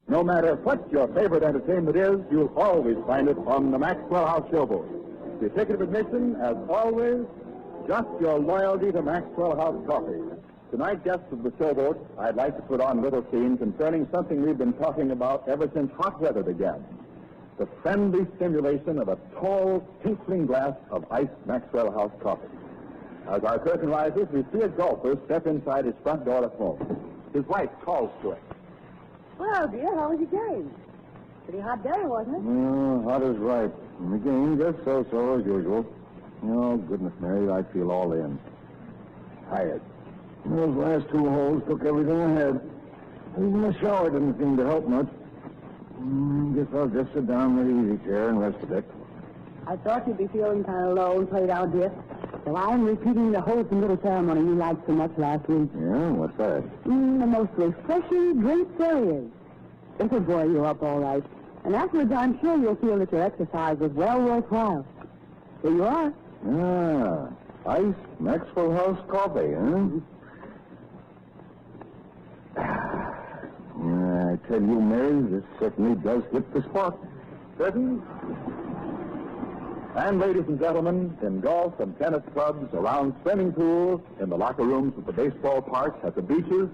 No matter what your favorite entertainment is, you'll always find it on the Maxwell House Showboat. The ticket of admission, as always, just your loyalty to Maxwell House Coffee. Tonight, guests of the Showboat, I'd like to put on a little scene concerning something we've been talking about ever since hot weather began. The friendly stimulation of a tall, tinkling glass of iced Maxwell House coffee. As our curtain rises, we see a golfer step inside his front door at home. His wife calls to him. Well, dear, how was your game? Pretty hot day, wasn't it? Hot as right. And the game just so-so as usual. Oh, goodness, Mary, I feel all in. Tired. Those last two holes took everything I had. Even the shower didn't seem to help much. Guess I'll just sit down in the easy chair and rest a bit. I thought you'd be feeling kind of low and played out, dear. So I'm repeating the wholesome little ceremony you liked so much last week. Yeah? What's that? The most refreshing drink there is. It'll buoy you up all right. And afterwards, I'm sure you'll feel that your exercise was well worthwhile. Here you are. Iced Maxwell House coffee, huh? I tell you, Mary, this certainly does hit the spot. Certain? And ladies and gentlemen, in golf and tennis clubs, around swimming pools, in the locker rooms at the baseball parks, at the beaches,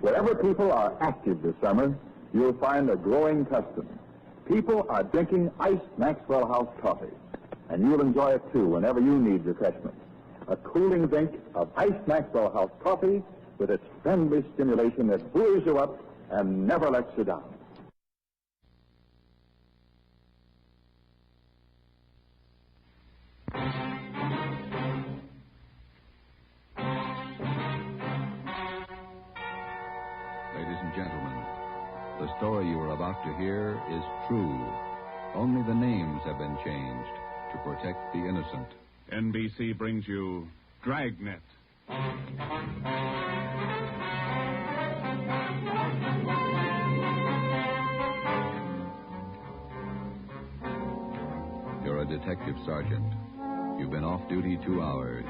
wherever people are active this summer, you'll find a growing custom. People are drinking iced Maxwell House coffee, and you'll enjoy it too whenever you need refreshment. A cooling drink of iced Maxwell House coffee with its friendly stimulation that buoys you up and never lets you down. Ladies and gentlemen, the story you are about to hear is true. Only the names have been changed to protect the innocent. NBC brings you Dragnet. You're a detective sergeant. You've been off duty 2 hours.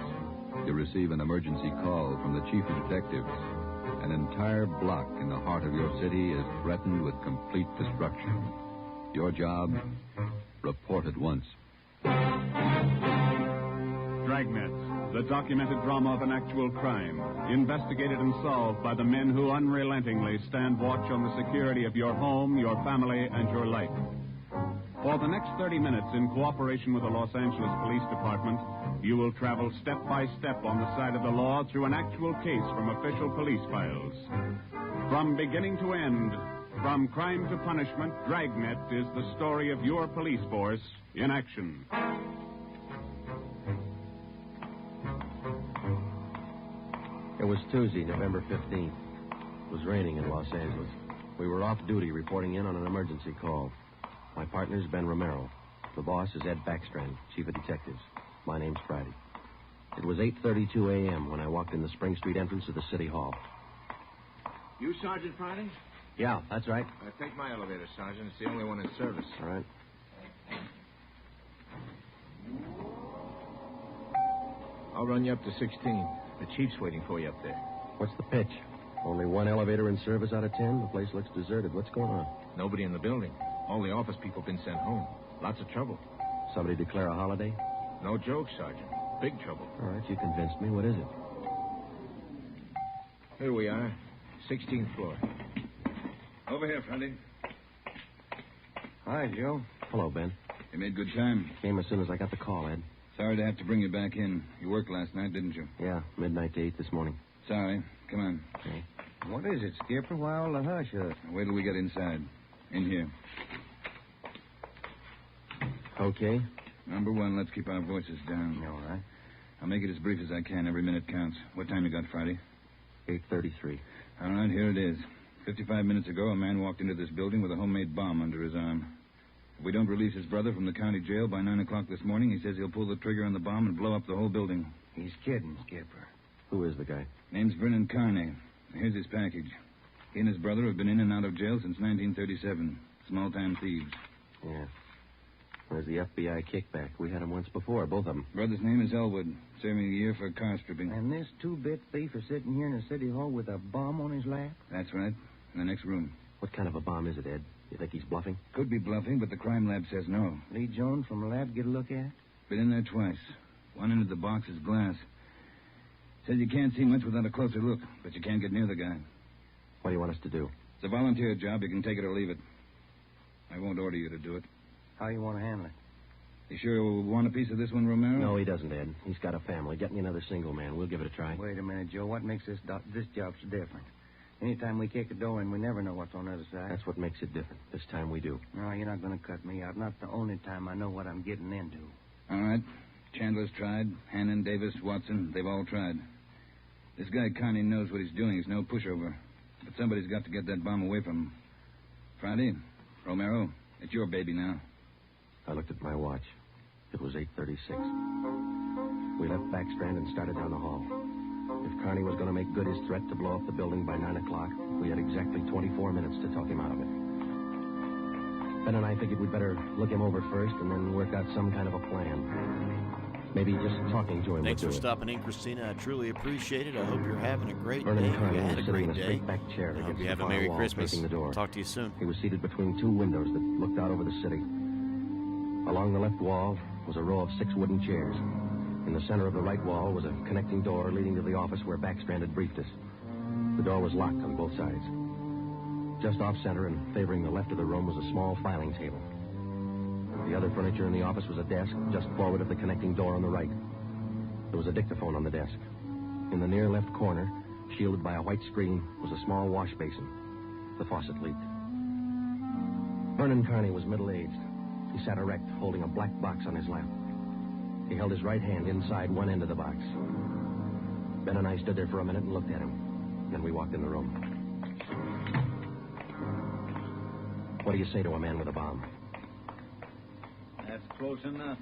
You receive an emergency call from the chief of detectives. An entire block in the heart of your city is threatened with complete destruction. Your job? Report at once. Dragnet, the documented drama of an actual crime, investigated and solved by the men who unrelentingly stand watch on the security of your home, your family, and your life. For the next 30 minutes, in cooperation with the Los Angeles Police Department, you will travel step by step on the side of the law through an actual case from official police files. From beginning to end, from crime to punishment, Dragnet is the story of your police force in action. It was Tuesday, November 15th. It was raining in Los Angeles. We were off duty reporting in on an emergency call. My partner's Ben Romero. The boss is Ed Backstrand, chief of detectives. My name's Friday. It was 8:32 a.m. when I walked in the Spring Street entrance of the City Hall. You Sergeant Friday? Yeah, that's right. Take my elevator, Sergeant. It's the only one in service. All right. I'll run you up to 16. The chief's waiting for you up there. What's the pitch? Only one elevator in service out of 10? The place looks deserted. What's going on? Nobody in the building. All the office people been sent home. Lots of trouble. Somebody declare a holiday? No joke, Sergeant. Big trouble. All right, you convinced me. What is it? Here we are. 16th floor. Over here, Friday. Hi, Joe. Hello, Ben. You made good time. Came as soon as I got the call, Ed. Sorry to have to bring you back in. You worked last night, didn't you? Yeah, midnight to 8 this morning. Sorry. Come on. Okay. What is it, Skipper? Why all the hush? Wait till we get inside. In here. Okay. Number one, let's keep our voices down. All right. I'll make it as brief as I can. Every minute counts. What time you got, Friday? 8:33. All right, here it is. 55 minutes ago, a man walked into this building with a homemade bomb under his arm. If we don't release his brother from the county jail by 9 o'clock this morning, he says he'll pull the trigger on the bomb and blow up the whole building. He's kidding, Skipper. Who is the guy? Name's Vernon Carney. Here's his package. He and his brother have been in and out of jail since 1937. Small-time thieves. Yeah. Where's the FBI kickback? We had him once before, both of them. Brother's name is Elwood, serving a year for car stripping. And this two-bit thief is sitting here in the city hall with a bomb on his lap? That's right. In the next room. What kind of a bomb is it, Ed? You think he's bluffing? Could be bluffing, but the crime lab says no. Lee Jones from the lab get a look at it? Been in there twice. One end of the box is glass. Says you can't see much without a closer look, but you can't get near the guy. What do you want us to do? It's a volunteer job. You can take it or leave it. I won't order you to do it. How you want to handle it? You sure you'll want a piece of this one, Romero? No, he doesn't, Ed. He's got a family. Get me another single man. We'll give it a try. Wait a minute, Joe. What makes this job so different? Anytime we kick a door in, we never know what's on the other side. That's what makes it different. This time we do. No, you're not going to cut me out. Not the only time I know what I'm getting into. All right. Chandler's tried. Hannon, Davis, Watson, they've all tried. This guy Carney knows what he's doing. He's no pushover. But somebody's got to get that bomb away from him. Friday, Romero, it's your baby now. I looked at my watch. It was 8:36. We left Backstrand and started down the hall. If Carney was going to make good his threat to blow up the building by 9 o'clock, we had exactly 24 minutes to talk him out of it. Ben and I figured we'd better look him over first and then work out some kind of a plan. Maybe just talking to him. Thanks for stopping in, Christina. I truly appreciate it. I hope you're having a great day. Vernon Carney You had was a sitting great in a day. straight-back chair I hope against you the have a far Merry wall Christmas. facing the door. Talk to you soon. He was seated between two windows that looked out over the city. Along the left wall was a row of 6 wooden chairs. In the center of the right wall was a connecting door leading to the office where Backstrand had briefed us. The door was locked on both sides. Just off-center and favoring the left of the room was a small filing table. The other furniture in the office was a desk just forward of the connecting door on the right. There was a dictaphone on the desk. In the near left corner, shielded by a white screen, was a small wash basin. The faucet leaked. Vernon Carney was middle-aged. He sat erect, holding a black box on his lap. He held his right hand inside one end of the box. Ben and I stood there for a minute and looked at him. Then we walked in the room. What do you say to a man with a bomb? That's close enough.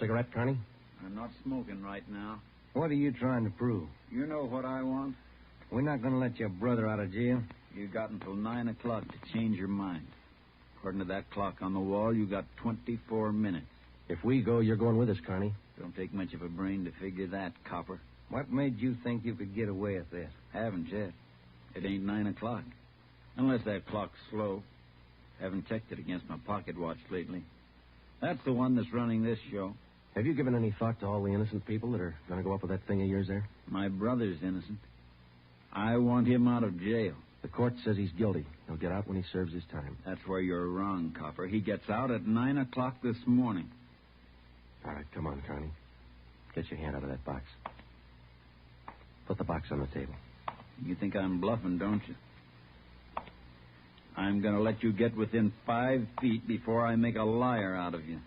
Cigarette, Carney? I'm not smoking right now. What are you trying to prove? You know what I want? We're not going to let your brother out of jail. You got until 9 o'clock to change your mind. According to that clock on the wall, you got 24 minutes. If we go, you're going with us, Carney. Don't take much of a brain to figure that, copper. What made you think you could get away with this? Haven't yet. It ain't 9 o'clock. Unless that clock's slow. Haven't checked it against my pocket watch lately. That's the one that's running this show. Have you given any thought to all the innocent people that are going to go up with that thing of yours there? My brother's innocent. I want him out of jail. The court says he's guilty. He'll get out when he serves his time. That's where you're wrong, copper. He gets out at 9 o'clock this morning. All right, come on, Carney. Get your hand out of that box. Put the box on the table. You think I'm bluffing, don't you? I'm going to let you get within 5 feet before I make a liar out of you.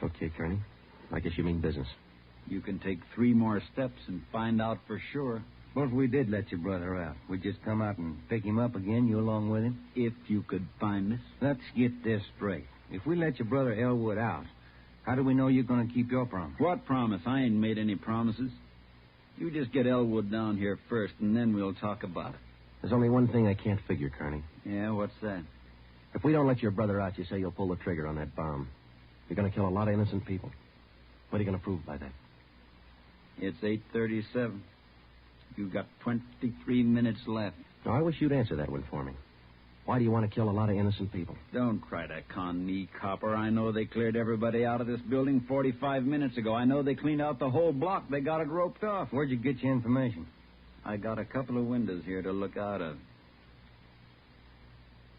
Okay, Carney. I guess you mean business. You can take 3 more steps and find out for sure. What if we did let your brother out? We'd just come out and pick him up again, you along with him? If you could find us. Let's get this straight. If we let your brother Elwood out, how do we know you're going to keep your promise? What promise? I ain't made any promises. You just get Elwood down here first, and then we'll talk about it. There's only one thing I can't figure, Carney. Yeah, what's that? If we don't let your brother out, you say you'll pull the trigger on that bomb. You're going to kill a lot of innocent people. What are you going to prove by that? It's 8:37. You've got 23 minutes left. Now, I wish you'd answer that one for me. Why do you want to kill a lot of innocent people? Don't try to con me, copper. I know they cleared everybody out of this building 45 minutes ago. I know they cleaned out the whole block. They got it roped off. Where'd you get your information? I got a couple of windows here to look out of.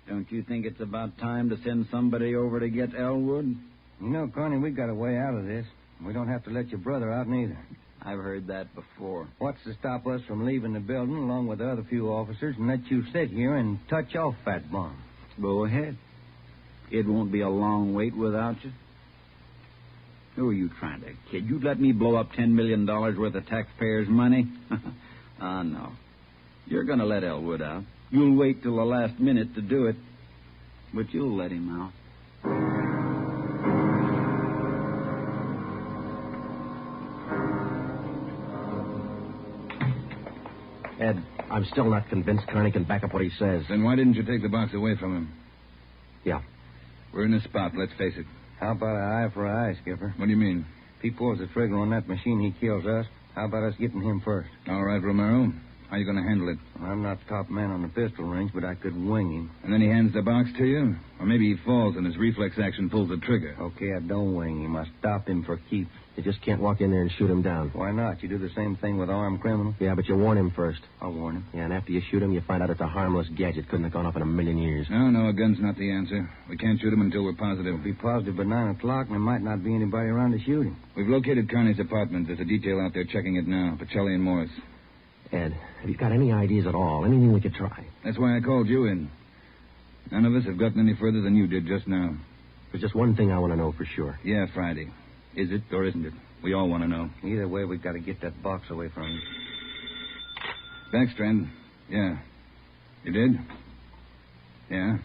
Don't you think it's about time to send somebody over to get Elwood? You know, Carney, we got a way out of this. We don't have to let your brother out neither. I've heard that before. What's to stop us from leaving the building along with the other few officers and let you sit here and touch off that bomb? Go ahead. It won't be a long wait without you. Who are you trying to kid? You'd let me blow up $10 million worth of taxpayers' money? No. You're going to let Elwood out. You'll wait till the last minute to do it, but you'll let him out. Ed, I'm still not convinced Carney can back up what he says. Then why didn't you take the box away from him? Yeah. We're in a spot, let's face it. How about an eye for an eye, Skipper? What do you mean? If he pulls the trigger on that machine, he kills us. How about us getting him first? All right, Romero. How are you going to handle it? I'm not top man on the pistol range, but I could wing him. And then he hands the box to you? Or maybe he falls and his reflex action pulls the trigger. Okay, I don't wing him. I stop him for keeps. You just can't walk in there and shoot him down. Why not? You do the same thing with armed criminals. Yeah, but you warn him first. I'll warn him. Yeah, and after you shoot him, you find out it's a harmless gadget. Couldn't have gone off in a million years. No, a gun's not the answer. We can't shoot him until we're positive. We'll be positive by 9 o'clock, and there might not be anybody around to shoot him. We've located Carney's apartment. There's a detail out there checking it now. Pacelli and Morris. Ed, have you got any ideas at all? Anything we could try? That's why I called you in. None of us have gotten any further than you did just now. There's just one thing I want to know for sure. Yeah, Friday. Is it or isn't it? We all want to know. Either way, we've got to get that box away from him. Backstrand. Yeah. You did? Yeah.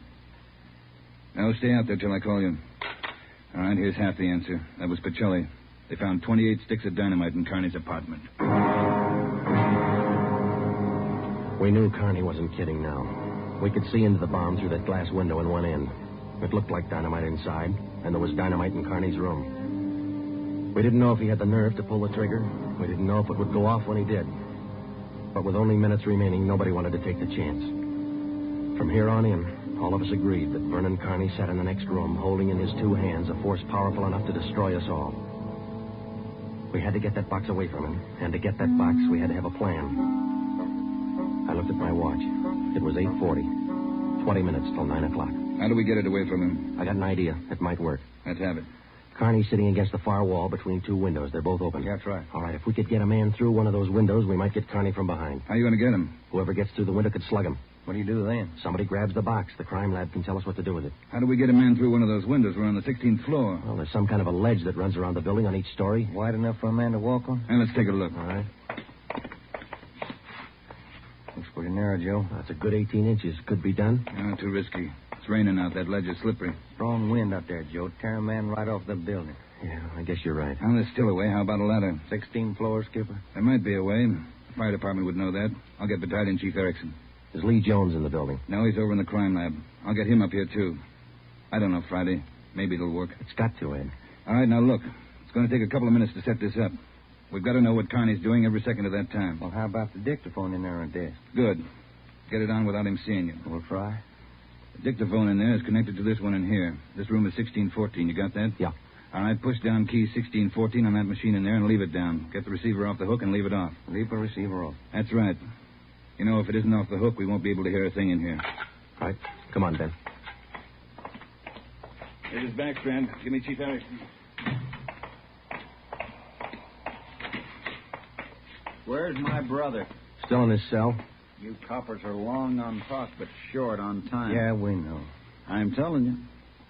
Now, stay out there till I call you. All right, here's half the answer. That was Pacelli. They found 28 sticks of dynamite in Carney's apartment. We knew Carney wasn't kidding now. We could see into the bomb through that glass window in one end. It looked like dynamite inside, and there was dynamite in Carney's room. We didn't know if he had the nerve to pull the trigger. We didn't know if it would go off when he did. But with only minutes remaining, nobody wanted to take the chance. From here on in, all of us agreed that Vernon Carney sat in the next room, holding in his two hands a force powerful enough to destroy us all. We had to get that box away from him, and to get that box, we had to have a plan. I looked at my watch. It was 8:40. 20 minutes till 9 o'clock. How do we get it away from him? I got an idea. It might work. Let's have it. Carney's sitting against the far wall between two windows. They're both open. That's right. All right, if we could get a man through one of those windows, we might get Carney from behind. How are you going to get him? Whoever gets through the window could slug him. What do you do then? Somebody grabs the box. The crime lab can tell us what to do with it. How do we get a man through one of those windows? We're on the 16th floor. Well, there's some kind of a ledge that runs around the building on each story. Wide enough for a man to walk on? Well, let's take a look. All right. Looks pretty narrow, Joe. That's a good 18 inches. Could be done. No, too risky. It's raining out. That ledge is slippery. Strong wind out there, Joe. Tear a man right off the building. Yeah, I guess you're right. Well, there's still a way. How about a ladder? 16 floors, Skipper. There might be a way. The fire department would know that. I'll get Battalion Chief Erickson. Is Lee Jones in the building? No, he's over in the crime lab. I'll get him up here, too. I don't know, Friday. Maybe it'll work. It's got to, Ed. All right, now look. It's going to take a couple of minutes to set this up. We've got to know what Carney's doing every second of that time. Well, how about the dictaphone in there on the desk? Good. Get it on without him seeing you. We'll try. The dictaphone in there is connected to this one in here. This room is 1614. You got that? Yeah. All right, push down key 1614 on that machine in there and leave it down. Get the receiver off the hook and leave it off. Leave the receiver off. That's right. You know, if it isn't off the hook, we won't be able to hear a thing in here. All right. Come on, Ben. This is Backstrand. Give me Chief Erickson. Where's my brother? Still in his cell? You coppers are long on talk, but short on time. Yeah, we know. I'm telling you,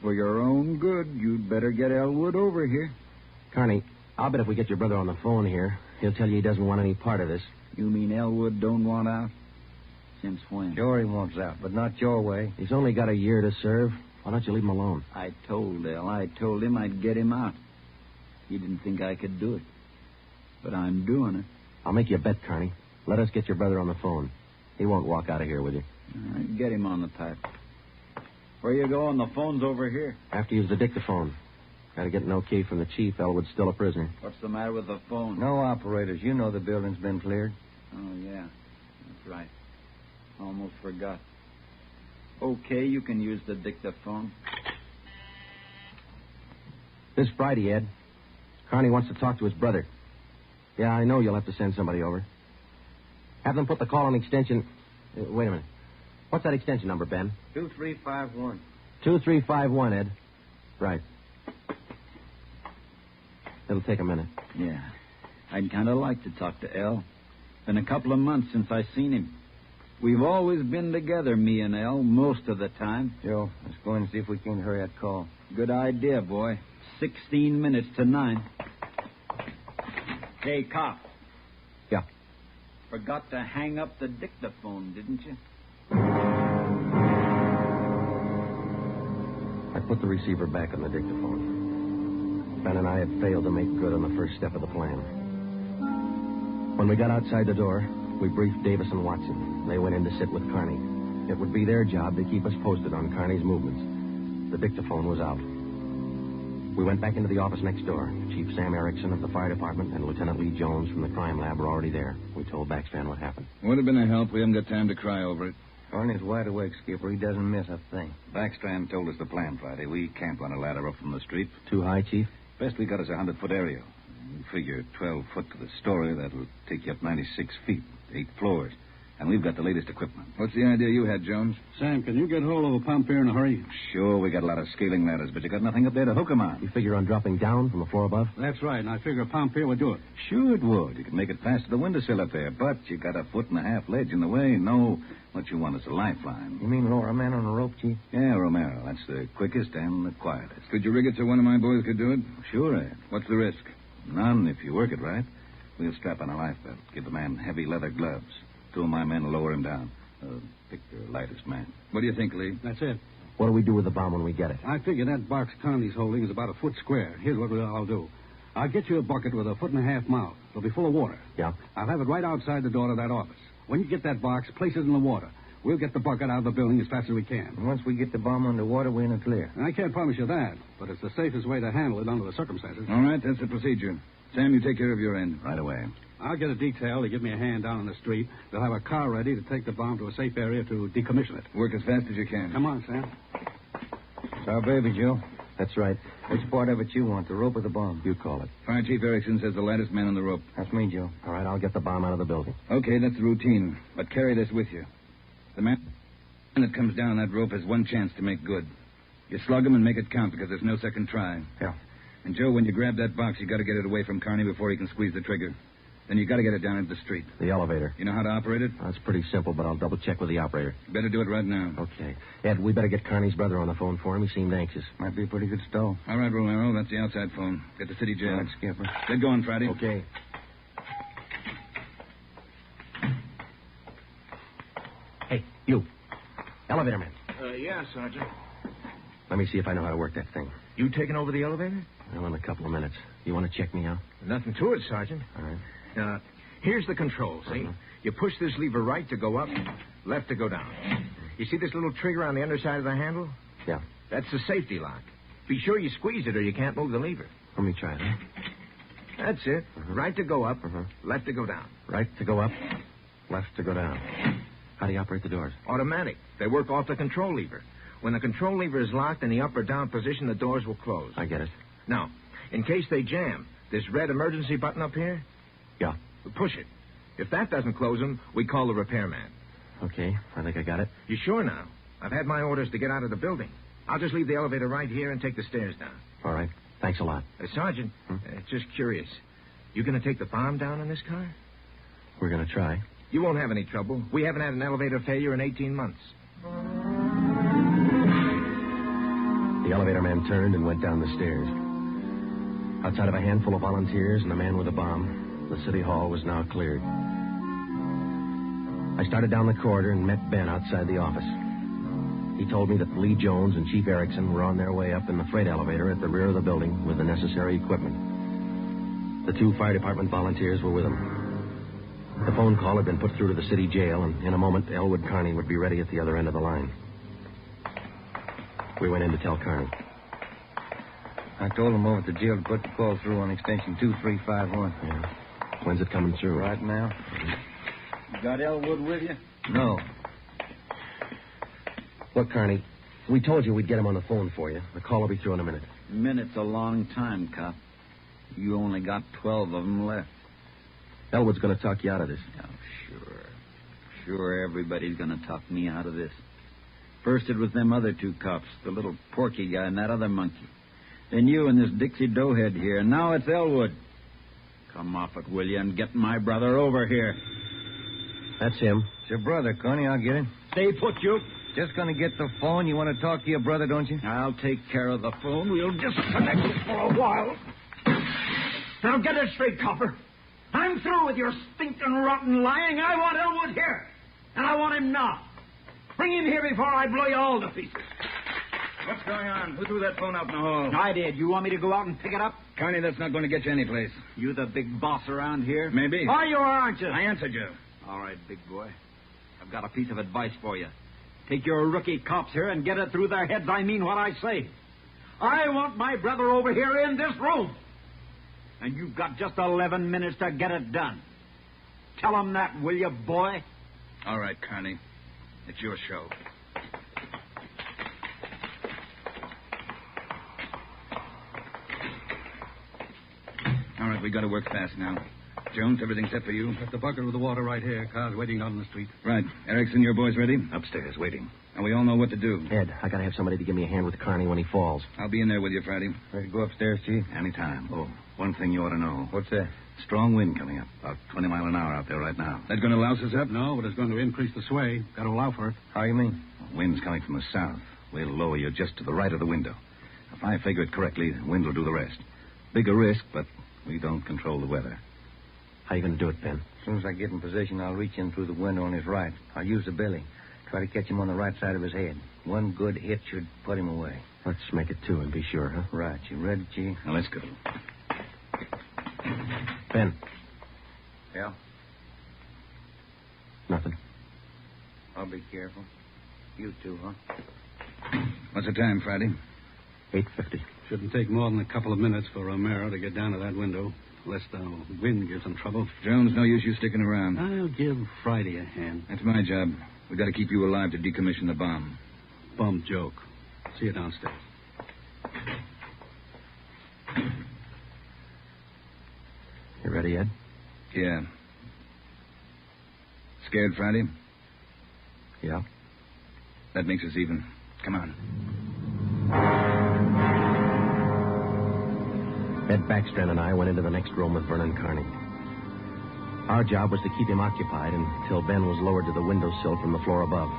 for your own good, you'd better get Elwood over here. Carney, I'll bet if we get your brother on the phone here, he'll tell you he doesn't want any part of this. You mean Elwood don't want out? Since when? Sure he wants out, but not your way. He's only got a year to serve. Why don't you leave him alone? I told El. I told him I'd get him out. He didn't think I could do it. But I'm doing it. I'll make you a bet, Carney. Let us get your brother on the phone. He won't walk out of here with you. All right, get him on the pipe. Where you going? The phone's over here. Have to use the dictaphone. Got to get an okay from the chief. Elwood's still a prisoner. What's the matter with the phone? No operators. You know the building's been cleared. Oh, yeah. That's right. Almost forgot. Okay, you can use the dictaphone. This Friday, Ed. Carney wants to talk to his brother. Yeah, I know you'll have to send somebody over. Have them put the call on extension... wait a minute. What's that extension number, Ben? 2351. 2351, Ed. Right. It'll take a minute. Yeah. I'd kind of like to talk to El. Been a couple of months since I seen him. We've always been together, me and El, most of the time. Joe, let's go in and see if we can hurry that call. Good idea, boy. 16 minutes to 9. Hey, cop. Yeah. Forgot to hang up the dictaphone, didn't you? I put the receiver back on the dictaphone. Ben and I had failed to make good on the first step of the plan. When we got outside the door, we briefed Davis and Watson. They went in to sit with Carney. It would be their job to keep us posted on Carney's movements. The dictaphone was out. We went back into the office next door. Chief Chief Sam Erickson of the fire department and Lieutenant Lee Jones from the crime lab were already there. We told Backstrand what happened. Would have been a help. We haven't got time to cry over it. Barney's wide awake, Skipper. He doesn't miss a thing. Backstrand told us the plan Friday. We camp on a ladder up from the street. Too high, Chief? Best we got is a 100-foot area. You figure 12 foot to the story, that'll take you up 96 feet, 8 floors. And we've got the latest equipment. What's the idea you had, Jones? Sam, can you get hold of a pump here in a hurry? Sure, we got a lot of scaling ladders, but you got nothing up there to hook 'em on. You figure on dropping down from the floor above? That's right, and I figure a pump here would do it. Sure it would. You could make it fast to the windowsill up there, but you got a 1.5 foot ledge in the way. No, what you want is a lifeline. You mean lower a man on a rope, Chief? Yeah, Romero. That's the quickest and the quietest. Could you rig it so one of my boys could do it? Sure, Ed. What's the risk? None if you work it right. We'll strap on a life belt, give the man heavy leather gloves. 2 of my men will lower him down. Pick the lightest man. What do you think, Lee? That's it. What do we do with the bomb when we get it? I figure that box Connie's holding is about a foot square. Here's what I'll do. I'll get you a bucket with a 1.5 foot mouth. It'll be full of water. Yeah? I'll have it right outside the door to that office. When you get that box, place it in the water. We'll get the bucket out of the building as fast as we can. And once we get the bomb underwater, we're in the clear. I can't promise you that, but it's the safest way to handle it under the circumstances. All right, that's the procedure. Sam, you take care of your end. Right away. I'll get a detail to give me a hand down on the street. They'll have a car ready to take the bomb to a safe area to decommission it. Work as fast as you can. Come on, Sam. It's our baby, Joe. That's right. Which part of it you want, the rope or the bomb? You call it. Fire Chief Erickson says the lightest man on the rope. That's me, Joe. All right, I'll get the bomb out of the building. Okay, that's the routine. But carry this with you. The man that comes down that rope has one chance to make good. You slug him and make it count because there's no second try. Yeah. And, Joe, when you grab that box, you got to get it away from Carney before he can squeeze the trigger. Then you got to get it down into the street. The elevator. You know how to operate it? That's pretty simple, but I'll double-check with the operator. Better do it right now. Okay. Ed, we better get Carney's brother on the phone for him. He seemed anxious. Might be a pretty good stall. All right, Romero. That's the outside phone. Get the city jail. All right, Skipper. Get going, Friday. Okay. Hey, you. Elevator man. Yeah, Sergeant. Let me see if I know how to work that thing. You taking over the elevator? Well, in a couple of minutes. You want to check me out? Nothing to it, Sergeant. All right. Here's the control, see? You push this lever right to go up, left to go down. You see this little trigger on the underside of the handle? Yeah. That's the safety lock. Be sure you squeeze it or you can't move the lever. Let me try that. That's it. Right to go up, left to go down. Right to go up, left to go down. How do you operate the doors? Automatic. They work off the control lever. When the control lever is locked in the up or down position, the doors will close. I get it. Now, in case they jam, this red emergency button up here? Yeah. Push it. If that doesn't close them, we call the repairman. Okay, I think I got it. You sure now? I've had my orders to get out of the building. I'll just leave the elevator right here and take the stairs down. All right. Thanks a lot. Sergeant, just curious. You going to take the bomb down in this car? We're going to try. You won't have any trouble. We haven't had an elevator failure in 18 months. The elevator man turned and went down the stairs. Outside of a handful of volunteers and a man with a bomb, the city hall was now cleared. I started down the corridor and met Ben outside the office. He told me that Lee Jones and Chief Erickson were on their way up in the freight elevator at the rear of the building with the necessary equipment. The 2 fire department volunteers were with them. The phone call had been put through to the city jail, and in a moment, Elwood Carney would be ready at the other end of the line. We went in to tell Carney. I told him over at the jail to put the call through on extension 2351. Yeah. When's it coming through? Right now. You got Elwood with you? No. Look, Carney, we told you we'd get him on the phone for you. The call will be through in a minute. A minute's a long time, cop. You only got 12 of them left. Elwood's going to talk you out of this. Oh, sure, everybody's going to talk me out of this. First it was them other 2 cops, the little Porky guy and that other monkey. Then you and this Dixie Doughhead here, and now it's Elwood. Come off it, will you, and get my brother over here. That's him. It's your brother, Connie. I'll get him. Stay put, you. Just going to get the phone. You want to talk to your brother, don't you? I'll take care of the phone. We'll disconnect it for a while. Now get it straight, copper. I'm through with your stinking, rotten lying. I want Elwood here. And I want him now. Bring him here before I blow you all to pieces. What's going on? Who threw that phone out in the hall? I did. You want me to go out and pick it up? Carney, that's not going to get you anyplace. You the big boss around here? Maybe. Are you or aren't you? I answered you. All right, big boy. I've got a piece of advice for you. Take your rookie cops here and get it through their heads I mean what I say. I want my brother over here in this room. And you've got just 11 minutes to get it done. Tell them that, will you, boy? All right, Carney. It's your show. All right, we got to work fast now. Jones, everything set for you? Got the bucket with the water right here. Car's waiting out on the street. Right. Erickson, your boys ready? Upstairs, waiting. And we all know what to do. Ed, I gotta have somebody to give me a hand with Carney when he falls. I'll be in there with you, Friday. Ready to go upstairs, Chief? Anytime. Oh, one thing you ought to know. What's that? Strong wind coming up. About 20 miles an hour out there right now. That going to louse us up? No, but it's going to increase the sway. Got to allow for it. How you mean? Wind's coming from the south. We'll lower you just to the right of the window. If I figure it correctly, the wind will do the rest. Bigger risk, but we don't control the weather. How you gonna do it, Ben? As soon as I get in position, I'll reach in through the window on his right. I'll use the billy. Try to catch him on the right side of his head. One good hit should put him away. Let's make it 2 and be sure, huh? Right. You ready, Chief? Now, let's go. Ben. Yeah? Nothing. I'll be careful. You too, huh? What's the time, Friday? 8:50. Shouldn't take more than a couple of minutes for Romero to get down to that window, unless the wind gives him trouble. Jones, no use you sticking around. I'll give Friday a hand. That's my job. We've got to keep you alive to decommission the bomb. Bum joke. See you downstairs. You ready, Ed? Yeah. Scared, Friday? Yeah. That makes us even. Come on. Ed Backstrand and I went into the next room with Vernon Carney. Our job was to keep him occupied until Ben was lowered to the windowsill from the floor above.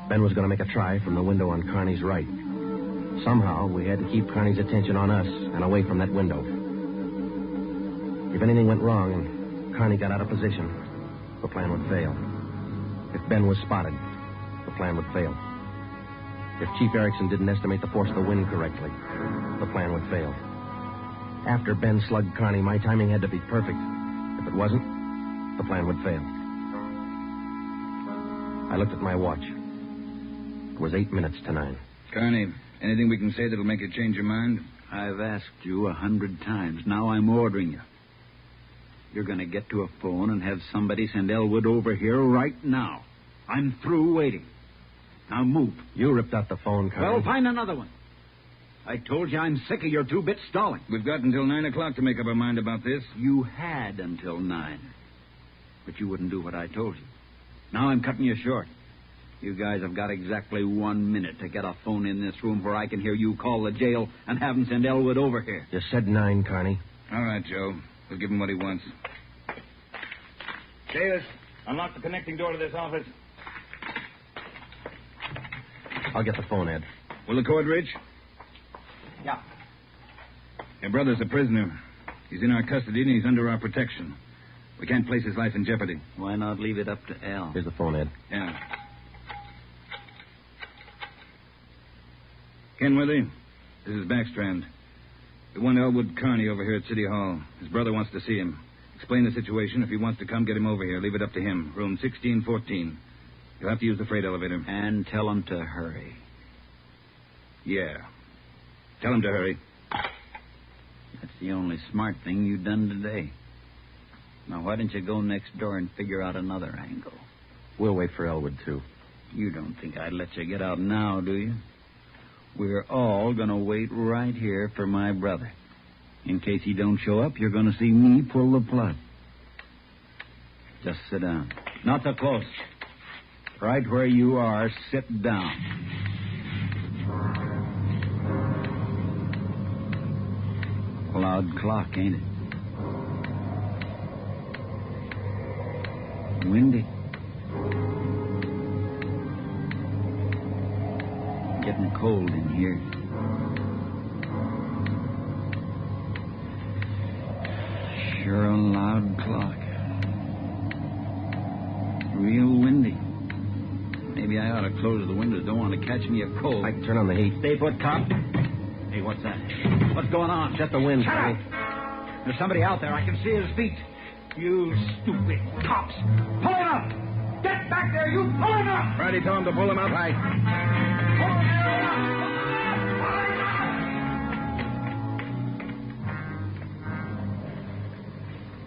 Ben was going to make a try from the window on Carney's right. Somehow, we had to keep Carney's attention on us and away from that window. If anything went wrong and Carney got out of position, the plan would fail. If Ben was spotted, the plan would fail. If Chief Erickson didn't estimate the force of the wind correctly, the plan would fail. After Ben slugged Carney, my timing had to be perfect. If it wasn't, the plan would fail. I looked at my watch. It was 8 minutes to 9. Carney, anything we can say that'll make you change your mind? I've asked you 100 times. Now I'm ordering you. You're going to get to a phone and have somebody send Elwood over here right now. I'm through waiting. Now move. You ripped out the phone, Carney. Well, find another one. I told you I'm sick of your 2-bit stalling. We've got until 9 o'clock to make up our mind about this. You had until 9. But you wouldn't do what I told you. Now I'm cutting you short. You guys have got exactly 1 minute to get a phone in this room where I can hear you call the jail and have them send Elwood over here. You said 9, Carney. All right, Joe. We'll give him what he wants. Davis, unlock the connecting door to this office. I'll get the phone, Ed. Will the cord reach? Yeah. Your brother's a prisoner. He's in our custody and he's under our protection. We can't place his life in jeopardy. Why not leave it up to Al? Here's the phone, Ed. Yeah. Kenworthy, this is Backstrand. We want Elwood Carney over here at City Hall. His brother wants to see him. Explain the situation. If he wants to come, get him over here. Leave it up to him. Room 1614. You'll have to use the freight elevator. And tell him to hurry. Yeah. Tell him to hurry. That's the only smart thing you've done today. Now, why don't you go next door and figure out another angle? We'll wait for Elwood, too. You don't think I'd let you get out now, do you? We're all going to wait right here for my brother. In case he don't show up, you're going to see me pull the plug. Just sit down. Not so close. Right where you are, sit down. Loud clock, ain't it? Windy. Getting cold in here. Sure a loud clock. Real windy. Maybe I ought to close the windows. Don't want to catch me a cold. I can turn on the heat. Stay put, cop. Hey, what's that? What's going on? Just the wind, Shut Carney. up! There's somebody out there. I can see his feet. You stupid cops. Pull him up! Get back there, you! Pull him up! Friday, tell him to pull him up. Right.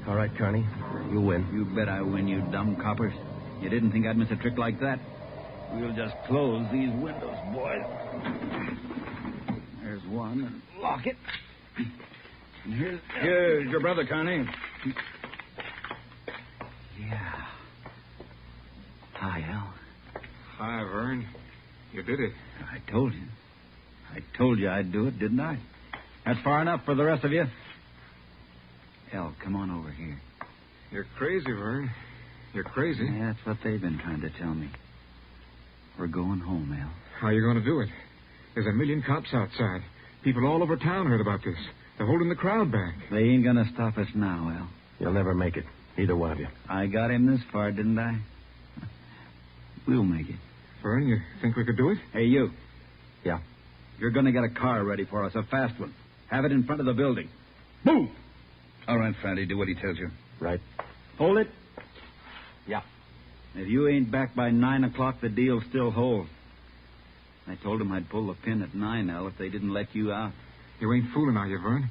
All right, Carney. You win. You bet I win, you dumb coppers. You didn't think I'd miss a trick like that? We'll just close these windows, boys. There's one, and lock it. And here's your brother, Carney. Yeah. Hi, Al. Hi, Vern. You did it. I told you. I told you I'd do it, didn't I? That's far enough for the rest of you. Al, come on over here. You're crazy, Vern. You're crazy. Yeah, that's what they've been trying to tell me. We're going home, Al. How are you going to do it? There's 1 million cops outside. People all over town heard about this. They're holding the crowd back. They ain't going to stop us now, Al. You'll never make it. Either one of you. I got him this far, didn't I? We'll make it. Vern, you think we could do it? Hey, you. Yeah. You're going to get a car ready for us, a fast one. Have it in front of the building. Move! All right, Friday, do what he tells you. Right. Hold it. Yeah. If you ain't back by 9 o'clock, the deal still holds. I told them I'd pull the pin at 9, Al, if they didn't let you out. You ain't fooling, are you, Vern?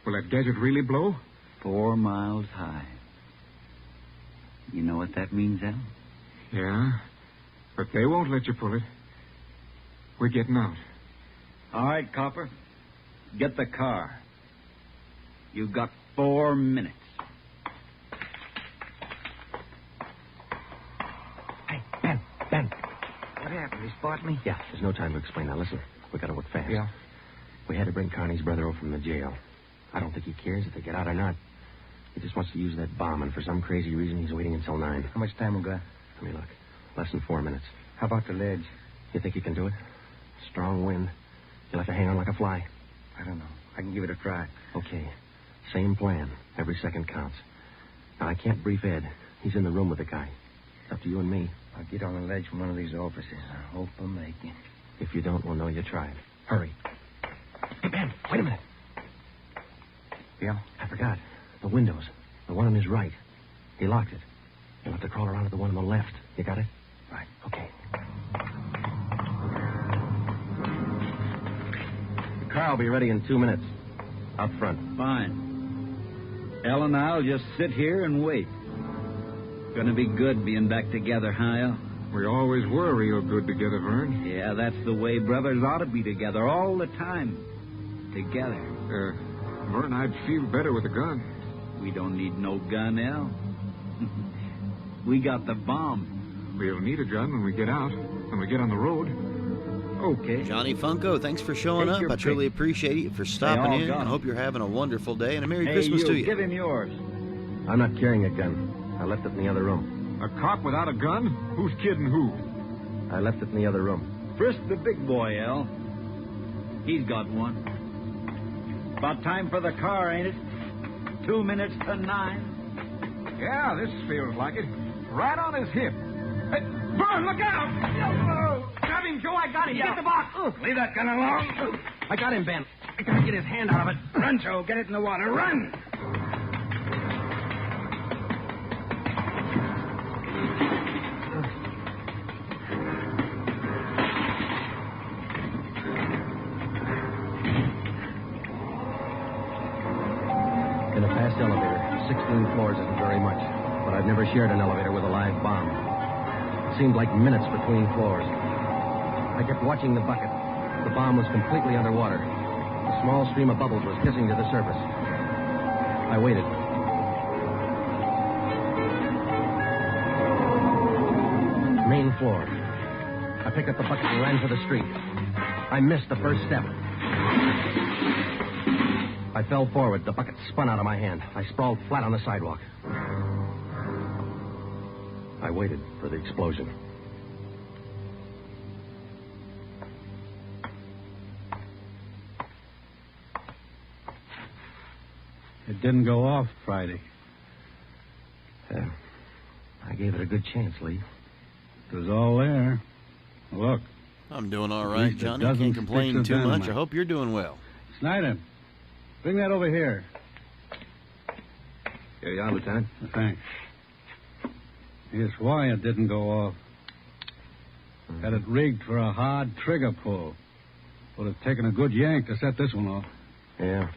Will that gadget really blow? 4 miles high. You know what that means, Al? Yeah. But they won't let you pull it. We're getting out. All right, Copper. Get the car. You've got 4 minutes. Hey, Ben. What happened? He spot me? Yeah, there's no time to explain. Now, listen. We gotta work fast. Yeah. We had to bring Carney's brother over from the jail. I don't think he cares if they get out or not. He just wants to use that bomb, and for some crazy reason, he's waiting until 9. How much time we got? Let me look. Less than 4 minutes. How about the ledge? You think he can do it? Strong wind. You'll have to hang on like a fly. I don't know. I can give it a try. Okay. Same plan. Every second counts. Now, I can't brief Ed. He's in the room with the guy. It's up to you and me. I'll get on the ledge from one of these offices. I hope I make it. If you don't, we'll know you tried. Hurry. Hey, Ben, wait a minute. Yeah? I forgot. The windows. The one on his right. He locked it. You'll have to crawl around to the one on the left. You got it? Right. Okay. The car will be ready in 2 minutes. Out front. Fine. Al and I'll just sit here and wait. Gonna be good being back together, huh, Al? We always were real good together, Vern. Yeah, that's the way brothers ought to be together all the time. Together. Vern, I'd feel better with a gun. We don't need no gun, Al. We got the bomb. We'll need a gun when we get out, when we get on the road. Okay. Johnny Funko, thanks for showing up. I truly appreciate you for stopping in. I hope you're having a wonderful day, and a Merry Christmas to you. Give him yours. I'm not carrying a gun. I left it in the other room. A cop without a gun? Who's kidding who? I left it in the other room. Frisk the big boy, Al. He's got one. About time for the car, ain't it? 2 minutes to 9. Yeah, this feels like it. Right on his hip. Hey, Vern, look out! Grab him, Joe. I got him. Get the box. Leave that gun alone. I got him, Ben. I gotta get his hand out of it. Run, Joe. Get it in the water. Run! In a fast elevator, 16 floors isn't very much, but I've never shared an elevator with a live bomb. It seemed like minutes between floors. I kept watching the bucket. The bomb was completely underwater. A small stream of bubbles was hissing to the surface. I waited. Main floor. I picked up the bucket and ran for the street. I missed the first step. I fell forward. The bucket spun out of my hand. I sprawled flat on the sidewalk. I waited for the explosion. It didn't go off Friday. I gave it a good chance, Lee. It was all there. Look. I'm doing all right, Johnny. Can't complain too much. I hope you're doing well. Snyder, bring that over here. Here you are, Lieutenant. Thanks. Here's why it didn't go off. Had it rigged for a hard trigger pull. Would have taken a good yank to set this one off. Yeah.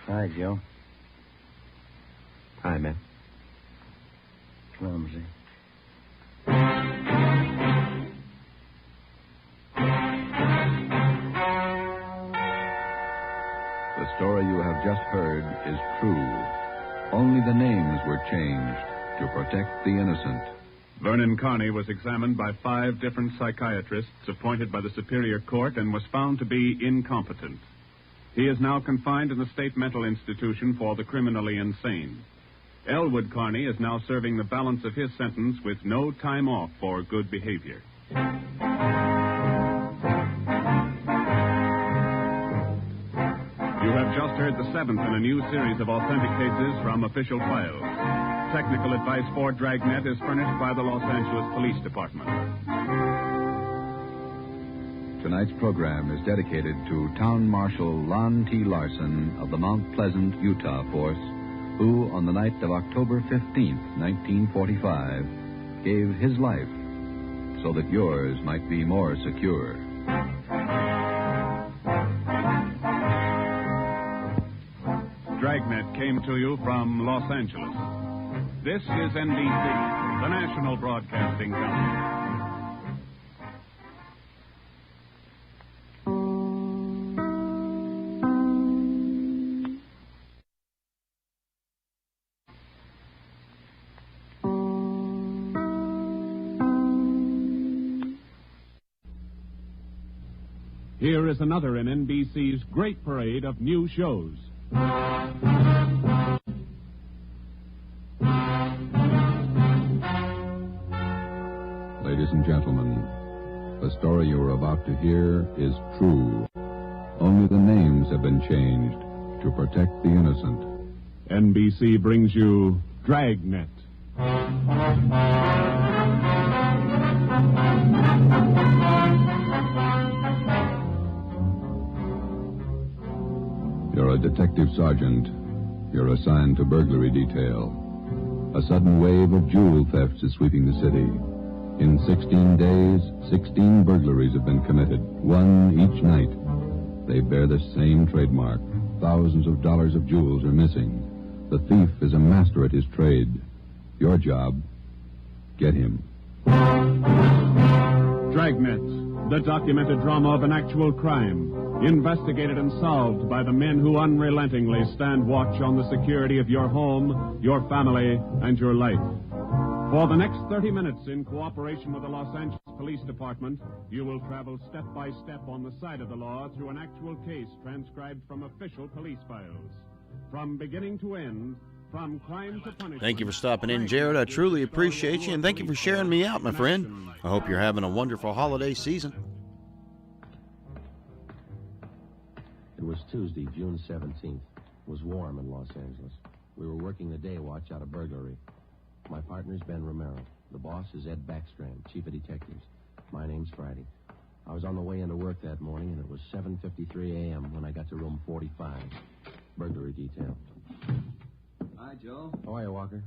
Hi, Joe. Hi, Ben. Clumsy. The story you have just heard is true. Only the names were changed to protect the innocent. Vernon Carney was examined by 5 different psychiatrists appointed by the Superior Court and was found to be incompetent. He is now confined in the State Mental Institution for the criminally insane. Elwood Carney is now serving the balance of his sentence with no time off for good behavior. You have just heard the 7th in a new series of authentic cases from official files. Technical advice for Dragnet is furnished by the Los Angeles Police Department. Tonight's program is dedicated to Town Marshal Lon T. Larson of the Mount Pleasant, Utah Force, who, on the night of October 15th, 1945, gave his life so that yours might be more secure. Dragnet came to you from Los Angeles. This is NBC, the national broadcasting company. Here is another in NBC's great parade of new shows. Ladies and gentlemen, the story you are about to hear is true. Only the names have been changed to protect the innocent. NBC brings you Dragnet. You're a detective sergeant. You're assigned to burglary detail. A sudden wave of jewel thefts is sweeping the city. In 16 days, 16 burglaries have been committed, one each night. They bear the same trademark. Thousands of dollars of jewels are missing. The thief is a master at his trade. Your job, get him. Dragnet, the documented drama of an actual crime, investigated and solved by the men who unrelentingly stand watch on the security of your home, your family, and your life. For the next 30 minutes, in cooperation with the Los Angeles Police Department, you will travel step by step on the side of the law through an actual case transcribed from official police files. From beginning to end, from crime to punishment. Thank you for stopping in, Jared. I truly appreciate you, and thank you for sharing me out, my friend. I hope you're having a wonderful holiday season. It was Tuesday, June 17th. It was warm in Los Angeles. We were working the day watch out of burglary. My partner's Ben Romero. The boss is Ed Backstrom, chief of detectives. My name's Friday. I was on the way into work that morning, and it was 7:53 a.m. when I got to room 45. Burglary detail. Hi, Joe. How are you, Walker?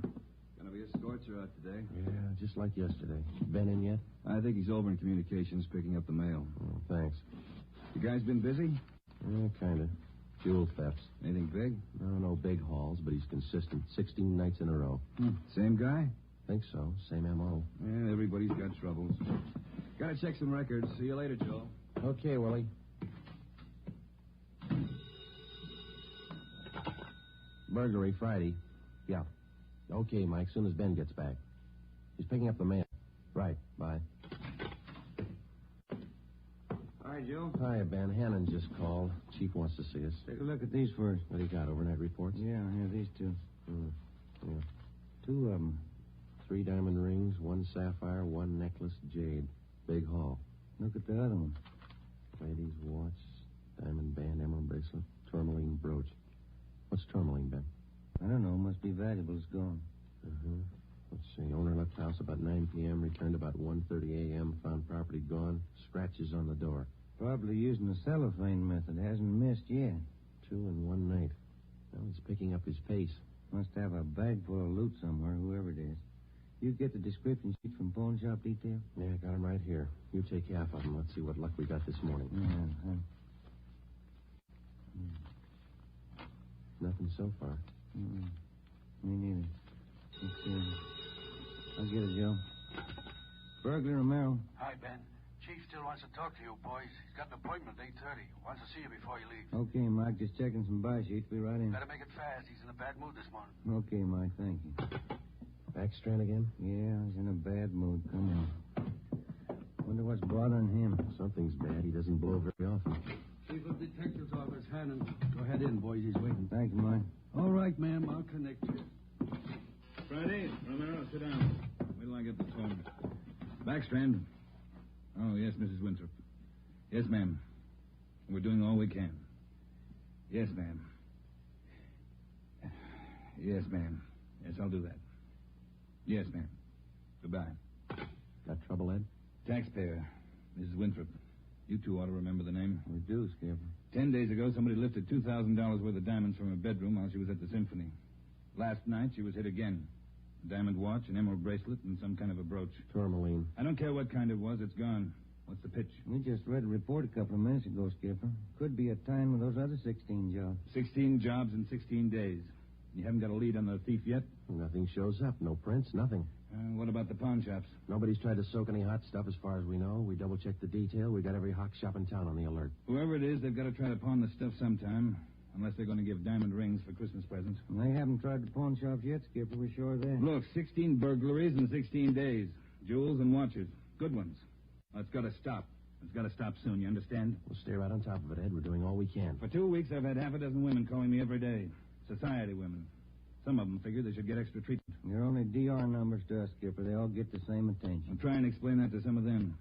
Gonna be a scorcher out today. Yeah, just like yesterday. Ben in yet? I think he's over in communications picking up the mail. Oh, thanks. You guys been busy? Yeah, kind of. Jewel thefts. Anything big? No big hauls, but he's consistent. 16 nights in a row. Same guy? Think so. Same M.O. Yeah, everybody's got troubles. Gotta check some records. See you later, Joe. Okay, Willie. Burglary Friday. Yeah. Okay, Mike, soon as Ben gets back. He's picking up the mail. Right, bye. Hi, Joe. Hi, Ben. Hannon just called. Chief wants to see us. Take a look at these first. What do you got, overnight reports? Yeah, these two. Yeah. Two of them. 3 diamond rings, 1 sapphire, 1 necklace, jade. Big haul. Look at the other one. Lady's watch, diamond band, emerald bracelet, tourmaline brooch. What's tourmaline, Ben? I don't know. Must be valuable. It's gone. Let's see. Owner left house about 9 p.m., returned about 1:30 a.m., found property gone, scratches on the door. Probably using the cellophane method. Hasn't missed yet. 2 in 1 night. Now he's picking up his pace. Must have a bag full of loot somewhere, whoever it is. You get the description sheet from pawn shop detail? Yeah, I got him right here. You take half of them. Let's see what luck we got this morning. Nothing so far. Me neither. Let's see. I'll get it, Joe. Burglar Romero. Hi, Ben. Chief still wants to talk to you, boys. He's got an appointment at 8:30. Wants to see you before he leaves. Okay, Mike. Just checking some buy sheets. Be right in. Better make it fast. He's in a bad mood this morning. Okay, Mike. Thank you. Backstrand again? Yeah, he's in a bad mood. Come on. Wonder what's bothering him. Something's bad. He doesn't blow very often. Chief of Detective's office, Hannon. Go ahead in, boys. He's waiting. Thank you, Mike. All right, ma'am. I'll connect you. Friday, Romero, sit down. Wait till I get the phone. Backstrand. Oh, yes, Mrs. Winthrop. Yes, ma'am. We're doing all we can. Yes, ma'am. Yes, ma'am. Yes, I'll do that. Yes, ma'am. Goodbye. Got trouble, Ed? Taxpayer, Mrs. Winthrop. You two ought to remember the name. We do, Skipper. 10 days ago, somebody lifted $2,000 worth of diamonds from her bedroom while she was at the symphony. Last night, she was hit again. A diamond watch, an emerald bracelet, and some kind of a brooch. Tourmaline. I don't care what kind it was. It's gone. What's the pitch? We just read a report a couple of minutes ago, Skipper. Could be a time with those other 16 jobs. 16 jobs in 16 days. You haven't got a lead on the thief yet? Nothing shows up. No prints, nothing. What about the pawn shops? Nobody's tried to soak any hot stuff as far as we know. We double-checked the detail. We got every hawk shop in town on the alert. Whoever it is, they've got to try to pawn the stuff sometime. Unless they're going to give diamond rings for Christmas presents. They haven't tried the pawn shops yet, Skipper. We're sure of that. Look, 16 burglaries in 16 days. Jewels and watches. Good ones. That's got to stop. It's got to stop soon, you understand? We'll stay right on top of it, Ed. We're doing all we can. For 2 weeks, I've had half a dozen women calling me every day. Society women. Some of them figure they should get extra treatment. You're only DR numbers to us, Skipper. They all get the same attention. I'll try and explain that to some of them.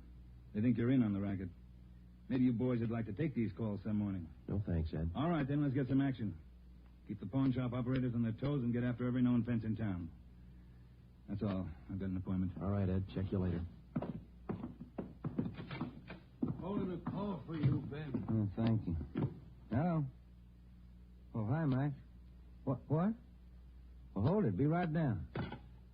They think you're in on the racket. Maybe you boys would like to take these calls some morning. No thanks, Ed. All right, then, let's get some action. Keep the pawn shop operators on their toes and get after every known fence in town. That's all. I've got an appointment. All right, Ed. Check you later. Holding a call for you, Ben. Oh, thank you. Hello. Oh, hi, Max. What? Well, hold it. Be right down.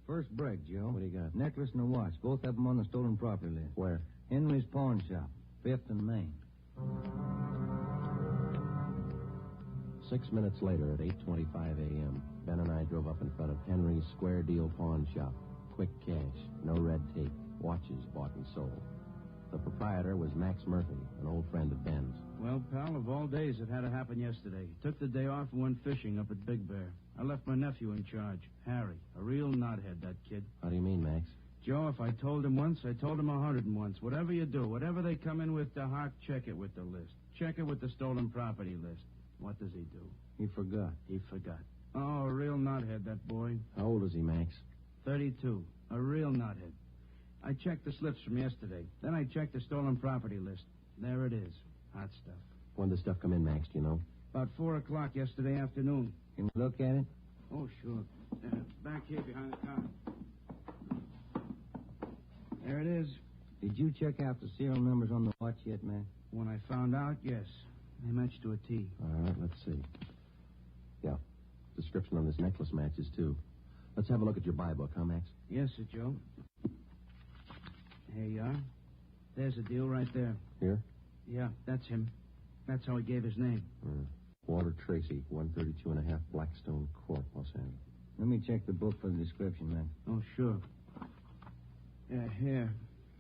First break, Joe. What do you got? Necklace and a watch. Both of them on the stolen property list. Where? Henry's pawn shop. 5th and Main. 6 minutes later, at 8:25 a.m., Ben and I drove up in front of Henry's Square Deal Pawn Shop. Quick cash, no red tape, watches bought and sold. The proprietor was Max Murphy, an old friend of Ben's. Well, pal, of all days, it had to happen yesterday. Took the day off and went fishing up at Big Bear. I left my nephew in charge, Harry. A real knothead, that kid. How do you mean, Max? Joe, if I told him once, I told him 101. Whatever you do, whatever they come in with to Hart, check it with the list. Check it with the stolen property list. What does he do? He forgot. He forgot. Oh, a real knothead, that boy. How old is he, Max? 32. A real knothead. I checked the slips from yesterday. Then I checked the stolen property list. There it is. Hot stuff. When did the stuff come in, Max, do you know? About 4 o'clock yesterday afternoon. Can we look at it? Oh, sure. Back here behind the counter. There it is. Did you check out the serial numbers on the watch yet, man? When I found out, yes. They matched to a T. All right, let's see. Yeah. Description on this necklace matches, too. Let's have a look at your buy book, huh, Max? Yes, sir, Joe. Here you are. There's the deal right there. Here? Yeah, that's him. That's how he gave his name. Walter Tracy, 132.5 Blackstone Court, Los Angeles. Let me check the book for the description, man. Oh, sure. Yeah, here.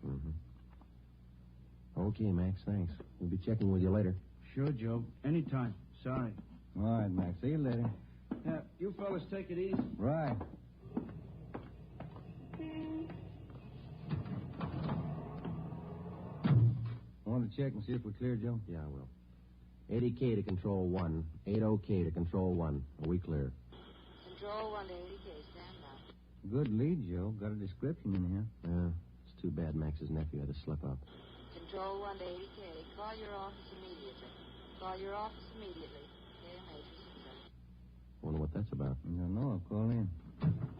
Mm-hmm. Okay, Max, thanks. We'll be checking with you later. Sure, Joe. Anytime. Sorry. All right, Max. See you later. Yeah, you fellas take it easy. Right. Want to check and see if we're clear, Joe? Yeah, I will. 80K to Control 1. 80K to Control 1. Are we clear? Control 1 to 80K. Stand by. Good lead, Joe. Got a description in here. Yeah. It's too bad Max's nephew had to slip up. Control 1 to 80K. Call your office immediately. Call your office immediately. KMH. Wonder what that's about. I don't know. I'll call in.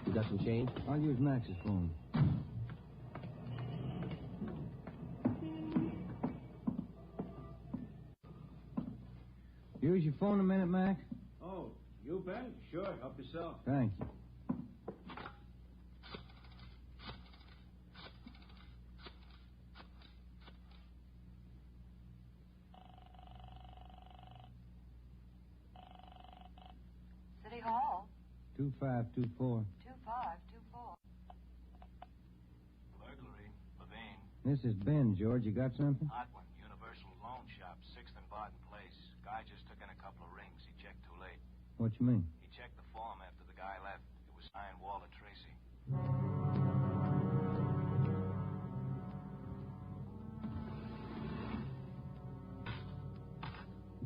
You got some change? I'll use Max's phone. Use your phone a minute, Mac. Oh, you, Ben? Sure. Help yourself. Thank you. City Hall. 2524. 2524. Burglary, Levine. This is Ben, George. You got something? Hot one. Universal Loan Shop, 6th and Barton Place. Guy just took in a couple of rings. He checked too late. What you mean? He checked the form after the guy left. It was signed Walter Tracy.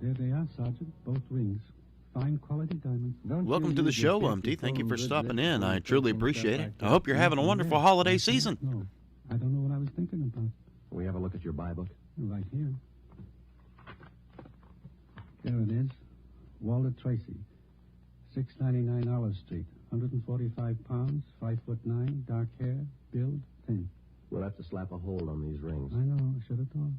There they are, Sergeant. Both rings. Fine quality diamonds. Welcome to the show, Umpty. Thank you for stopping in. I truly appreciate it. I hope you're having a wonderful holiday season. No, I don't know what I was thinking about. Can we have a look at your buy book? Right here. There it is. Walter Tracy. 699 Olive Street. 145 pounds, 5'9", dark hair, build, thin. We'll have to slap a hold on these rings. I know, I should have thought.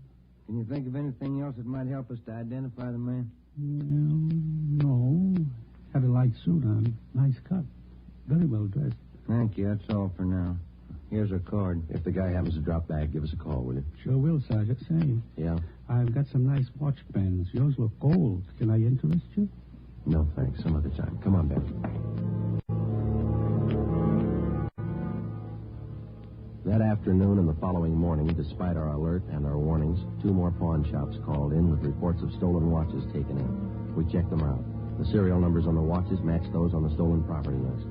Can you think of anything else that might help us to identify the man? No. Had a light suit on. Nice cut. Very well dressed. Thank you. That's all for now. Here's a card. If the guy happens to drop back, give us a call, will you? Sure will, Sergeant. Say, Yeah? I've got some nice watch bands. Yours look gold. Can I interest you? No, thanks. Some other time. Come on, Ben. That afternoon and the following morning, despite our alert and our warnings, 2 more pawn shops called in with reports of stolen watches taken in. We checked them out. The serial numbers on the watches matched those on the stolen property list.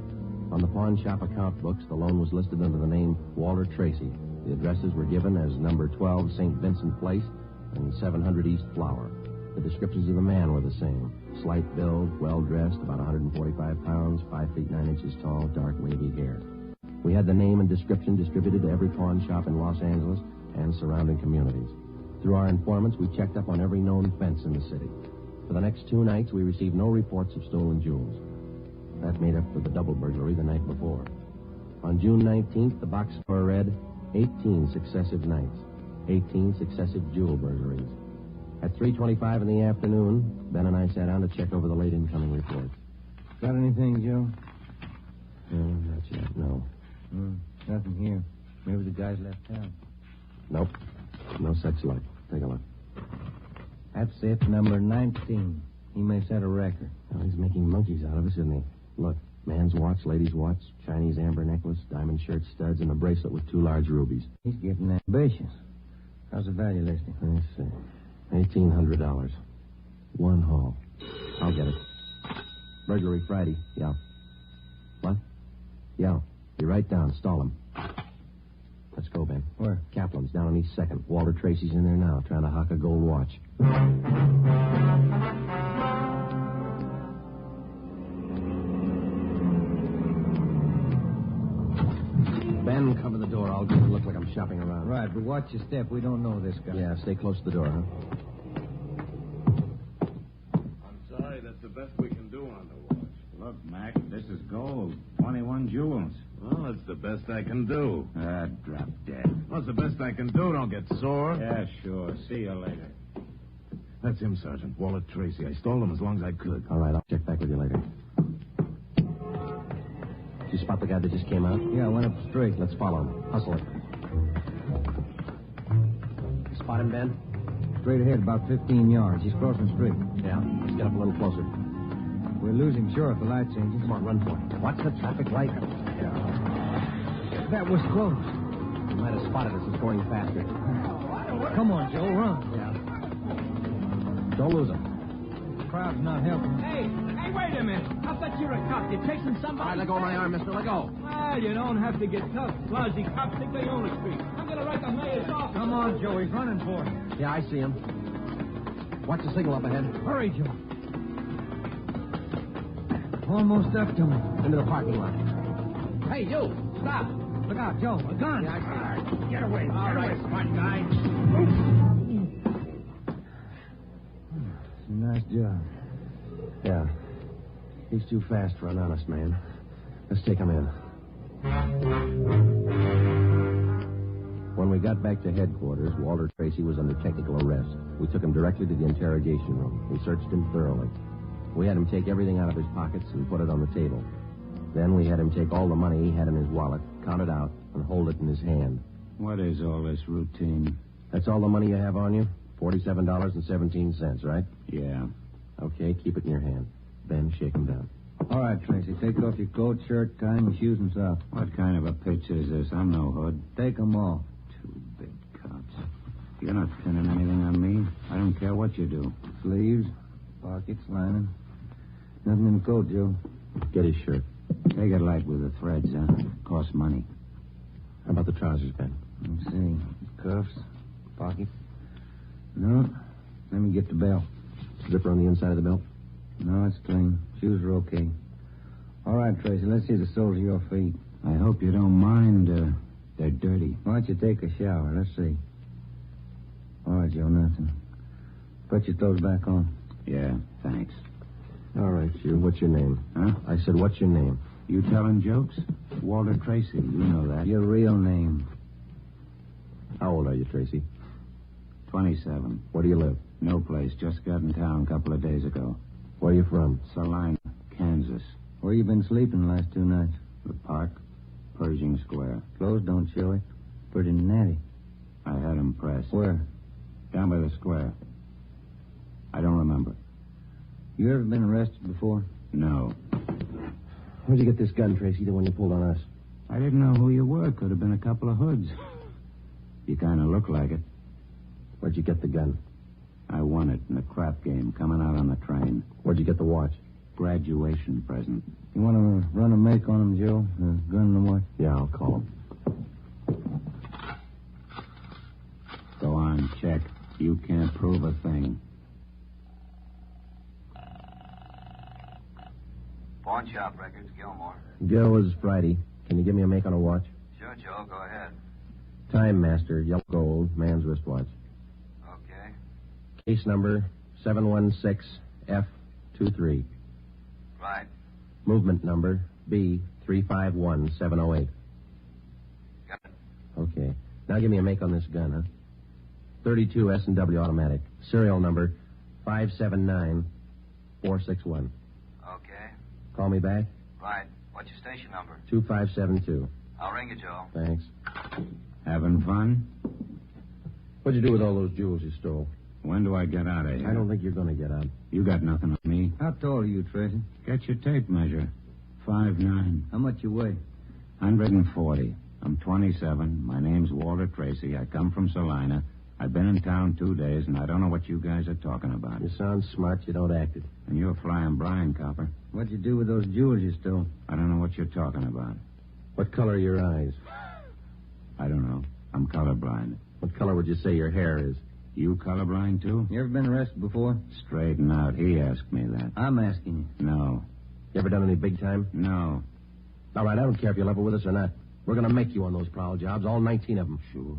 On the pawn shop account books, the loan was listed under the name Walter Tracy. The addresses were given as number 12 St. Vincent Place and 700 East Flower. The descriptions of the man were the same. Slight build, well-dressed, about 145 pounds, 5 feet 9 inches tall, dark wavy hair. We had the name and description distributed to every pawn shop in Los Angeles and surrounding communities. Through our informants, we checked up on every known fence in the city. For the next 2 nights, we received no reports of stolen jewels. That made up for the double burglary the night before. On June 19th, the box score read 18 successive nights, 18 successive jewel burglaries. At 3:25 in the afternoon, Ben and I sat down to check over the late incoming reports. Got anything, Joe? Not yet, no. Nothing here. Maybe the guys left town. Nope. No such luck. Take a look. That's it, number 19. He may set a record. Well, he's making monkeys out of us, isn't he? Look, man's watch, lady's watch, Chinese amber necklace, diamond shirt studs, and a bracelet with 2 large rubies. He's getting ambitious. How's the value listing? Let's see. $1,800. 1 haul. I'll get it. Burglary Friday. Yeah. What? Yeah. Be right down. Stall him. Let's go, Ben. Where? Kaplan's down on East 2nd. Walter Tracy's in there now, trying to hawk a gold watch. Ben, cover the door. I'll just look like I'm shopping around. Right, but watch your step. We don't know this guy. Yeah, stay close to the door, huh? I'm sorry, that's the best we can do on the watch. Look, Mac, this is gold. 21 jewels. Well, that's the best I can do. Drop dead. What's the best I can do? Don't get sore. Yeah, sure. See you later. That's him, Sergeant. Walter Tracy. I stole him as long as I could. All right, I'll check back with you later. Did you spot the guy that just came out? Yeah, I went up straight. Let's follow him. Hustle it. Spot him, Ben? Straight ahead, about 15 yards. He's crossing the street. Yeah, let's get up a little closer. We're losing shore if the light changes. Come on, run for it. Watch the traffic light. That was close. He might have spotted us. It's going faster. Come on, Joe, run. Yeah. Don't lose him. The crowd's not helping. Hey, wait a minute. I bet you're a cop. You're chasing somebody. All right, let go of my arm, mister. Let go. Well, you don't have to get tough. Lousy cops think they own the street. I'm going to write the mayor's office. Come on, Joe. He's running for it. Yeah, I see him. Watch the signal up ahead. Hurry, Joe. Almost up to him. Into the parking lot. Hey, you! Stop! Look out, Joe. A gun! Yeah, I see him. Get away. Get away, smart guy. It's a nice job. Yeah. He's too fast for an honest man. Let's take him in. When we got back to headquarters, Walter Tracy was under technical arrest. We took him directly to the interrogation room. We searched him thoroughly. We had him take everything out of his pockets and put it on the table. Then we had him take all the money he had in his wallet, count it out, and hold it in his hand. What is all this routine? That's all the money you have on you? $47.17, right? Yeah. Okay, keep it in your hand. Ben, shake him down. All right, Tracy. Take off your coat, shirt, tie, and shoes and socks. What kind of a pitch is this? I'm no hood. Take them off. Two big cops. You're not pinning anything on me. I don't care what you do. Sleeves, pockets, lining. Nothing in the coat, Joe. Get his shirt. Take it light with the threads, huh? Costs money. How about the trousers, Ben? Let's see. Cuffs, pocket. No. Let me get the belt. Zipper on the inside of the belt? No, it's clean. Shoes are okay. All right, Tracy, let's see the soles of your feet. I hope you don't mind. They're dirty. Why don't you take a shower? Let's see. All right, Joe, nothing. Put your clothes back on. Yeah, thanks. All right, you. What's your name? Huh? I said, what's your name? You telling jokes? Walter Tracy. You know that. Your real name. How old are you, Tracy? 27. Where do you live? No place. Just got in town a couple of days ago. Where are you from? Salina, Kansas. Where you been sleeping the last 2 nights? The park, Pershing Square. Clothes don't show it. Pretty natty. I had him pressed. Where? Down by the square. I don't remember. You ever been arrested before? No. Where'd you get this gun, Tracy, the one you pulled on us? I didn't know who you were. Could have been a couple of hoods. You kind of look like it. Where'd you get the gun? I won it in a crap game coming out on the train. Where'd you get the watch? Graduation present. You want to run a make on him, Joe? The gun and the watch? Yeah, I'll call him. Go on, check. You can't prove a thing. Pawn shop records, Gilmore. Gil, is Friday. Can you give me a make on a watch? Sure, Joe. Go ahead. Time Master, yellow gold, man's wristwatch. Okay. Case number 716F23. Right. Movement number B351708. Got it. Okay. Now give me a make on this gun, huh? 32 S&W automatic. Serial number 579461. Okay. Call me back? Right. What's your station number? 2572. I'll ring you, Joe. Thanks. Having fun? What'd you do with all those jewels you stole? When do I get out of here? I don't think you're going to get out. You got nothing on me. How tall are you, Tracy? Get your tape measure. 5'9". How much you weigh? 140. I'm 27. My name's Walter Tracy. I come from Salina. I've been in town 2 days, and I don't know what you guys are talking about. You sound smart. You don't act it. And you're flying Brian, copper. What'd you do with those jewels you stole? I don't know what you're talking about. What color are your eyes? I don't know. I'm colorblind. What color would you say your hair is? You colorblind, too? You ever been arrested before? Straighten out. He asked me that. I'm asking you. No. You ever done any big time? No. All right, I don't care if you level with us or not. We're going to make you on those prowl jobs, all 19 of them. Sure.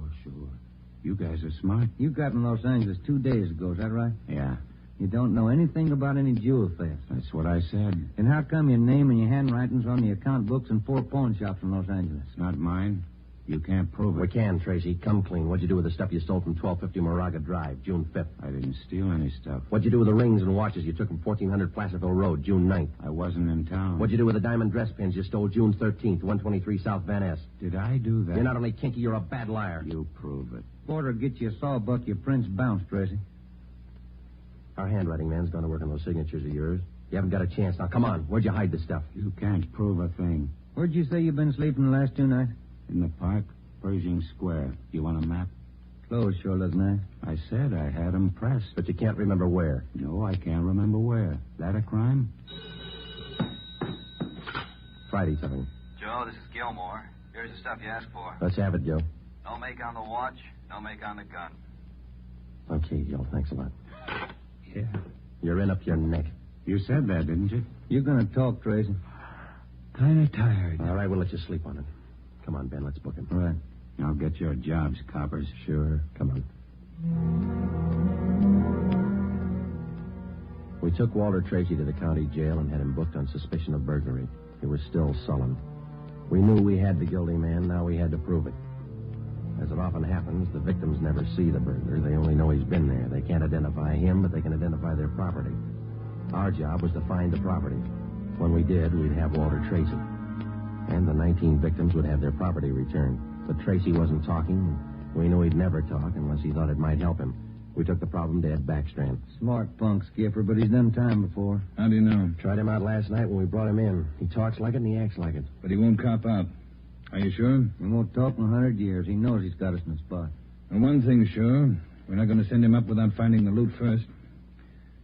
You guys are smart. You got in Los Angeles 2 days ago, is that right? Yeah. You don't know anything about any jewel theft. That's what I said. And how come your name and your handwriting's on the account books in 4 pawn shops in Los Angeles? It's not mine. You can't prove it. We can, Tracy. Come clean. What'd you do with the stuff you stole from 1250 Moraga Drive, June 5th? I didn't steal any stuff. What'd you do with the rings and watches you took from 1400 Placerville Road, June 9th? I wasn't in town. What'd you do with the diamond dress pins you stole June 13th, 123 South Van Ness? Did I do that? You're not only kinky, you're a bad liar. You prove it. Porter, get you a sawbuck, your prints bounced, Tracy. Our handwriting man's going to work on those signatures of yours. You haven't got a chance. Now, come on. Where'd you hide the stuff? You can't prove a thing. Where'd you say you've been sleeping the last 2 nights? In the park, Pershing Square. You want a map? Clothes sure look nice. I said I had them pressed. But you can't remember where. No, I can't remember where. That a crime? Friday something. Joe, this is Gilmore. Here's the stuff you asked for. Let's have it, Joe. No make on the watch, no make on the gun. Okay, Joe. Thanks a lot. Yeah. You're in up your neck. You said that, didn't you? You're going to talk, Tracy. Kind of tired. All right, we'll let you sleep on it. Come on, Ben. Let's book him. All right. I'll get your jobs, coppers. Sure. Come on. We took Walter Tracy to the county jail and had him booked on suspicion of burglary. He was still sullen. We knew we had the guilty man. Now we had to prove it. As it often happens, the victims never see the burglar. They only know he's been there. They can't identify him, but they can identify their property. Our job was to find the property. When we did, we'd have Walter Tracy. And the 19 victims would have their property returned. But Tracy wasn't talking. We knew he'd never talk unless he thought it might help him. We took the problem to Ed Backstrand. Smart punk, Skipper, but he's done time before. How do you know? Tried him out last night when we brought him in. He talks like it and he acts like it. But he won't cop out. Are you sure? He won't talk in 100 years. He knows he's got us in the spot. Well, one thing's sure. We're not going to send him up without finding the loot first.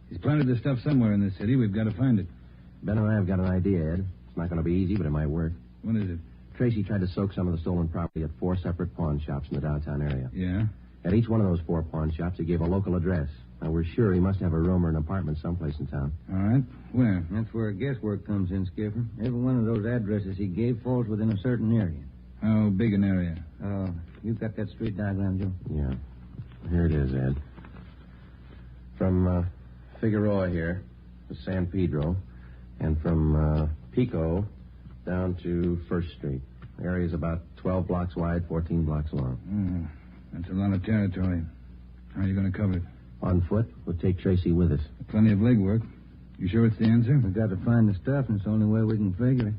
He's planted the stuff somewhere in the city. We've got to find it. Ben and I have got an idea, Ed. It's not going to be easy, but it might work. What is it? Tracy tried to soak some of the stolen property at 4 separate pawn shops in the downtown area. Yeah? At each one of those 4 pawn shops, he gave a local address. Now, we're sure he must have a room or an apartment someplace in town. All right. Where? That's where guesswork comes in, Skipper. Every one of those addresses he gave falls within a certain area. How big an area? You've got that street diagram, Joe? Yeah. Here it is, Ed. From Figueroa here to San Pedro, and from Pico down to First Street. The area's about 12 blocks wide, 14 blocks long. That's a lot of territory. How are you going to cover it? On foot. We'll take Tracy with us. Plenty of legwork. You sure it's the answer? We've got to find the stuff, and it's the only way we can figure it.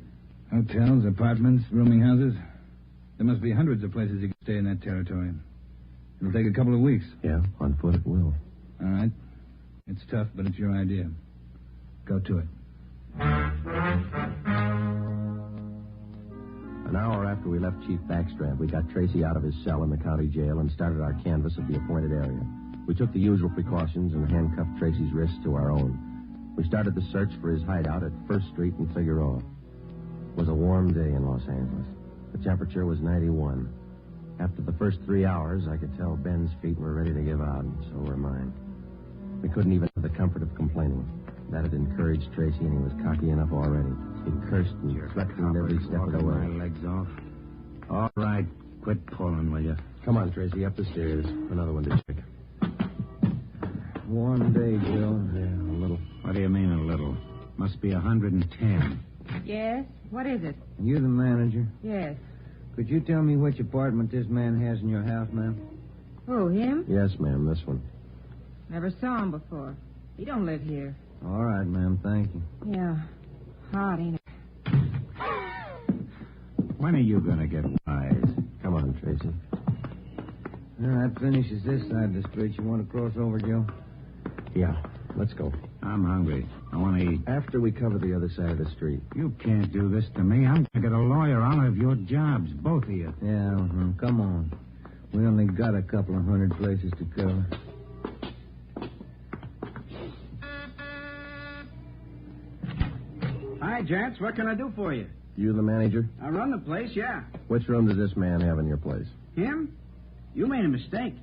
Hotels, apartments, rooming houses. There must be hundreds of places you can stay in that territory. It'll take a couple of weeks. Yeah, on foot it will. All right. It's tough, but it's your idea. Go to it. An hour after we left Chief Backstrand, we got Tracy out of his cell in the county jail and started our canvass of the appointed area. We took the usual precautions and handcuffed Tracy's wrists to our own. We started the search for his hideout at First Street in Figueroa. It was a warm day in Los Angeles. The temperature was 91. After the first 3 hours, I could tell Ben's feet were ready to give out, and so were mine. We couldn't even have the comfort of complaining. That had encouraged Tracy, and he was cocky enough already. He cursed and threatened every step of the way. My legs off. All right, quit pulling, will you? Come on, Tracy, up the stairs. Another one to check. Warm day, Joe. Yeah, a little. What do you mean a little? Must be 110. Yes? What is it? You the manager? Yes. Could you tell me which apartment this man has in your house, ma'am? Who, him? Yes, ma'am, this one. Never saw him before. He don't live here. All right, ma'am, thank you. Yeah. Hot, ain't it? When are you going to get wise? Come on, Tracy. That finishes this side of the street. You want to cross over, Joe? Yeah, let's go. I'm hungry. I want to eat. After we cover the other side of the street. You can't do this to me. I'm going to get a lawyer. I'll have your jobs, both of you. Yeah, come on. We only got a couple of hundred places to cover. Hi, gents. What can I do for you? You the manager? I run the place, yeah. Which room does this man have in your place? Him? You made a mistake.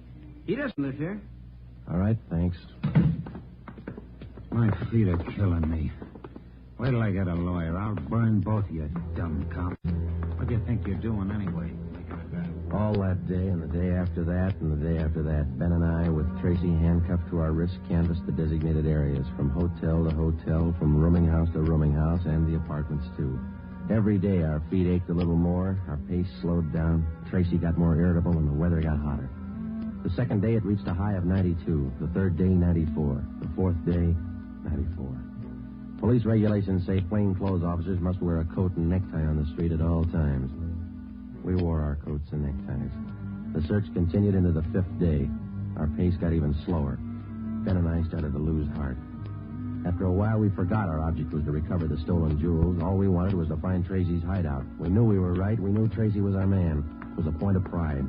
He doesn't live here. All right, thanks. My feet are killing me. Wait till I get a lawyer. I'll burn both of you, dumb cop. What do you think you're doing anyway? All that day and the day after that and the day after that, Ben and I, with Tracy handcuffed to our wrists, canvassed the designated areas, from hotel to hotel, from rooming house to rooming house, and the apartments, too. Every day our feet ached a little more, our pace slowed down, Tracy got more irritable, and the weather got hotter. The second day it reached a high of 92, the third day 94, the fourth day 94. Police regulations say plainclothes officers must wear a coat and necktie on the street at all times. We wore our coats and neckties. The search continued into the fifth day. Our pace got even slower. Ben and I started to lose heart. After a while, we forgot our object was to recover the stolen jewels. All we wanted was to find Tracy's hideout. We knew we were right. We knew Tracy was our man. It was a point of pride.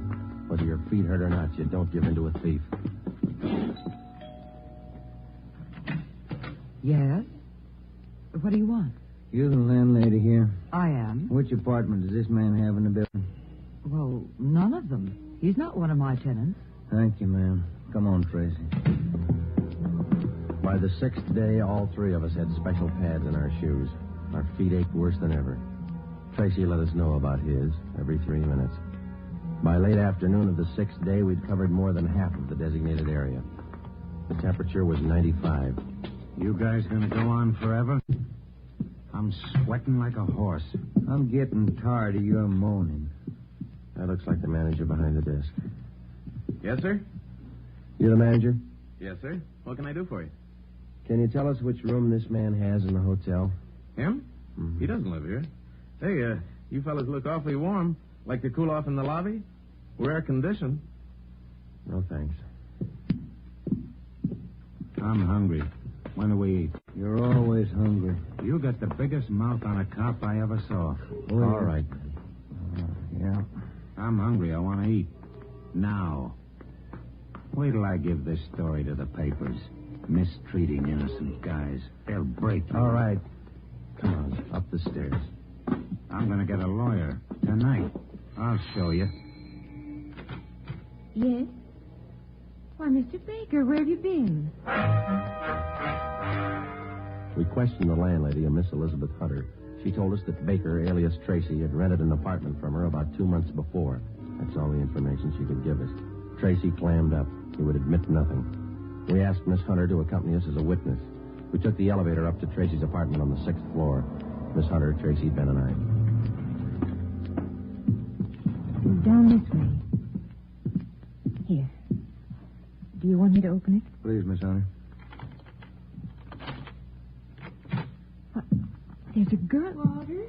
Whether your feet hurt or not, you don't give in to a thief. Yes? What do you want? You the landlady here? I am. Which apartment does this man have in the building? Well, none of them. He's not one of my tenants. Thank you, ma'am. Come on, Tracy. By the sixth day, all three of us had special pads in our shoes. Our feet ached worse than ever. Tracy let us know about his every 3 minutes. By late afternoon of the sixth day, we'd covered more than half of the designated area. The temperature was 95. You guys gonna go on forever? I'm sweating like a horse. I'm getting tired of your moaning. That looks like the manager behind the desk. Yes, sir? You the manager? Yes, sir. What can I do for you? Can you tell us which room this man has in the hotel? Him? Mm-hmm. He doesn't live here. Hey, you fellas look awfully warm. Like to cool off in the lobby? We're air-conditioned. No, thanks. I'm hungry. When do we eat? You're always hungry. You got the biggest mouth on a cop I ever saw. All right. Yeah. I'm hungry. I want to eat. Now. Wait till I give this story to the papers. Mistreating innocent guys. They'll break you. All right. Come on, up the stairs. I'm going to get a lawyer tonight. I'll show you. Yes? Why, Mr. Baker, where have you been? We questioned the landlady, a Miss Elizabeth Hunter. She told us that Baker, alias Tracy, had rented an apartment from her about 2 months before. That's all the information she could give us. Tracy clammed up. He would admit nothing. We asked Miss Hunter to accompany us as a witness. We took the elevator up to Tracy's apartment on the 6th floor. Miss Hunter, Tracy, Ben, and I. Down this way. Here. Do you want me to open it? Please, Miss Hunter. There's a girl. Walter?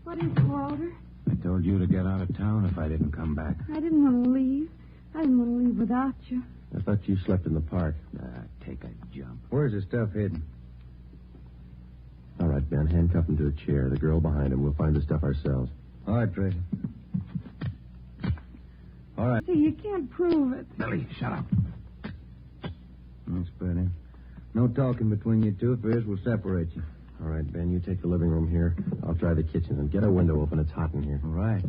What is it, Walter? I told you to get out of town if I didn't come back. I didn't want to leave. I didn't want to leave without you. I thought you slept in the park. Take a jump. Where's the stuff hidden? All right, Ben, handcuff him to a chair. The girl behind him. We'll find the stuff ourselves. All right, Tracy. All right. See, you can't prove it. Billy, shut up. That's pretty. No talking between you two. If there is, we'll separate you. All right, Ben, you take the living room here. I'll try the kitchen. And get a window open. It's hot in here. All right.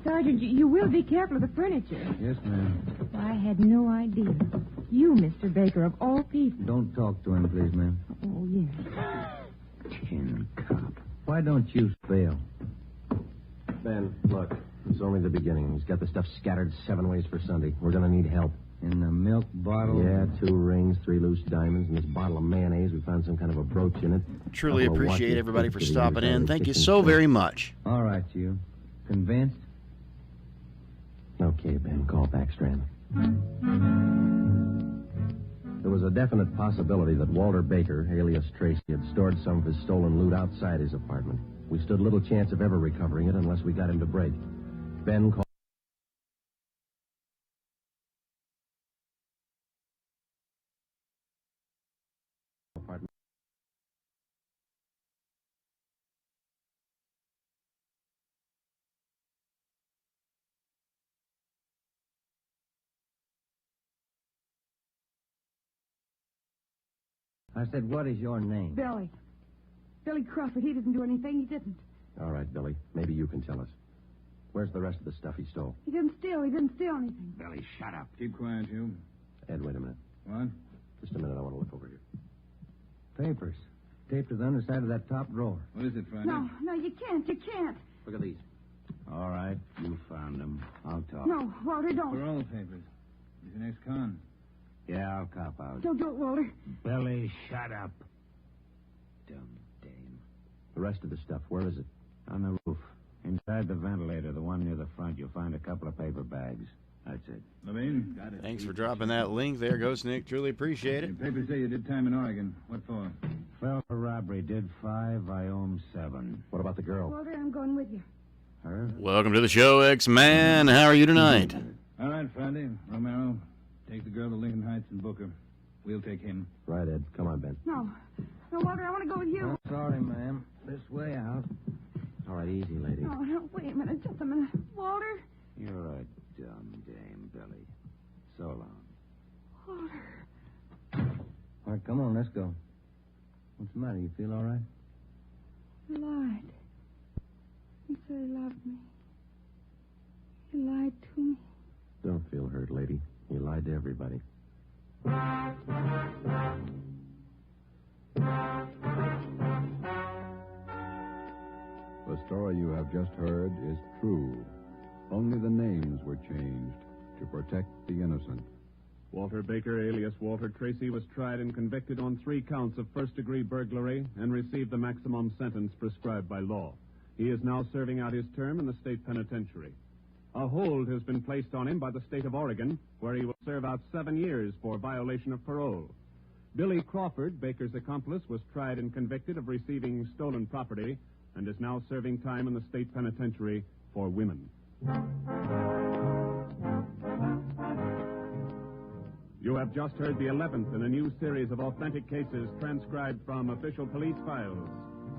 Sergeant, you will be careful of the furniture. Yes, ma'am. I had no idea. You, Mr. Baker, of all people. Don't talk to him, please, ma'am. Oh, yes. Tin cop. Why don't you fail? Ben, look. It's only the beginning. He's got the stuff scattered 7 ways for Sunday. We're going to need help. In the milk bottle? Yeah, 2 rings, 3 loose diamonds, and this bottle of mayonnaise. We found some kind of a brooch in it. Truly appreciate everybody for stopping in. Thank you so very much. All right, you. Convinced? Okay, Ben. Call Backstrand. There was a definite possibility that Walter Baker, alias Tracy, had stored some of his stolen loot outside his apartment. We stood little chance of ever recovering it unless we got him to break. Ben called. I said, what is your name? Billy. Billy Crawford. He didn't do anything. He didn't. All right, Billy. Maybe you can tell us. Where's the rest of the stuff he stole? He didn't steal. He didn't steal anything. Billy, shut up. Keep quiet, you. Ed, wait a minute. What? Just a minute. I want to look over here. Papers. Taped to the underside of that top drawer. What is it, Friday? No, you can't. You can't. Look at these. All right, you found them. I'll talk. No, Walter, don't. Parole papers. He's an ex-con. Yeah, I'll cop out. Don't do it, Walter. Billy, shut up. Dumb dame. The rest of the stuff, where is it? On the roof. Inside the ventilator, the one near the front, you'll find a couple of paper bags. That's it. Levine? Got it. Thanks for dropping that link. There goes Nick. Truly appreciate it. The papers say you did time in Oregon. What for? Fell for robbery. Did 5. I owe him 7. What about the girl? Walter, I'm going with you. Her? Welcome to the show, X-Man. How are you tonight? All right, Friday. Romero, take the girl to Lincoln Heights and book her. We'll take him. Right, Ed. Come on, Ben. No, Walter, I want to go with you. Oh, sorry, ma'am. This way out. All right, easy, lady. No, wait a minute. Just a minute. Walter? You're a dumb dame, Billy. So long. Walter. All right, come on, let's go. What's the matter? You feel all right? He lied. He said he loved me. He lied to me. Don't feel hurt, lady. He lied to everybody. The story you have just heard is true. Only the names were changed to protect the innocent. Walter Baker, alias Walter Tracy, was tried and convicted on 3 counts of first-degree burglary and received the maximum sentence prescribed by law. He is now serving out his term in the state penitentiary. A hold has been placed on him by the state of Oregon, where he will serve out 7 years for violation of parole. Billy Crawford, Baker's accomplice, was tried and convicted of receiving stolen property and is now serving time in the state penitentiary for women. You have just heard the 11th in a new series of authentic cases transcribed from official police files.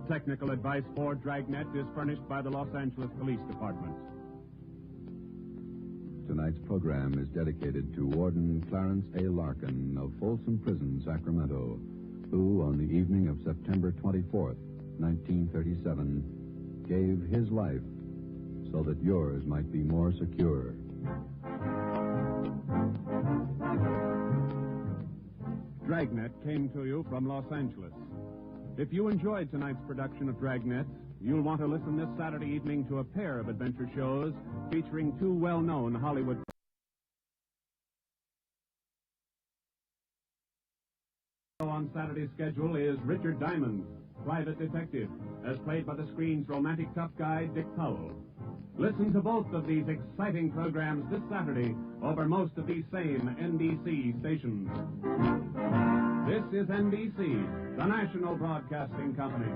Technical advice for Dragnet is furnished by the Los Angeles Police Department. Tonight's program is dedicated to Warden Clarence A. Larkin of Folsom Prison, Sacramento, who, on the evening of September 24th, 1937, gave his life so that yours might be more secure. Dragnet came to you from Los Angeles. If you enjoyed tonight's production of Dragnet, you'll want to listen this Saturday evening to a pair of adventure shows featuring two well-known Hollywood. On Saturday's schedule is Richard Diamond, private detective, as played by the screen's romantic tough guy, Dick Powell. Listen to both of these exciting programs this Saturday over most of these same NBC stations. This is NBC, the national broadcasting company.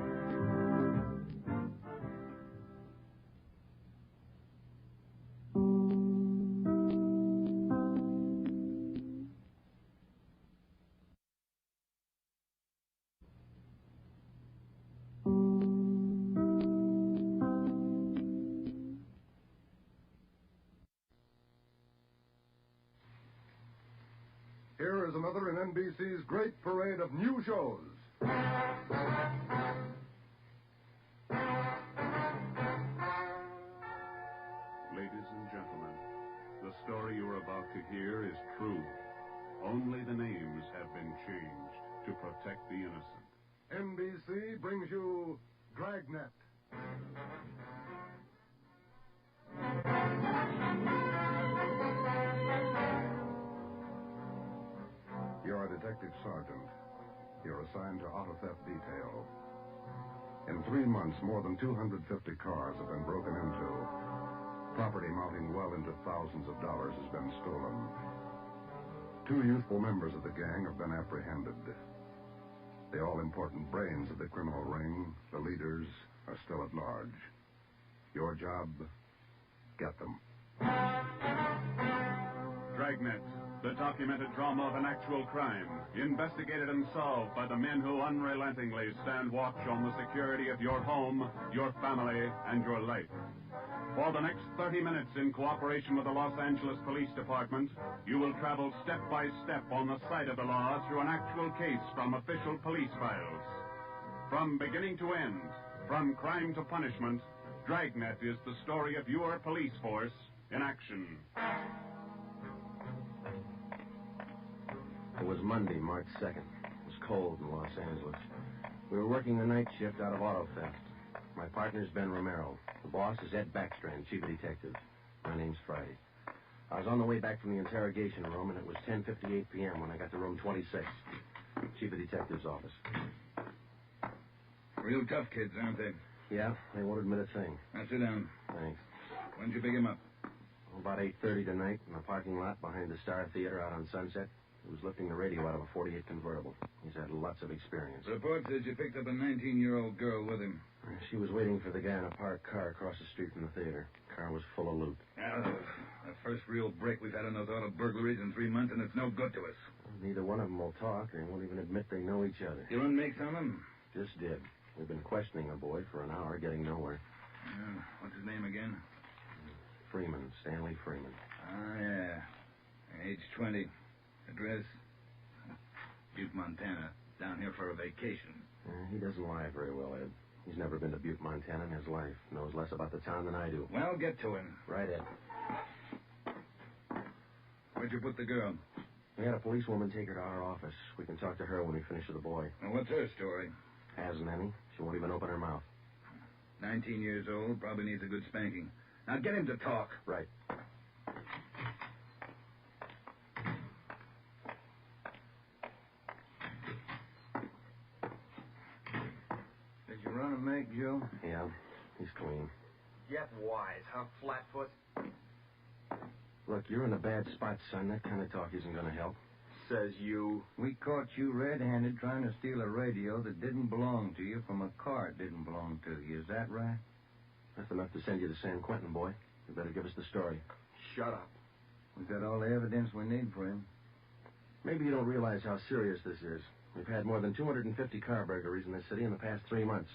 Here is another in NBC's great parade of new shows. Ladies and gentlemen, the story you're about to hear is true. Only the names have been changed to protect the innocent. NBC brings you Dragnet. You're a detective sergeant. You're assigned to auto theft detail. In 3 months, more than 250 cars have been broken into. Property mounting well into thousands of dollars has been stolen. 2 youthful members of the gang have been apprehended. The all-important brains of the criminal ring, the leaders, are still at large. Your job, get them. Dragnet, the documented drama of an actual crime, investigated and solved by the men who unrelentingly stand watch on the security of your home, your family, and your life. For the next 30 minutes, in cooperation with the Los Angeles Police Department, you will travel step by step on the side of the law through an actual case from official police files. From beginning to end, from crime to punishment, Dragnet is the story of your police force in action. It was Monday, March 2nd. It was cold in Los Angeles. We were working the night shift out of auto theft. My partner's Ben Romero. The boss is Ed Backstrand, chief of detectives. My name's Friday. I was on the way back from the interrogation room, and it was 10:58 p.m. when I got to room 26, chief of detectives' office. Real tough kids, aren't they? Yeah, they won't admit a thing. Now, sit down. Thanks. When'd you pick him up? About 8:30 tonight in a parking lot behind the Star Theater out on Sunset. He was lifting the radio out of a 48 convertible. He's had lots of experience. The report says you picked up a 19-year-old girl with him. She was waiting for the guy in a parked car across the street from the theater. Car was full of loot. The first real break we've had on those auto burglaries in 3 months, and it's no good to us. Neither one of them will talk. They won't even admit they know each other. You run makes on them? Just did. We've been questioning a boy for an hour, getting nowhere. What's his name again? Freeman, Stanley Freeman. Ah, yeah. Age 20. Address? Butte, Montana. Down here for a vacation. He doesn't lie very well, Ed. He's never been to Butte, Montana in his life. Knows less about the town than I do. Well, get to him. Right, Ed. Where'd you put the girl? We had a policewoman take her to our office. We can talk to her when we finish with the boy. Well, what's her story? Hasn't any. She won't even open her mouth. 19 years old, probably needs a good spanking. Now get him to talk. Right. Did you run a make, Joe? Yeah, he's clean. Get wise, huh, Flatfoot? Look, you're in a bad spot, son. That kind of talk isn't going to help. Says you. We caught you red-handed trying to steal a radio that didn't belong to you from a car that didn't belong to you. Is that right? That's enough to send you to San Quentin, boy. You better give us the story. Shut up. We've got all the evidence we need for him. Maybe you don't realize how serious this is. We've had more than 250 car burglaries in this city in the past 3 months.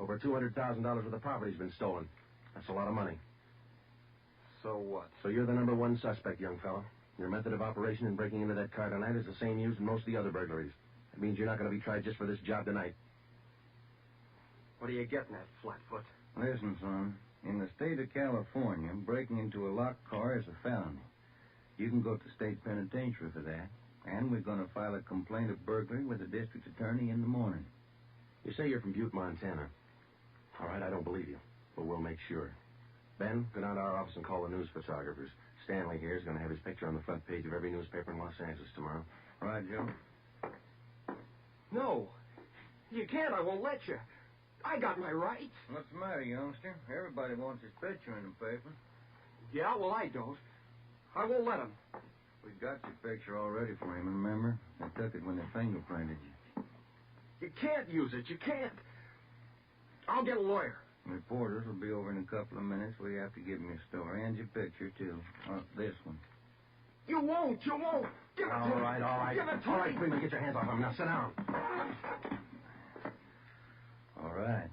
Over $200,000 worth of property's been stolen. That's a lot of money. So what? So you're the number one suspect, young fellow. Your method of operation in breaking into that car tonight is the same used in most of the other burglaries. It means you're not going to be tried just for this job tonight. What are you getting at, Flatfoot? Listen, son. In the state of California, breaking into a locked car is a felony. You can go to state penitentiary for that. And we're going to file a complaint of burglary with the district attorney in the morning. You say you're from Butte, Montana. All right, I don't believe you, but we'll make sure. Ben, go down to our office and call the news photographers. Stanley here is going to have his picture on the front page of every newspaper in Los Angeles tomorrow. All right, Joe? No. You can't. I won't let you. I got my rights. What's the matter, youngster? Everybody wants his picture in the paper. Yeah, well, I don't. I won't let him. We got your picture already for him, remember? They took it when they fingerprinted you. You can't use it. You can't. I'll get a lawyer. Reporters will be over in a couple of minutes. We have to give them your story and your picture, too. This one. You won't. You won't. Give it to me. All right. Give it to All me. right, Freeman, get your hands off him. Now, sit down. All right.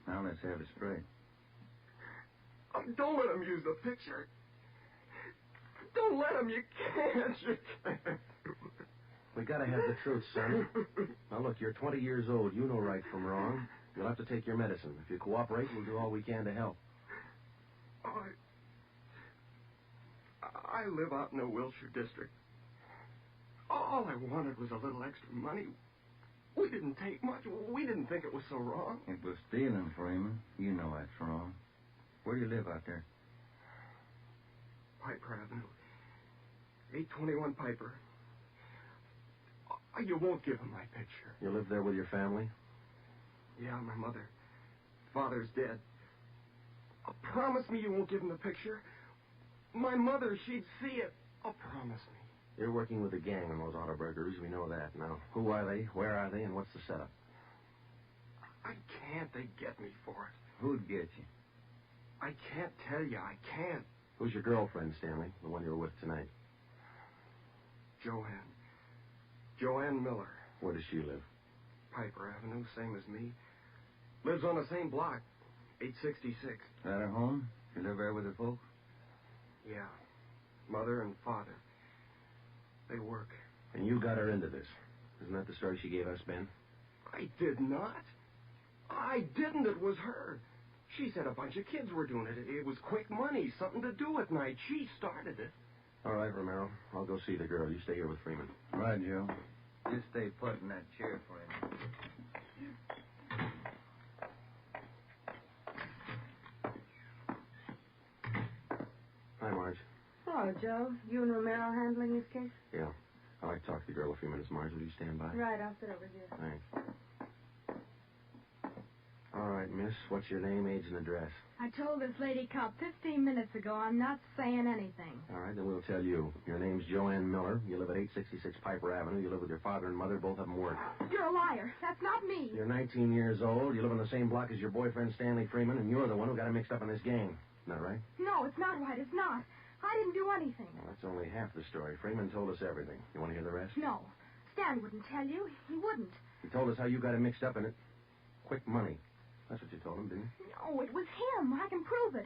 Now let's have it straight. Don't let him use the picture. Don't let him. You can't. We gotta have the truth, son. Now, look, you're 20 years old. You know right from wrong. You'll have to take your medicine. If you cooperate, we'll do all we can to help. I live out in the Wilshire district. All I wanted was a little extra money. We didn't take much. We didn't think it was so wrong. It was stealing, Freeman. You know that's wrong. Where do you live out there? Piper Avenue. 821 Piper. You won't give him my picture. You live there with your family? Yeah, my mother. Father's dead. Promise me you won't give him the picture. My mother, she'd see it. Promise me. You're working with a gang on those auto burglaries. We know that. Now, who are they? Where are they? And what's the setup? I can't. They get me for it. Who'd get you? I can't tell you. I can't. Who's your girlfriend, Stanley? The one you were with tonight? Joanne. Joanne Miller. Where does she live? Piper Avenue, same as me. Lives on the same block, 866. Is that her home? You live there with her folks? Yeah. Mother and father. They work. And you got her into this. Isn't that the story she gave us, Ben? I did not. I didn't. It was her. She said a bunch of kids were doing it. It was quick money, something to do at night. She started it. All right, Romero. I'll go see the girl. You stay here with Freeman. All right, Joe. Just stay put in that chair for him. Hi, Marge. Hello, Joe. You and Romero handling this case? Yeah. I'd like to talk to the girl a few minutes, Marge. Will you stand by? Right, I'll sit over here. Thanks. All right, miss. What's your name, age, and address? I told this lady cop 15 minutes ago I'm not saying anything. All right, then we'll tell you. Your name's Joanne Miller. You live at 866 Piper Avenue. You live with your father and mother. Both of them work. You're a liar. That's not me. You're 19 years old. You live on the same block as your boyfriend, Stanley Freeman, and you're the one who got him mixed up in this gang. Isn't that right? No, it's not right. It's not. I didn't do anything. Well, that's only half the story. Freeman told us everything. You want to hear the rest? No. Stan wouldn't tell you. He wouldn't. He told us how you got him mixed up in it. Quick money. That's what you told him, didn't you? No, it was him. I can prove it.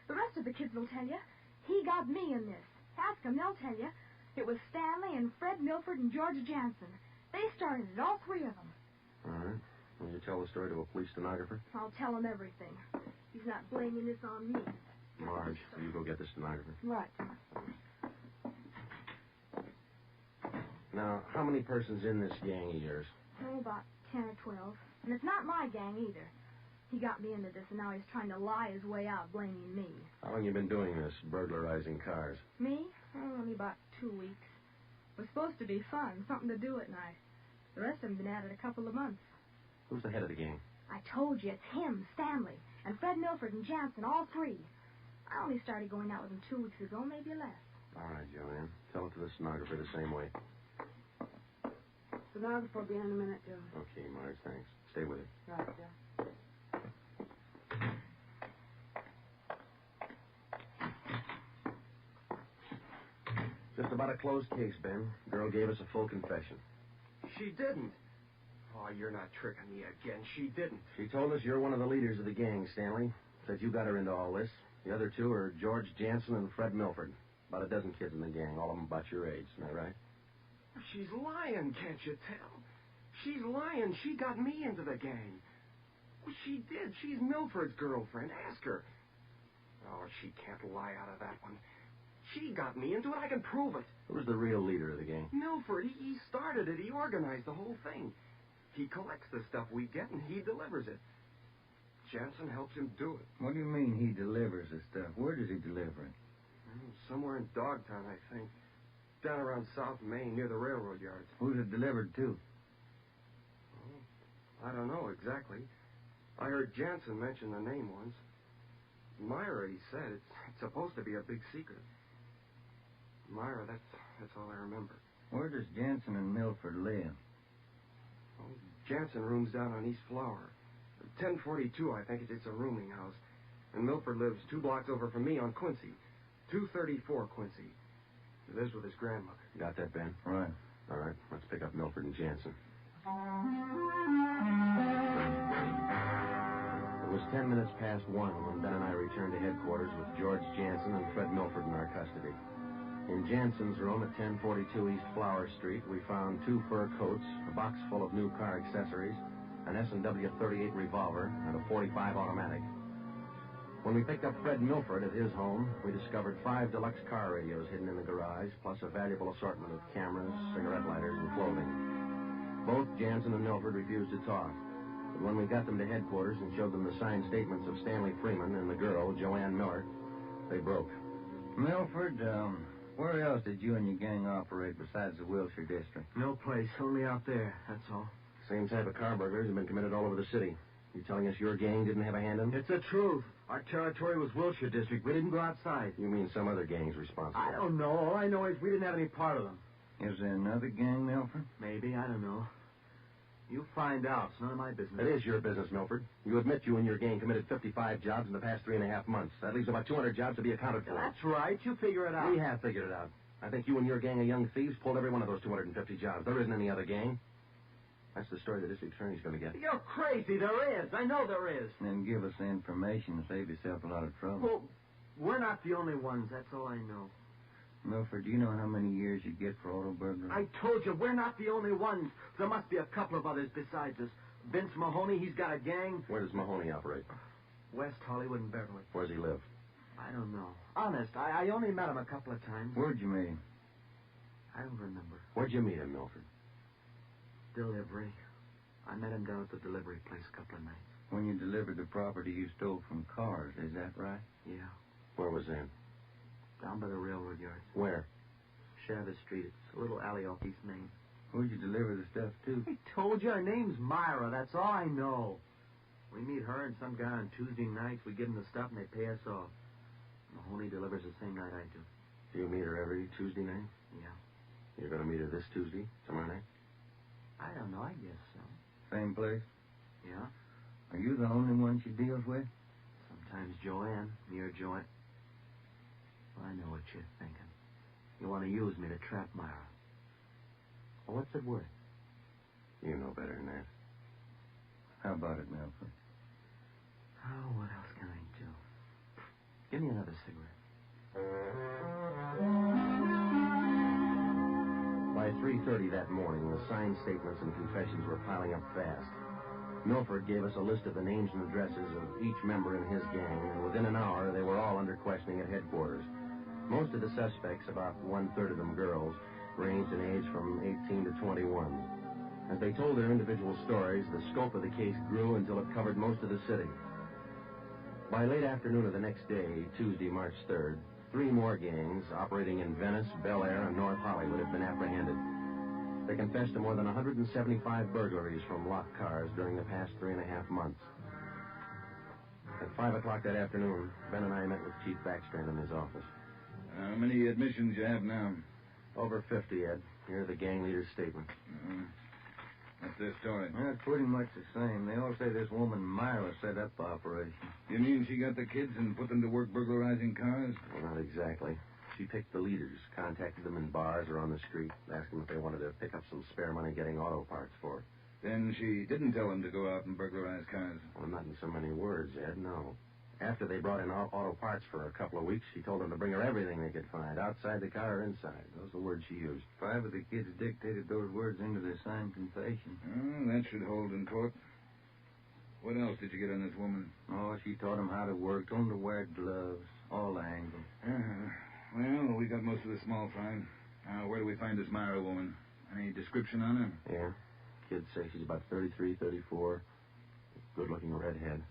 The rest of the kids will tell you. He got me in this. Ask them, they'll tell you. It was Stanley and Fred Milford and Georgia Jansen. They started it, all three of them. All right. Will you tell the story to a police stenographer? I'll tell him everything. He's not blaming this on me. Marge, you go get the stenographer. Right. Now, how many persons in this gang of yours? Oh, about 10 or 12. And it's not my gang either. He got me into this, and now he's trying to lie his way out, blaming me. How long you been doing this, burglarizing cars? Me? Oh, only about 2 weeks. It was supposed to be fun, something to do at night. The rest of them been at it a couple of months. Who's the head of the gang? I told you, it's him, Stanley, and Fred Milford and Jansen, all three. I only started going out with him 2 weeks ago, maybe less. All right, Joanne. Tell it to the stenographer the same way. Stenographer will be in a minute, Joe. Okay, Marge, thanks. Stay with it. Right, Joe. Just about a closed case, Ben. Girl gave us a full confession. She didn't. Oh, you're not tricking me again. She didn't. She told us you're one of the leaders of the gang, Stanley. Said you got her into all this. The other two are George Jansen and Fred Milford. About a dozen kids in the gang, all of them about your age. Isn't that right? She's lying, can't you tell? She's lying. She got me into the gang. Well, she did. She's Milford's girlfriend. Ask her. Oh, she can't lie out of that one. She got me into it. I can prove it. Who's the real leader of the gang? Milford. He started it. He organized the whole thing. He collects the stuff we get, and he delivers it. Jansen helps him do it. What do you mean he delivers the stuff? Where does he deliver it? Somewhere in Dogtown, I think. Down around South Main, near the railroad yards. Who's it delivered to? I don't know exactly. I heard Jansen mention the name once. Myra, he said. It's supposed to be a big secret. Myra, that's all I remember. Where does Jansen and Milford live? Oh, Jansen rooms down on East Flower. 1042, I think. It's a rooming house. And Milford lives 2 blocks over from me on Quincy. 234 Quincy. He lives with his grandmother. Got that, Ben? Right. All right, let's pick up Milford and Jansen. It was 10 minutes past 1 when Ben and I returned to headquarters with George Jansen and Fred Milford in our custody. In Jansen's room at 1042 East Flower Street, we found 2 fur coats, a box full of new car accessories, an S&W 38 revolver, and a .45 automatic. When we picked up Fred Milford at his home, we discovered 5 deluxe car radios hidden in the garage, plus a valuable assortment of cameras, cigarette lighters, and clothing. Both Jansen and Milford refused to talk, but when we got them to headquarters and showed them the signed statements of Stanley Freeman and the girl, Joanne Miller, they broke. Milford, where else did you and your gang operate besides the Wilshire district? No place, only out there, that's all. Same type of car burglaries have been committed all over the city. You telling us your gang didn't have a hand in it? It's the truth. Our territory was Wilshire district. We didn't go outside. You mean some other gang's responsible? I don't know. All I know is we didn't have any part of them. Is there another gang, Milford? Maybe, I don't know. You find out. It's none of my business. It is your business, Milford. You admit you and your gang committed 55 jobs in the past 3.5 months. That leaves about 200 jobs to be accounted for. That's right. You figure it out. We have figured it out. I think you and your gang of young thieves pulled every one of those 250 jobs. There isn't any other gang. That's the story the district attorney's going to get. You're crazy. There is. I know there is. Then give us the information and save yourself a lot of trouble. Well, we're not the only ones. That's all I know. Milford, do you know how many years you get for auto burglary? I told you, we're not the only ones. There must be a couple of others besides us. Vince Mahoney, he's got a gang. Where does Mahoney operate? West Hollywood and Beverly. Where does he live? I don't know. Honest, I only met him a couple of times. Where'd you meet him? I don't remember. Where'd you meet him, Milford? Delivery. I met him down at the delivery place a couple of nights. When you delivered the property you stole from Cars, is that right? Yeah. Where was that? Down by the railroad yards. Where? Chavez Street. It's a little alley off East Main. Where'd you deliver the stuff to? I told you, her name's Myra. That's all I know. We meet her and some guy on Tuesday nights. We give them the stuff and they pay us off. Mahoney delivers the same night I do. Do you meet her every Tuesday night? Yeah. You're going to meet her this Tuesday, tomorrow night? I don't know. I guess so. Same place? Yeah. Are you the only one she deals with? Sometimes Joanne, near Joanne. Well, I know what you're thinking. You want to use me to trap Myra. Well, what's it worth? You know better than that. How about it, Milford? Oh, what else can I do? Give me another cigarette. By 3:30 that morning, the signed statements and confessions were piling up fast. Milford gave us a list of the names and addresses of each member in his gang, and within an hour, they were all under questioning at headquarters. Most of the suspects, about 1/3 of them girls, ranged in age from 18 to 21. As they told their individual stories, the scope of the case grew until it covered most of the city. By late afternoon of the next day, Tuesday, March 3rd, 3 more gangs operating in Venice, Bel Air, and North Hollywood had been apprehended. They confessed to more than 175 burglaries from locked cars during the past 3.5 months. At 5 o'clock that afternoon, Ben and I met with Chief Backstrand in his office. How many admissions you have now? Over 50, Ed. Here are the gang leader's statement. What's their story? It's pretty much the same. They all say this woman Myra set up the operation. You mean she got the kids and put them to work burglarizing cars? Well, not exactly. She picked the leaders, contacted them in bars or on the street, asked them if they wanted to pick up some spare money getting auto parts for her. Then she didn't tell them to go out and burglarize cars. Well, not in so many words, Ed, no. After they brought in auto parts for a couple of weeks, she told them to bring her everything they could find, outside the car or inside. Those are the words she used. 5 of the kids dictated those words into their signed confession. Oh, that should hold in court. What else did you get on this woman? Oh, she taught them how to work, told them to wear gloves, all the angles. Well, we got most of the small fry. Where do we find this Myra woman? Any description on her? Yeah. Kids say she's about 33, 34. Good-looking redhead.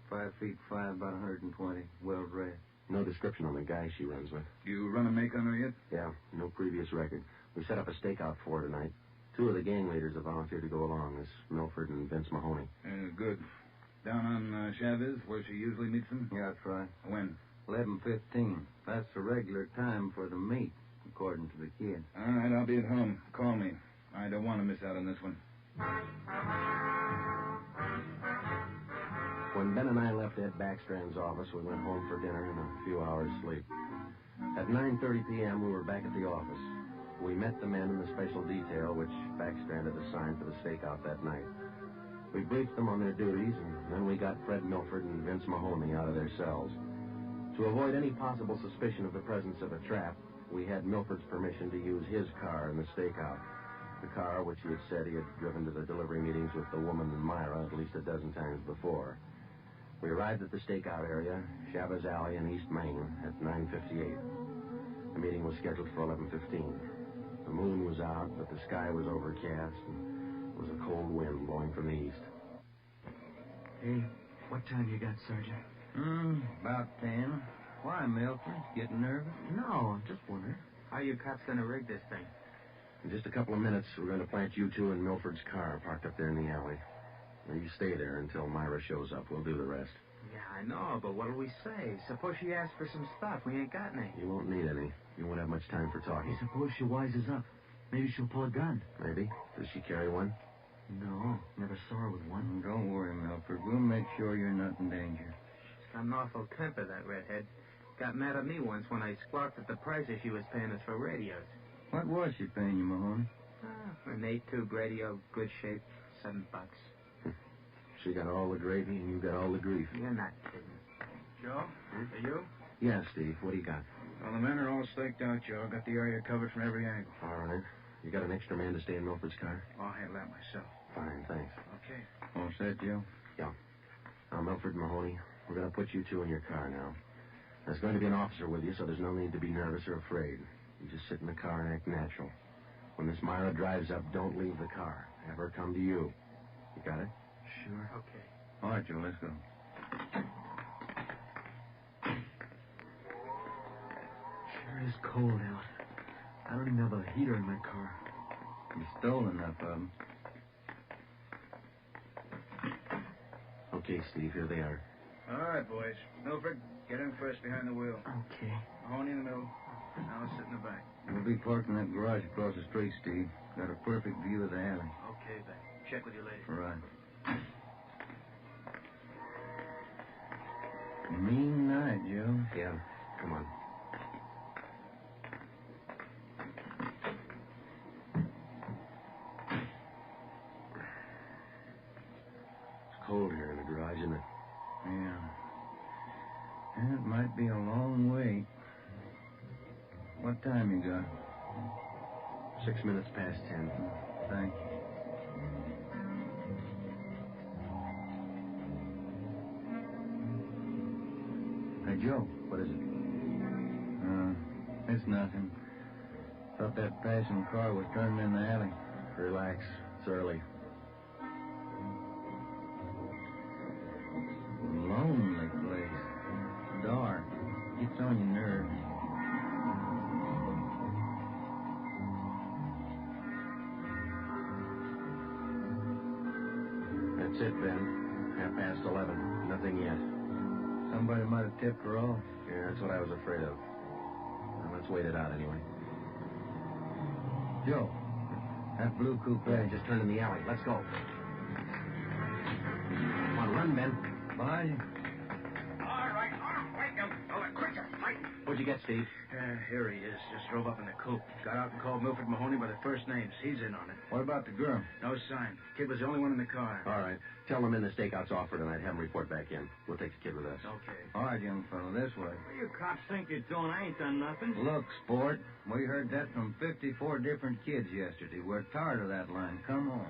5'5", about 120, well-dressed. No description on the guy she runs with. You run a make on her yet? Yeah, no previous record. We set up a stakeout for her tonight. 2 of the gang leaders have volunteered to go along, this Milford and Vince Mahoney. Good. Down on Chavez, where she usually meets them? Yeah, that's right. When? 11:15. That's the regular time for the meet, according to the kids. All right, I'll be at home. Call me. I don't want to miss out on this one. When Ben and I left Ed Backstrand's office, we went home for dinner and a few hours' sleep. At 9:30 p.m., we were back at the office. We met the men in the special detail, which Backstrand had assigned for the stakeout that night. We briefed them on their duties, and then we got Fred Milford and Vince Mahoney out of their cells. To avoid any possible suspicion of the presence of a trap, we had Milford's permission to use his car in the stakeout. The car which he had said he had driven to the delivery meetings with the woman and Myra at least a dozen times before. We arrived at the stakeout area, Chavez Alley in East Main, at 9:58. The meeting was scheduled for 11:15. The moon was out, but the sky was overcast, and there was a cold wind blowing from the east. Hey, what time you got, Sergeant? About 10. Why, Milford? Getting nervous? No, just wondering. How you cops gonna rig this thing? In just a couple of minutes, we're going to plant you 2 in Milford's car parked up there in the alley. Now, you stay there until Myra shows up. We'll do the rest. Yeah, I know, but what'll we say? Suppose she asks for some stuff. We ain't got any. You won't need any. You won't have much time for talking. Hey, suppose she wises up. Maybe she'll pull a gun. Maybe. Does she carry one? No, never saw her with one. Don't worry, Milford. We'll make sure you're not in danger. She's got an awful temper, that redhead. Got mad at me once when I squawked at the prices she was paying us for radios. What was she paying you, Mahoney? An 8-tube radio, good shape, $7. She got all the gravy and you got all the grief. You're not kidding. Joe, are you? Yeah, Steve. What do you got? Well, the men are all staked out, Joe. Got the area covered from every angle. All right. You got an extra man to stay in Milford's car? I'll handle that myself. Fine, thanks. Okay. All set, Joe? Yeah. Now, Milford and Mahoney, we're going to put you 2 in your car now. There's going to be an officer with you, so there's no need to be nervous or afraid. You just sit in the car and act natural. When Miss Myra drives up, don't leave the car. Have her come to you. You got it? Sure. Okay. All right, Joe, let's go. Sure is cold out. I don't even have a heater in my car. You stole enough of them. Okay, Steve, here they are. All right, boys. Milford, get in first behind the wheel. Okay. Mahoney in the middle. Now I'll sit in the back. We'll be parked in that garage across the street, Steve. Got a perfect view of the alley. Okay, then. Check with you later. All right. Mean night, Joe. Yeah. Come on. It's cold here in the garage, isn't it? Yeah. And it might be a long wait. What time you got? 6 minutes past 10. Thanks. Hey, Joe. What is it? It's nothing. Thought that passing car was turning in the alley. Relax. It's early. Lonely place. Dark. Gets on your nerves. That's it, Ben. 11:30. Nothing yet. Somebody might have tipped her off. Yeah, that's what I was afraid of. Well, let's wait it out anyway. Joe, that blue coupe. Yeah, just turned in the alley. Let's go. Come on, run, Ben. Bye. All right. Wait, quicker. Fight. What'd you get, Steve? Here he is. Just drove up in the coupe. Got out and called Milford Mahoney by the first names. He's in on it. What about the girl? No sign. Kid was the only one in the car. All right. Tell them in the stakeout's off for tonight. Have him report back in. We'll take the kid with us. Okay. All right, young fellow, this way. What do you cops think you're doing? I ain't done nothing. Look, sport, we heard that from 54 different kids yesterday. We're tired of that line. Come on.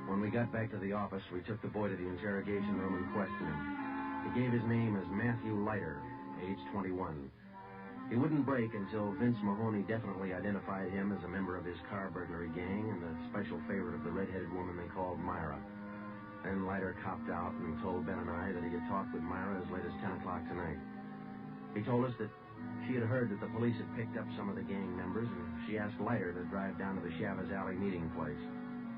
When we got back to the office, we took the boy to the interrogation room and questioned him. He gave his name as Matthew Leiter, age 21. He wouldn't break until Vince Mahoney definitely identified him as a member of his car burglary gang and the special favorite of the red-headed woman they called Myra. Then Leiter copped out and told Ben and I that he had talked with Myra as late as 10 o'clock tonight. He told us that she had heard that the police had picked up some of the gang members, and she asked Leiter to drive down to the Chavez Alley meeting place.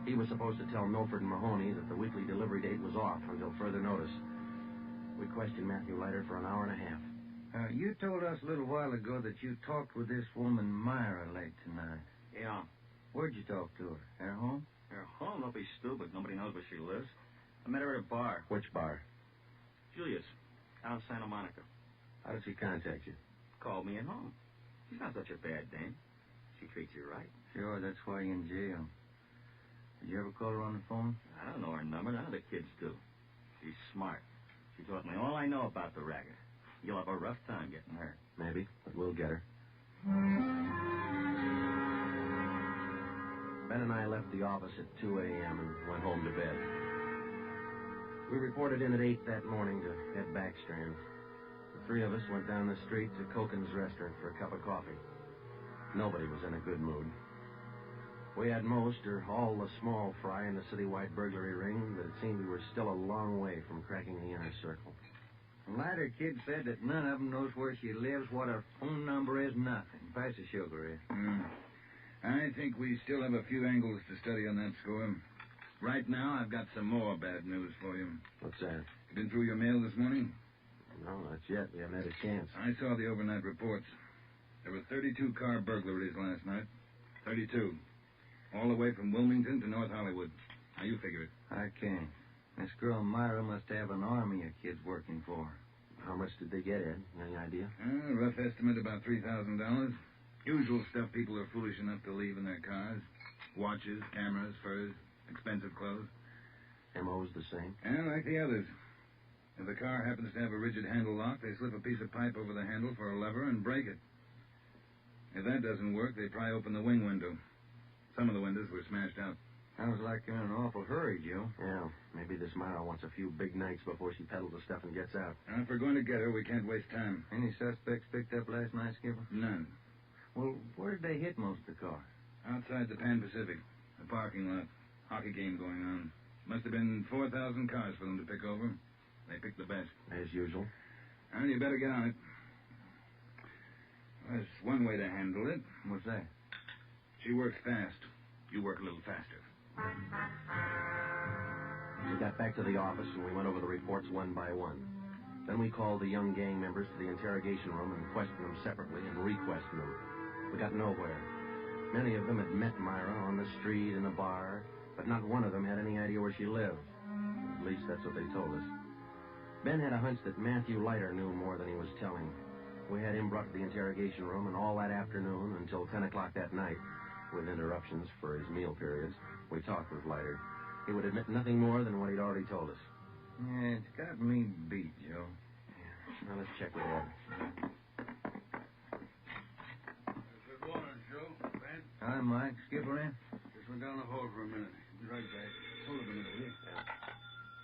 He was supposed to tell Milford and Mahoney that the weekly delivery date was off until further notice. We questioned Matthew Leiter for an hour and a half. You told us a little while ago that you talked with this woman, Myra, late tonight. Yeah. Where'd you talk to her? At home? Her home? Don't be stupid. Nobody knows where she lives. I met her at a bar. Which bar? Julius. Out in Santa Monica. How did she contact you? Called me at home. She's not such a bad dame. She treats you right. Sure, that's why you're in jail. Did you ever call her on the phone? I don't know her number. None of the kids do. She's smart. She taught me all I know about the racket. You'll have a rough time getting her. Maybe, but we'll get her. Ben and I left the office at 2 a.m. and went home to bed. We reported in at 8 that morning to head back strands. The three of us went down the street to Koken's restaurant for a cup of coffee. Nobody was in a good mood. We had most or all the small fry in the citywide burglary ring, but it seemed we were still a long way from cracking the inner circle. The Leiter kid said that none of them knows where she lives, what her phone number is, nothing. Pass the sugar, Ed. I think we still have a few angles to study on that score. Right now, I've got some more bad news for you. What's that? You been through your mail this morning? No, not yet. We haven't had a chance. I saw the overnight reports. There were 32 car burglaries last night. 32. All the way from Wilmington to North Hollywood. How you figure it? I can't. This girl Myra must have an army of kids working for her. How much did they get, Ed? Any idea? Rough estimate about $3,000. Usual stuff people are foolish enough to leave in their cars. Watches, cameras, furs, expensive clothes. M.O.'s the same? And like the others. If the car happens to have a rigid handle lock, they slip a piece of pipe over the handle for a lever and break it. If that doesn't work, they pry open the wing window. Some of the windows were smashed out. Sounds like you're in an awful hurry, Joe. Yeah, maybe this Myra wants a few big nights before she peddles the stuff and gets out. If we're going to get her, we can't waste time. Any suspects picked up last night, Skipper? None. Well, where did they hit most of the cars? Outside the Pan Pacific. The parking lot. Hockey game going on. Must have been 4,000 cars for them to pick over. They picked the best. As usual. Well, you better get on it. There's one way to handle it. What's that? She works fast. You work a little faster. We got back to the office and we went over the reports one by one. Then we called the young gang members to the interrogation room and questioned them separately and re-questioned them. We got nowhere. Many of them had met Myra on the street, in a bar, but not one of them had any idea where she lived. At least that's what they told us. Ben had a hunch that Matthew Leiter knew more than he was telling. We had him brought to the interrogation room, and all that afternoon until 10 o'clock that night, with interruptions for his meal periods, we talked with Leiter. He would admit nothing more than what he'd already told us. Yeah, it's got me beat, Joe. Yeah. Now let's check with Ed. Good morning, Joe. Ben? Hi, Mike. Skipper in? Just went down the hall for a minute. Be right back. Hold it a minute, will you?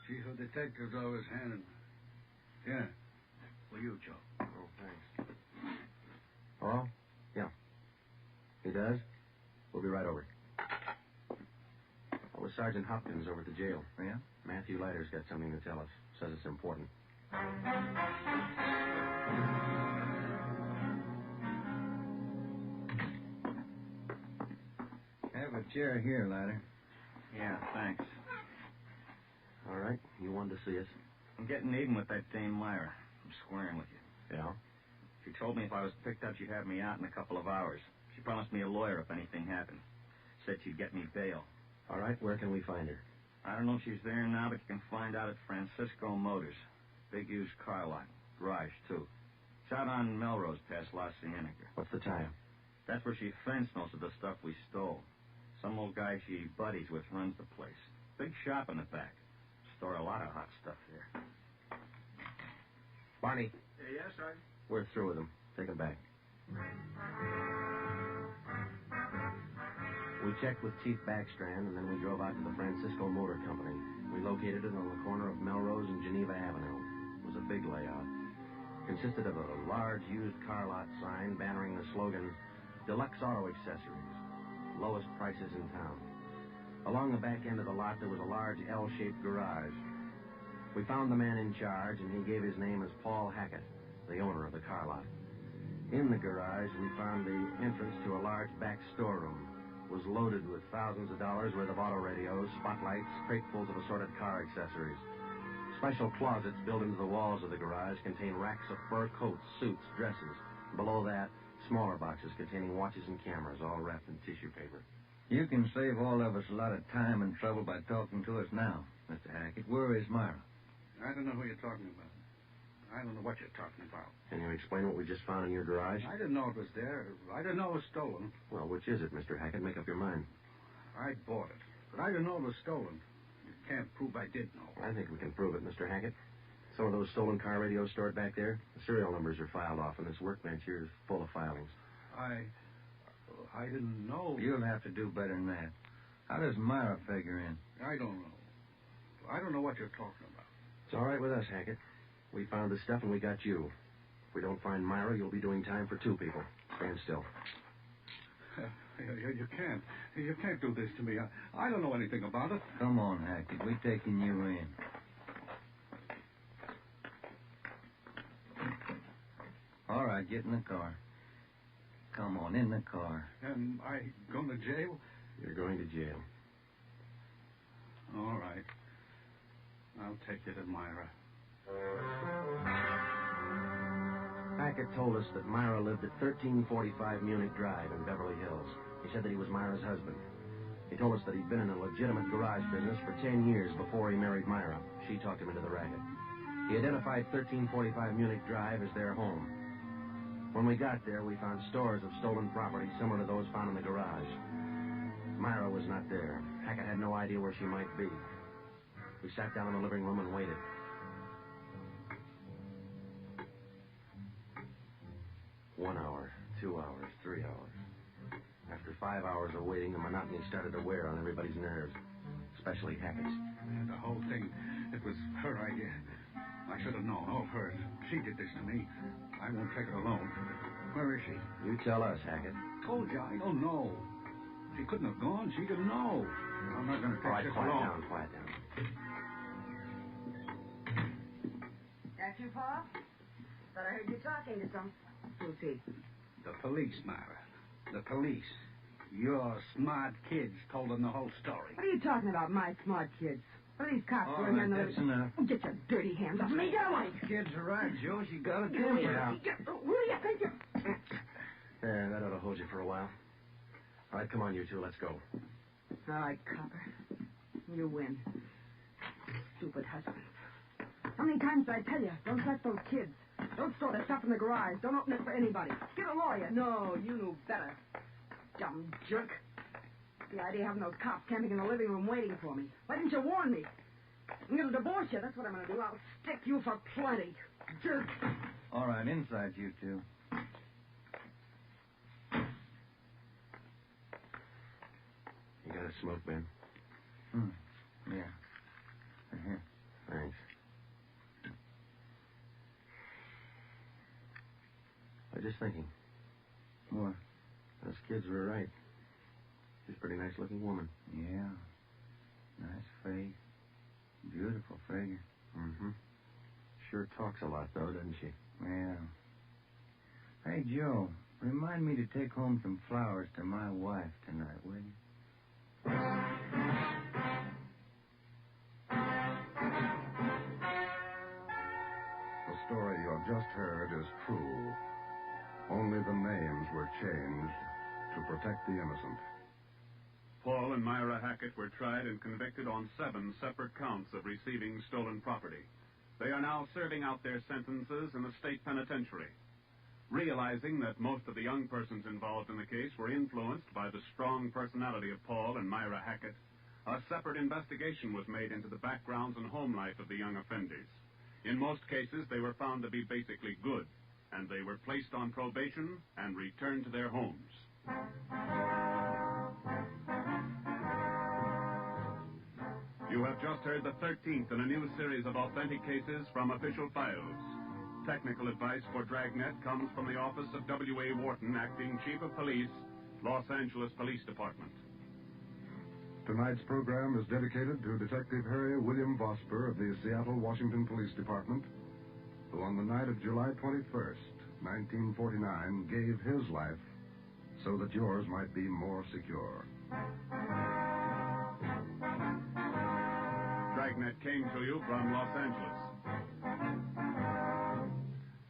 Chief of Detectives always handing. Yeah. Well, you, Joe. Oh, thanks. Hello? Yeah. He does? We'll be right over. That was Sergeant Hopkins over at the jail. Oh, yeah? Matthew Leiter's got something to tell us. Says it's important. Have a chair here, Leiter. Yeah, thanks. All right. You wanted to see us? I'm getting even with that dame Myra. I'm squaring with you. Yeah? She told me if I was picked up, she'd have me out in a couple of hours. She promised me a lawyer if anything happened. Said she'd get me bail. All right. Where can we find her? I don't know if she's there now, but you can find out at Francisco Motors. Big used car lot. Garage, too. Shot on Melrose past La Cienega. What's the time? That's where she fenced most of the stuff we stole. Some old guy she buddies with runs the place. Big shop in the back. Store a lot of hot stuff there. Barney, Yes, Sergeant? we're through with him. Take him back. We checked with Chief Backstrand, and then we drove out to the Francisco Motor Company. We located it on the corner of Melrose and Geneva Avenue. It was a big layout. Consisted of a large used car lot sign bannering the slogan, Deluxe Auto Accessories, lowest prices in town. Along the back end of the lot, there was a large L-shaped garage. We found the man in charge, and he gave his name as Paul Hackett, the owner of the car lot. In the garage, we found the entrance to a large back storeroom. It was loaded with thousands of dollars worth of auto radios, spotlights, cratefuls of assorted car accessories. Special closets built into the walls of the garage contain racks of fur coats, suits, dresses. Below that, smaller boxes containing watches and cameras, all wrapped in tissue paper. You can save all of us a lot of time and trouble by talking to us now, Mr. Hackett. Where is Myra? I don't know who you're talking about. I don't know what you're talking about. Can you explain what we just found in your garage? I didn't know it was there. I didn't know it was stolen. Well, which is it, Mr. Hackett? Make up your mind. I bought it. But I didn't know it was stolen. You can't prove I did know. I think we can prove it, Mr. Hackett. Some of those stolen car radios stored back there, the serial numbers are filed off, and this workbench here is full of filings. I didn't know. You'll have to do better than that. How does Myra figure in? I don't know. I don't know what you're talking about. It's all right with us, Hackett. We found the stuff and we got you. If we don't find Myra, you'll be doing time for 2 people. Stand still. You can't. You can't do this to me. I don't know anything about it. Come on, Hackett. We're taking you in. All right, get in the car. Come on, in the car. Am I going to jail? You're going to jail. All right. I'll take you to Myra. Hackett told us that Myra lived at 1345 Munich Drive in Beverly Hills. He said that he was Myra's husband. He told us that he'd been in a legitimate garage business for 10 years before he married Myra. She talked him into the racket. He identified 1345 Munich Drive as their home. When we got there, we found stores of stolen property similar to those found in the garage. Myra was not there. Hackett had no idea where she might be. We sat down in the living room and waited. 1 hour, 2 hours, 3 hours. After 5 hours of waiting, the monotony started to wear on everybody's nerves, especially Hackett's. The whole thing, it was her idea. I should have known, all hers. She did this to me. I won't take her alone. Where is she? You tell us, Hackett. Told you, I don't know. She couldn't have gone. She didn't know. I'm not going to All right, take this quiet alone. down, quiet down. That you, Paul? Thought I heard you talking to some. Who's he? The police, Myra. The police. Your smart kids told them the whole story. What are you talking about, my smart kids? What are these cops All doing right, in the... that's enough. Oh, get your dirty hands off me. Get away. Kids are right, Joe. She got it. Get away. Who do you think you're... There, that ought to hold you for a while. All right, come on, you two. Let's go. All right, copper. You win. Stupid husband. How many times did I tell you? Don't touch those kids. Don't store the stuff in the garage. Don't open it for anybody. Get a lawyer. No, you knew better. Dumb jerk. The idea of having those cops camping in the living room waiting for me. Why didn't you warn me? I'm going to divorce you. That's what I'm going to do. I'll stick you for plenty. Jerk. All right, inside, you two. You got a smoke, Ben? Yeah. Here. Thanks. I was just thinking. What? Those kids were right. She's a pretty nice-looking woman. Yeah. Nice face. Beautiful figure. Mm-hmm. Sure talks a lot, though, doesn't she? Yeah. Hey, Joe, remind me to take home some flowers to my wife tonight, will you? The story you have just heard is true. Only the names were changed to protect the innocent. Paul and Myra Hackett were tried and convicted on 7 separate counts of receiving stolen property. They are now serving out their sentences in the state penitentiary. Realizing that most of the young persons involved in the case were influenced by the strong personality of Paul and Myra Hackett, a separate investigation was made into the backgrounds and home life of the young offenders. In most cases, they were found to be basically good, and they were placed on probation and returned to their homes. You have just heard the 13th in a new series of authentic cases from official files. Technical advice for Dragnet comes from the office of W.A. Wharton, Acting Chief of Police, Los Angeles Police Department. Tonight's program is dedicated to Detective Harry William Vosper of the Seattle, Washington Police Department, who on the night of July 21st, 1949, gave his life so that yours might be more secure. Dragnet came to you from Los Angeles.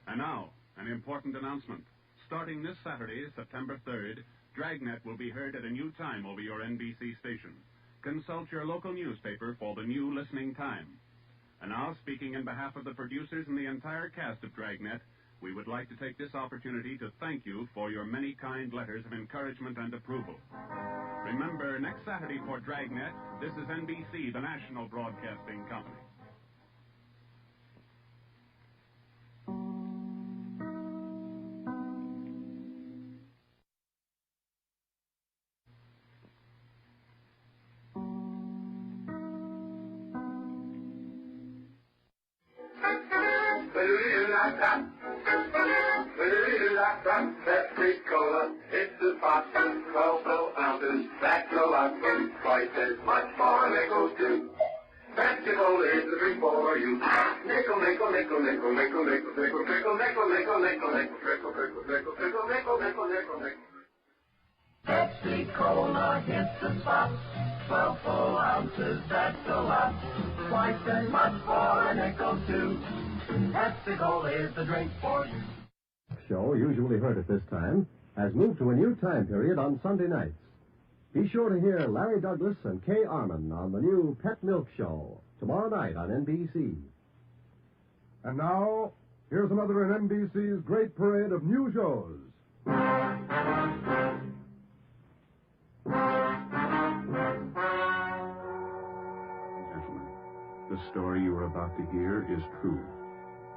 And now, an important announcement. Starting this Saturday, September 3rd, Dragnet will be heard at a new time over your NBC station. Consult your local newspaper for the new listening time. And now, speaking in behalf of the producers and the entire cast of Dragnet, we would like to take this opportunity to thank you for your many kind letters of encouragement and approval. Remember, next Saturday for Dragnet, this is NBC, the national broadcasting company. Pepsi-Cola, it's the pot, 12 ounces, that's a lot, twice as much for a nickel too. Pepsi-Cola is the drink for you. Nickel, nickel, nickel, nickel, nickel, nickel, nickel, nickel, nickel, nickel, nickel, nickel, nickel, nickel, nickel, nickel, nickel, nickel, nickel, nickel. Pepsi-Cola hits the spot, 12 full ounces, that's a lot, twice as much for a nickel too. Pepsi-Cola is the drink for you. Show, usually heard at this time, has moved to a new time period on Sunday nights. Be sure to hear Larry Douglas and Kay Arman on the new Pet Milk Show tomorrow night on NBC. And now, here's another in NBC's great parade of new shows. Gentlemen, the story you are about to hear is true.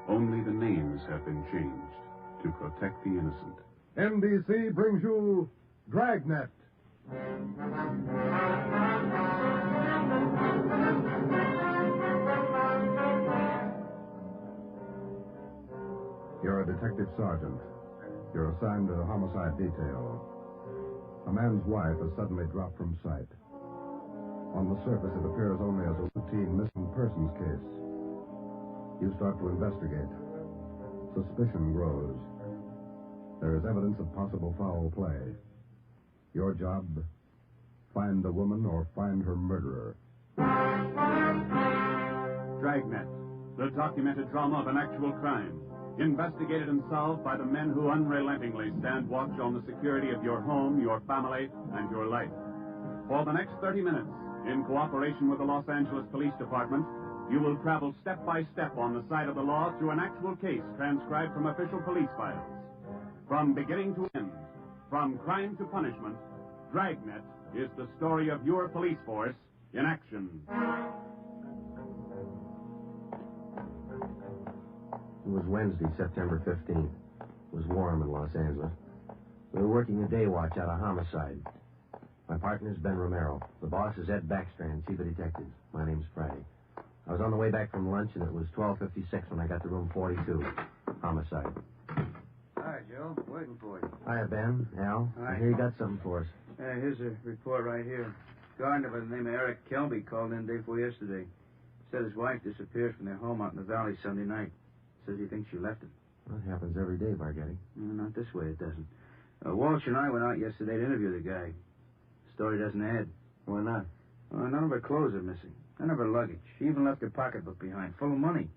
Only the names have been changed to protect the innocent. NBC brings you Dragnet. You're a detective sergeant. You're assigned to a homicide detail. A man's wife has suddenly dropped from sight. On the surface, it appears only as a routine missing persons case. You start to investigate. Suspicion grows. There is evidence of possible foul play. Your job, find the woman or find her murderer. Dragnet, the documented drama of an actual crime, investigated and solved by the men who unrelentingly stand watch on the security of your home, your family, and your life. For the next 30 minutes, in cooperation with the Los Angeles Police Department, you will travel step by step on the side of the law through an actual case transcribed from official police files. From beginning to end, from crime to punishment, Dragnet is the story of your police force in action. It was Wednesday, September 15th. It was warm in Los Angeles. We were working a day watch out of homicide. My partner's Ben Romero. The boss is Ed Backstrand, chief of detectives. My name's Friday. I was on the way back from lunch, and it was 12:56 when I got to room 42. Homicide. Hi, Joe. Waiting for you. Hiya, Ben. Al. Hi. I hear you got something for us. Here's a report right here. Gardener by the name of Eric Kelby called in day before yesterday. Said his wife disappeared from their home out in the valley Sunday night. Says he thinks she left him. That happens every day, Bargetti. Not this way, it doesn't. Walsh and I went out yesterday to interview the guy. The story doesn't add. Why not? None of her clothes are missing. None of her luggage. She even left her pocketbook behind, full of money.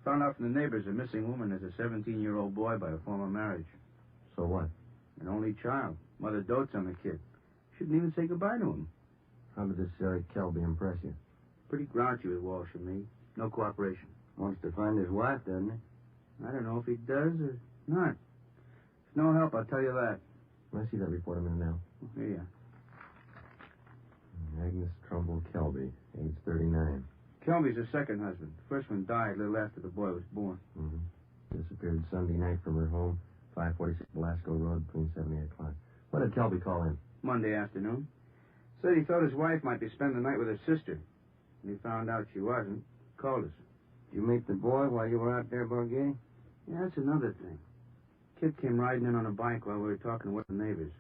Found out from the neighbors a missing woman is a 17-year-old boy by a former marriage. So what? An only child. Mother dotes on the kid. Shouldn't even say goodbye to him. How did this Eric Kelby impress you? Pretty grouchy with Walsh and me. No cooperation. Wants to find his wife, doesn't he? I don't know if he does or not. It's no help, I'll tell you that. I see that report a minute now. Here you are. Agnes Trumbull Kelby, age 39. Kelby's her second husband. The first one died a little after the boy was born. Mm-hmm. Disappeared Sunday night from her home, 546 Velasco Road, between 7 and 8 o'clock. When did Kelby call in? Monday afternoon. Said he thought his wife might be spending the night with her sister. When he found out she wasn't, called us. Did you meet the boy while you were out there, Bargay? Yeah, that's another thing. Kid came riding in on a bike while we were talking with the neighbors.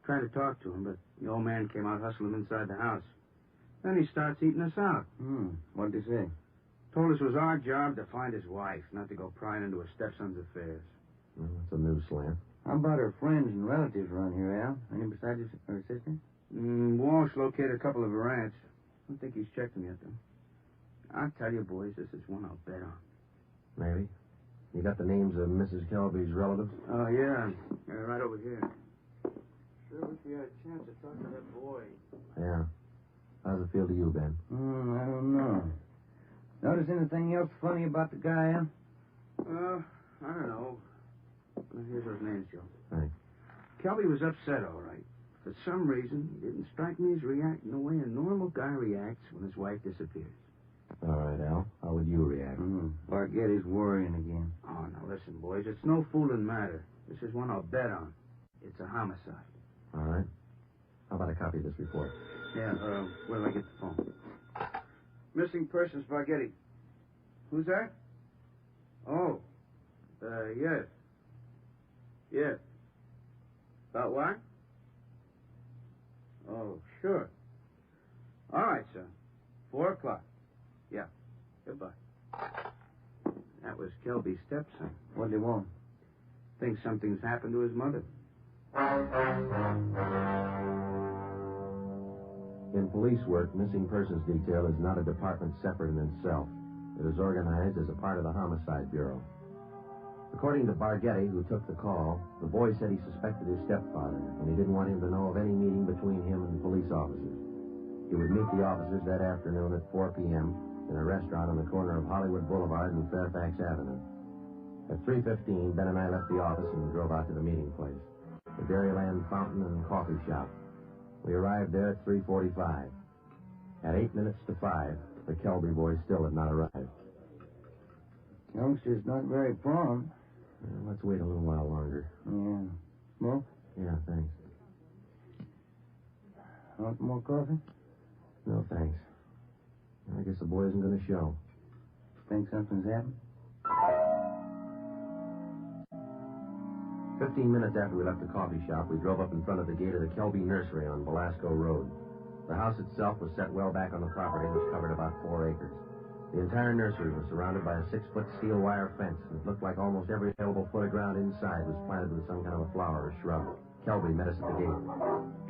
Tried to talk to him, but the old man came out hustling him inside the house. Then he starts eating us out. What did he say? Told us it was our job to find his wife, not to go prying into her stepson's affairs. Well, that's a new slant. How about her friends and relatives around here, Al? Any besides her sister? Walsh located a couple of her aunts. I don't think he's checked them yet, though. I'll tell you, boys, this is one I'll bet on. Maybe. You got the names of Mrs. Kelby's relatives? Oh, yeah. Right over here. Sure wish we had a chance to talk to that boy. Yeah. How's it feel to you, Ben? I don't know. Notice anything else funny about the guy, Al? I don't know. Well, here's those names, Joe. Thanks. Kelby was upset, all right. For some reason, he didn't strike me as reacting the way a normal guy reacts when his wife disappears. All right, Al. How would you react? Bargetti's worrying again. Oh, now listen, boys. It's no fooling matter. This is one I'll bet on. It's a homicide. All right. How about a copy of this report? Yeah, where do I get the phone? Missing persons, Bargetti. Who's that? Oh, yes. Yes. About what? Oh, sure. All right, son. 4 o'clock. Yeah. Goodbye. That was Kelby's stepson. What do you want? Thinks something's happened to his mother. In police work, missing persons detail is not a department separate in itself. It is organized as a part of the Homicide Bureau. According to Bargetti, who took the call, the boy said he suspected his stepfather, and he didn't want him to know of any meeting between him and police officers. He would meet the officers that afternoon at 4 p.m. in a restaurant on the corner of Hollywood Boulevard and Fairfax Avenue. At 3:15, Ben and I left the office and drove out to the meeting place, the Dairyland Fountain and Coffee Shop. We arrived there at 3:45. At 8 minutes to 5, the Kelby boy still had not arrived. Youngster's not very prompt. Well, let's wait a little while longer. Yeah. Smoke? Yeah, thanks. Want more coffee? No, thanks. I guess the boy isn't going to show. Think something's happened? 15 minutes after we left the coffee shop, we drove up in front of the gate of the Kelby Nursery on Velasco Road. The house itself was set well back on the property, which covered about 4 acres. The entire nursery was surrounded by a 6-foot steel wire fence, and it looked like almost every available foot of ground inside was planted with some kind of a flower or shrub. Kelby met us at the gate.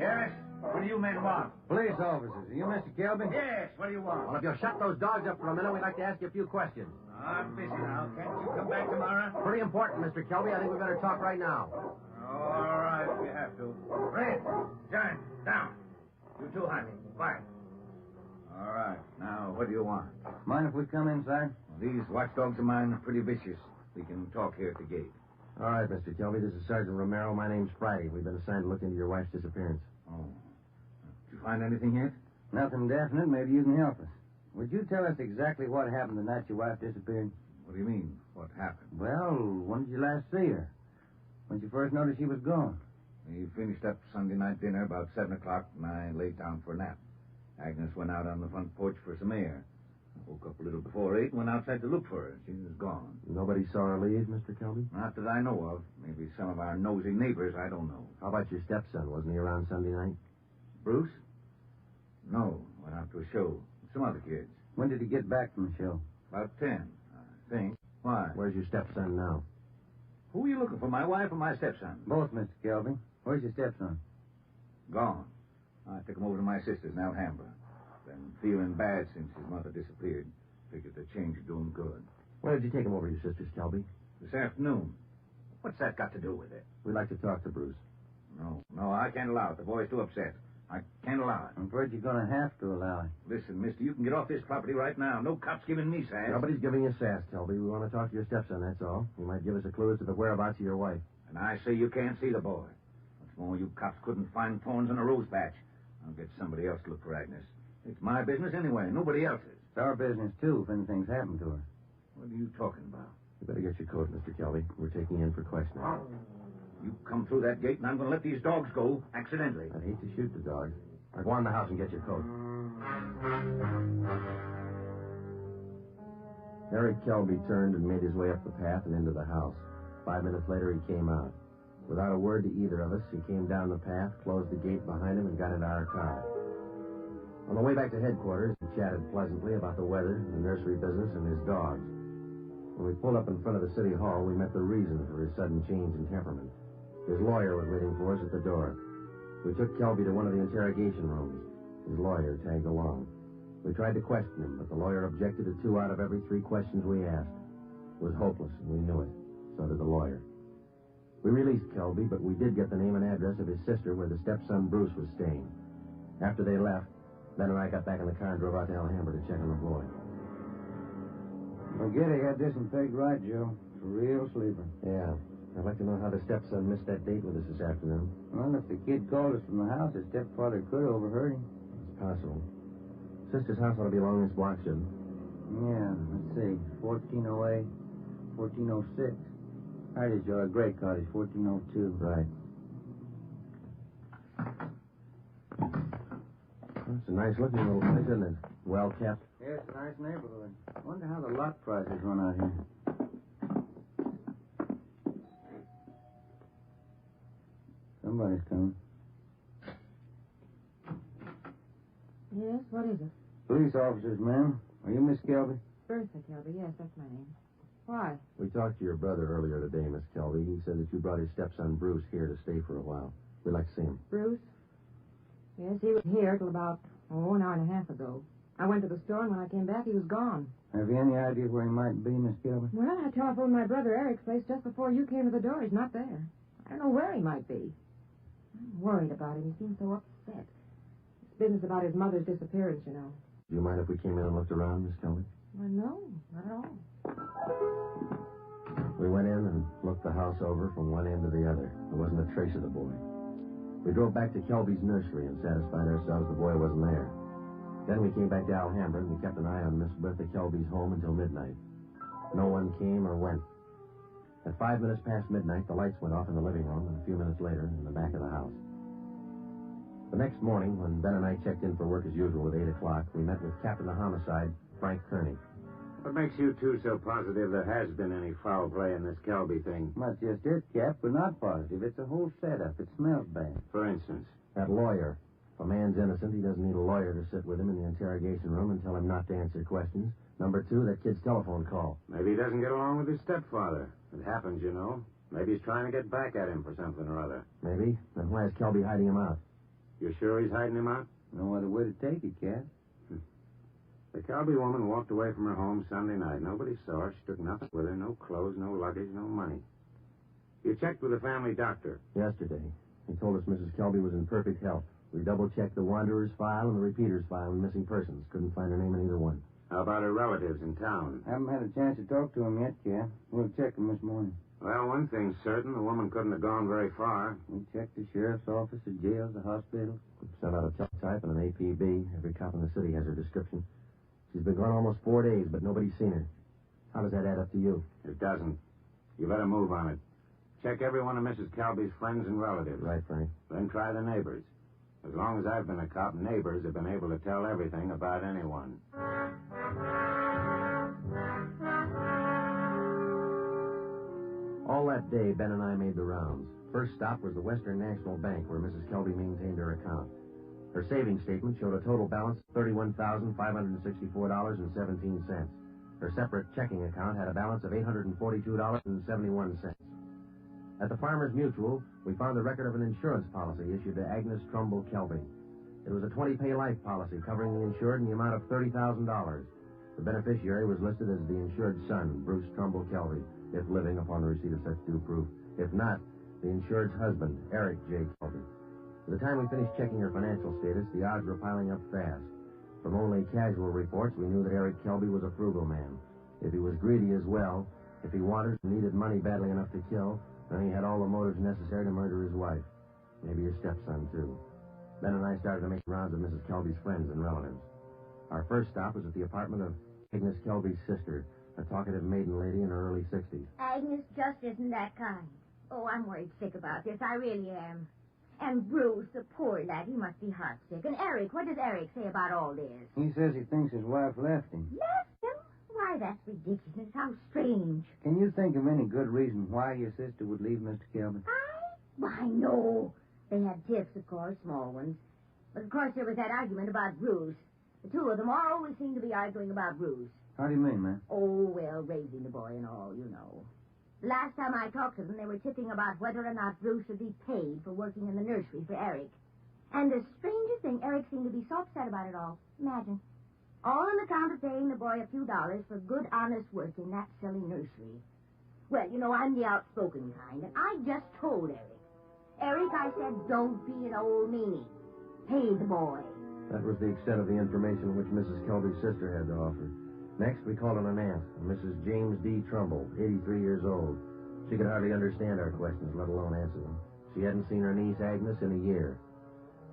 Yes? What do you men want? Police officers. Are you Mr. Kelby? Yes, what do you want? Well, if you'll shut those dogs up for a minute, we'd like to ask you a few questions. I'm busy now. Can't you come back tomorrow? Pretty important, Mr. Kelby. I think we better talk right now. All right, if you have to. Red, John, down. You too, honey. Quiet. All right. Now, what do you want? Mind if we come inside? These watchdogs of mine are pretty vicious. We can talk here at the gate. All right, Mr. Kelby. This is Sergeant Romero. My name's Friday. We've been assigned to look into your wife's disappearance. Oh. Did you find anything yet? Nothing definite. Maybe you can help us. Would you tell us exactly what happened the night your wife disappeared? What do you mean, what happened? Well, when did you last see her? When did you first notice she was gone? We finished up Sunday night dinner about 7 o'clock, and I laid down for a nap. Agnes went out on the front porch for some air. I woke up a little before 8 and went outside to look for her. She was gone. Nobody saw her leave, Mr. Kelby? Not that I know of. Maybe some of our nosy neighbors, I don't know. How about your stepson? Wasn't he around Sunday night? Bruce? No, went out to a show with some other kids. When did he get back from the show? About 10, I think. Why? Where's your stepson now? Who are you looking for, my wife or my stepson? Both, Mr. Kelby. Where's your stepson? Gone. I took him over to my sister's in Alhambra. Been feeling bad since his mother disappeared. Figured the change would do him good. Where did you take him over to your sister's, Kelby? This afternoon. What's that got to do with it? We'd like to talk to Bruce. No, I can't allow it. The boy's too upset. I can't allow it. I'm afraid you're going to have to allow it. Listen, mister, you can get off this property right now. No cops giving me sass. Nobody's giving you sass, Kelby. We want to talk to your stepson, that's all. He might give us a clue as to the whereabouts of your wife. And I say you can't see the boy. What's more, you cops couldn't find thorns in a rose patch. I'll get somebody else to look for Agnes. It's my business anyway, nobody else's. It's our business, too, if anything's happened to her. What are you talking about? You better get your coat, Mr. Kelby. We're taking you in for questioning. You come through that gate, and I'm going to let these dogs go accidentally. I'd hate to shoot the dogs. Now go on in the house and get your coat. Eric Kelby turned and made his way up the path and into the house. 5 minutes later, he came out. Without a word to either of us, he came down the path, closed the gate behind him, and got into our car. On the way back to headquarters, he chatted pleasantly about the weather, the nursery business, and his dogs. When we pulled up in front of the city hall, we met the reason for his sudden change in temperament. His lawyer was waiting for us at the door. We took Kelby to one of the interrogation rooms. His lawyer tagged along. We tried to question him, but the lawyer objected to 2 out of every 3 questions we asked. It was hopeless, and we knew it. So did the lawyer. We released Kelby, but we did get the name and address of his sister where the stepson Bruce was staying. After they left, Ben and I got back in the car and drove out to Alhambra to check on the boy. Forget I got this one pegged right, Joe. It's a real sleeper. Yeah. I'd like to know how the stepson missed that date with us this afternoon. Well, if the kid called us from the house, his stepfather could have overheard him. It's possible. Sister's house ought to be along this block, shouldn't it? Yeah, let's see. 1408, 1406. Right is your Gray Cottage, 1402. Right. Well, it's a nice looking little place, isn't it? Well kept. Yeah, it's a nice neighborhood. I wonder how the lot prices run out here. Somebody's coming. Yes, what is it? Police officers, ma'am. Are you Miss Kelby? Bertha Kelby, yes, that's my name. Why? We talked to your brother earlier today, Miss Kelby. He said that you brought his stepson Bruce here to stay for a while. We'd like to see him. Bruce? Yes, he was here till about, an hour and a half ago. I went to the store, and when I came back, he was gone. Have you any idea where he might be, Miss Kelby? Well, I telephoned my brother Eric's place just before you came to the door. He's not there. I don't know where he might be. I'm worried about him. He seems so upset. It's business about his mother's disappearance, you know. Do you mind if we came in and looked around, Miss Kelby? Well, no, not at all. We went in and looked the house over from one end to the other. There wasn't a trace of the boy. We drove back to Kelby's nursery and satisfied ourselves the boy wasn't there. Then we came back to Alhambra and we kept an eye on Miss Bertha Kelby's home until midnight. No one came or went. At 5 minutes past midnight, the lights went off in the living room, and a few minutes later, in the back of the house. The next morning, when Ben and I checked in for work as usual at 8 o'clock, we met with Captain of Homicide, Frank Kearney. What makes you two so positive there has been any foul play in this Kelby thing? That's just it, Cap. We're not positive. It's a whole setup. It smells bad. For instance? That lawyer. If a man's innocent, he doesn't need a lawyer to sit with him in the interrogation room and tell him not to answer questions. Number 2, that kid's telephone call. Maybe he doesn't get along with his stepfather. It happens, you know. Maybe he's trying to get back at him for something or other. Maybe. Then why is Kelby hiding him out? You sure he's hiding him out? No other way to take it, Cap. The Kelby woman walked away from her home Sunday night. Nobody saw her. She took nothing with her. No clothes, no luggage, no money. You checked with the family doctor? Yesterday. He told us Mrs. Kelby was in perfect health. We double-checked the Wanderer's file and the Repeater's file and missing persons. Couldn't find her name in either one. How about her relatives in town? Haven't had a chance to talk to him yet, Cap. We'll check him this morning. Well, one thing's certain. The woman couldn't have gone very far. We checked the sheriff's office, the jails, the hospital. Sent out a teletype and an APB. Every cop in the city has her description. She's been gone almost 4 days, but nobody's seen her. How does that add up to you? It doesn't. You better move on it. Check every one of Mrs. Kelby's friends and relatives. Right, Frank. Then try the neighbors. As long as I've been a cop, neighbors have been able to tell everything about anyone. All that day, Ben and I made the rounds. First stop was the Western National Bank, where Mrs. Kelby maintained her account. Her savings statement showed a total balance of $31,564.17. Her separate checking account had a balance of $842.71. At the Farmers Mutual, we found the record of an insurance policy issued to Agnes Trumbull Kelby. It was a 20-pay life policy covering the insured in the amount of $30,000. The beneficiary was listed as the insured son, Bruce Trumbull Kelby, if living upon the receipt of such due proof. If not, the insured's husband, Eric J. Kelby. By the time we finished checking her financial status, the odds were piling up fast. From only casual reports, we knew that Eric Kelby was a frugal man. If he was greedy as well, if he wanted and needed money badly enough to kill, then he had all the motives necessary to murder his wife. Maybe his stepson, too. Ben and I started to make rounds of Mrs. Kelby's friends and relatives. Our first stop was at the apartment of Agnes Kelby's sister, a talkative maiden lady in her early 60s. Agnes just isn't that kind. Oh, I'm worried sick about this. I really am. And Bruce, the poor lad, he must be heartsick. And Eric, what does Eric say about all this? He says he thinks his wife left him. Left him? Why, that's ridiculous. How strange. Can you think of any good reason why your sister would leave Mr. Kelby? Why, no. They had tiffs, of course, small ones. But, of course, there was that argument about Bruce. The two of them always seem to be arguing about Bruce. How do you mean, man? Oh, well, raising the boy and all, you know. Last time I talked to them, they were tipping about whether or not Bruce should be paid for working in the nursery for Eric. And the strangest thing, Eric seemed to be so upset about it all. Imagine. All on account of paying the boy a few dollars for good, honest work in that silly nursery. Well, you know, I'm the outspoken kind, and I just told Eric. Eric, I said, don't be an old meanie. Pay the boy. That was the extent of the information which Mrs. Kelby's sister had to offer. Next, we called on an aunt, Mrs. James D. Trumbull, 83 years old. She could hardly understand our questions, let alone answer them. She hadn't seen her niece, Agnes, in a year.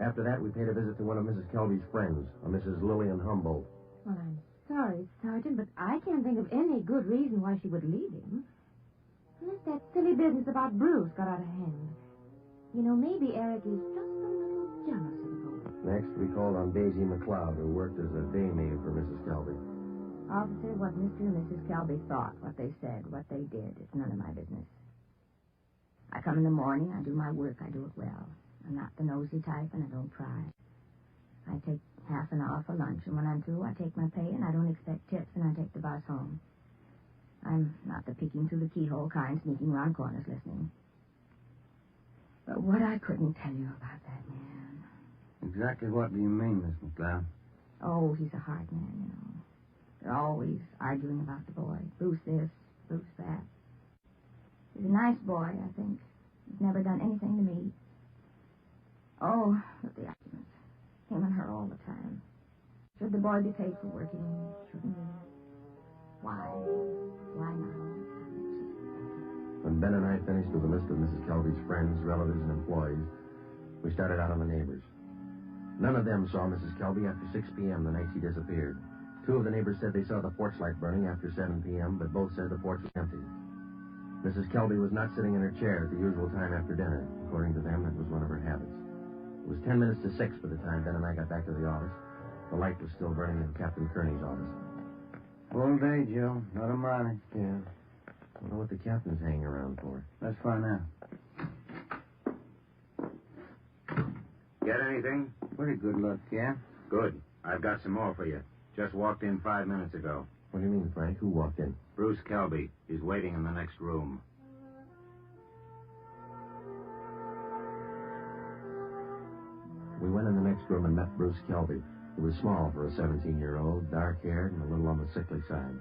After that, we paid a visit to one of Mrs. Kelby's friends, a Mrs. Lillian Humboldt. Well, I'm sorry, Sergeant, but I can't think of any good reason why she would leave him. Unless that silly business about Bruce got out of hand. You know, maybe Eric is just a little jealous of the boy. Next, we called on Daisy McLeod, who worked as a day maid for Mrs. Kelby. Officer, what Mr. and Mrs. Kelby thought, what they said, what they did, it's none of my business. I come in the morning, I do my work, I do it well. I'm not the nosy type, and I don't pry. I take half an hour for lunch, and when I'm through, I take my pay, and I don't expect tips, and I take the bus home. I'm not the peeking through the keyhole kind, sneaking around corners listening. But what I couldn't tell you about that man. Exactly what do you mean, Miss McLeod? Oh, he's a hard man, you know. They're always arguing about the boy. Bruce this, Bruce that. He's a nice boy, I think. He's never done anything to me. Oh, but the arguments. Him and her all the time. Should the boy be paid for working? Shouldn't he? Why? Why not all the time? When Ben and I finished with a list of Mrs. Kelby's friends, relatives, and employees, we started out on the neighbors. None of them saw Mrs. Kelby after 6 p.m. the night she disappeared. 2 of the neighbors said they saw the porch light burning after 7 p.m., but both said the porch was empty. Mrs. Kelby was not sitting in her chair at the usual time after dinner. According to them, that was one of her habits. It was 10 minutes to 6 by the time Ben and I got back to the office. The light was still burning in Captain Kearney's office. Full day, Joe. Not a minute. Yeah. I don't know what the captain's hanging around for. Let's find out. Get anything? Pretty good luck, yeah? Good. I've got some more for you. Just walked in 5 minutes ago. What do you mean, Frank? Who walked in? Bruce Kelby. He's waiting in the next room. We went in the next room and met Bruce Kelby. He was small for a 17-year-old, dark-haired, and a little on the sickly side.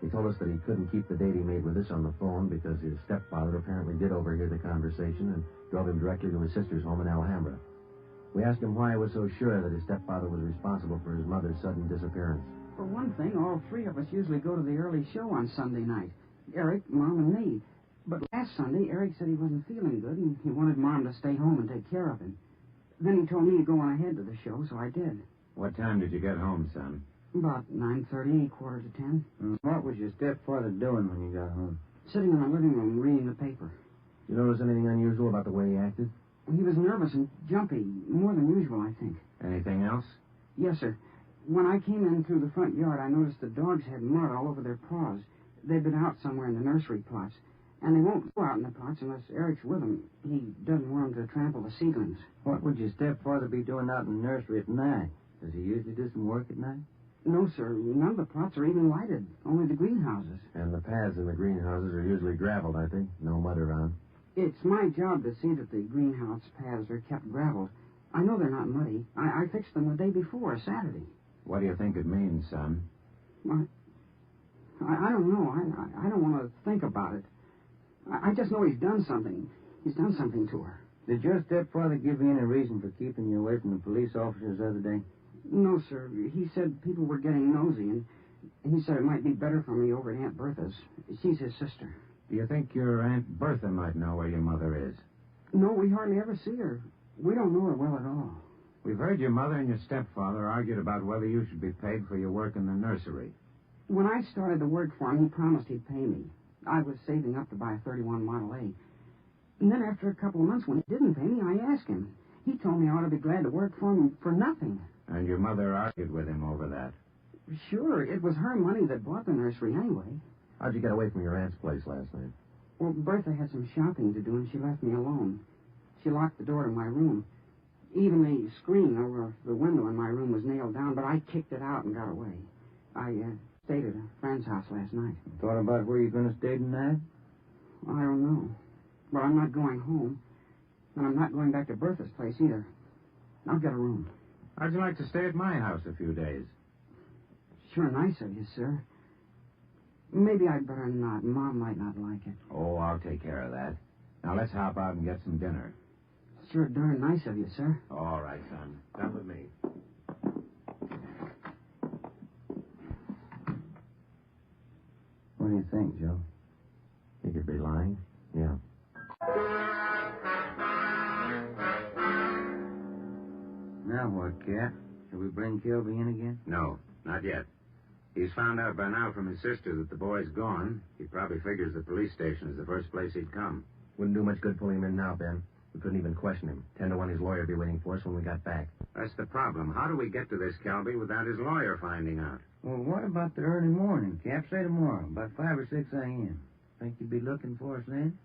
He told us that he couldn't keep the date he made with us on the phone because his stepfather apparently did overhear the conversation and drove him directly to his sister's home in Alhambra. We asked him why he was so sure that his stepfather was responsible for his mother's sudden disappearance. For one thing, all 3 of us usually go to the early show on Sunday night. Eric, Mom, and me. But last Sunday, Eric said he wasn't feeling good, and he wanted Mom to stay home and take care of him. Then he told me to go on ahead to the show, so I did. What time did you get home, son? About 9:30, 9:45. What was your stepfather doing when you got home? Sitting in the living room reading the paper. You notice anything unusual about the way he acted? He was nervous and jumpy, more than usual, I think. Anything else? Yes, sir. When I came in through the front yard, I noticed the dogs had mud all over their paws. They'd been out somewhere in the nursery plots. And they won't go out in the plots unless Eric's with them. He doesn't want them to trample the seedlings. What would your stepfather be doing out in the nursery at night? Does he usually do some work at night? No, sir. None of the plots are even lighted. Only the greenhouses. And the paths in the greenhouses are usually graveled, I think. No mud around. It's my job to see that the greenhouse paths are kept graveled. I know they're not muddy. I fixed them the day before, Saturday. What do you think it means, son? I don't know. I don't want to think about it. I just know he's done something. He's done something to her. Did your stepfather give you any reason for keeping you away from the police officers the other day? No, sir. He said people were getting nosy, and he said it might be better for me over at Aunt Bertha's. She's his sister. Do you think your Aunt Bertha might know where your mother is? No, we hardly ever see her. We don't know her well at all. We've heard your mother and your stepfather argued about whether you should be paid for your work in the nursery. When I started to work for him, he promised he'd pay me. I was saving up to buy a 31 Model A. And then after a couple of months, when he didn't pay me, I asked him. He told me I ought to be glad to work for him for nothing. And your mother argued with him over that. Sure, it was her money that bought the nursery anyway. How'd you get away from your aunt's place last night? Well, Bertha had some shopping to do, and she left me alone. She locked the door to my room. Even the screen over the window in my room was nailed down, but I kicked it out and got away. I stayed at a friend's house last night. Thought about where you're going to stay tonight? I don't know. But I'm not going home. And I'm not going back to Bertha's place either. I'll get a room. How'd you like to stay at my house a few days? Sure nice of you, sir. Maybe I'd better not. Mom might not like it. Oh, I'll take care of that. Now let's hop out and get some dinner. Sure darn nice of you, sir. All right, son. Come with me. What do you think, Joe? He could be lying. Yeah. Now what, Cap? Shall we bring Kilby in again? No, not yet. He's found out by now from his sister that the boy's gone. He probably figures the police station is the first place he'd come. Wouldn't do much good pulling him in now, Ben. We couldn't even question him. 10 to 1 his lawyer would be waiting for us when we got back. That's the problem. How do we get to this Kelby without his lawyer finding out? Well, what about the early morning, Cap? Say tomorrow, about 5 or 6 a.m. Think you'd be looking for us then?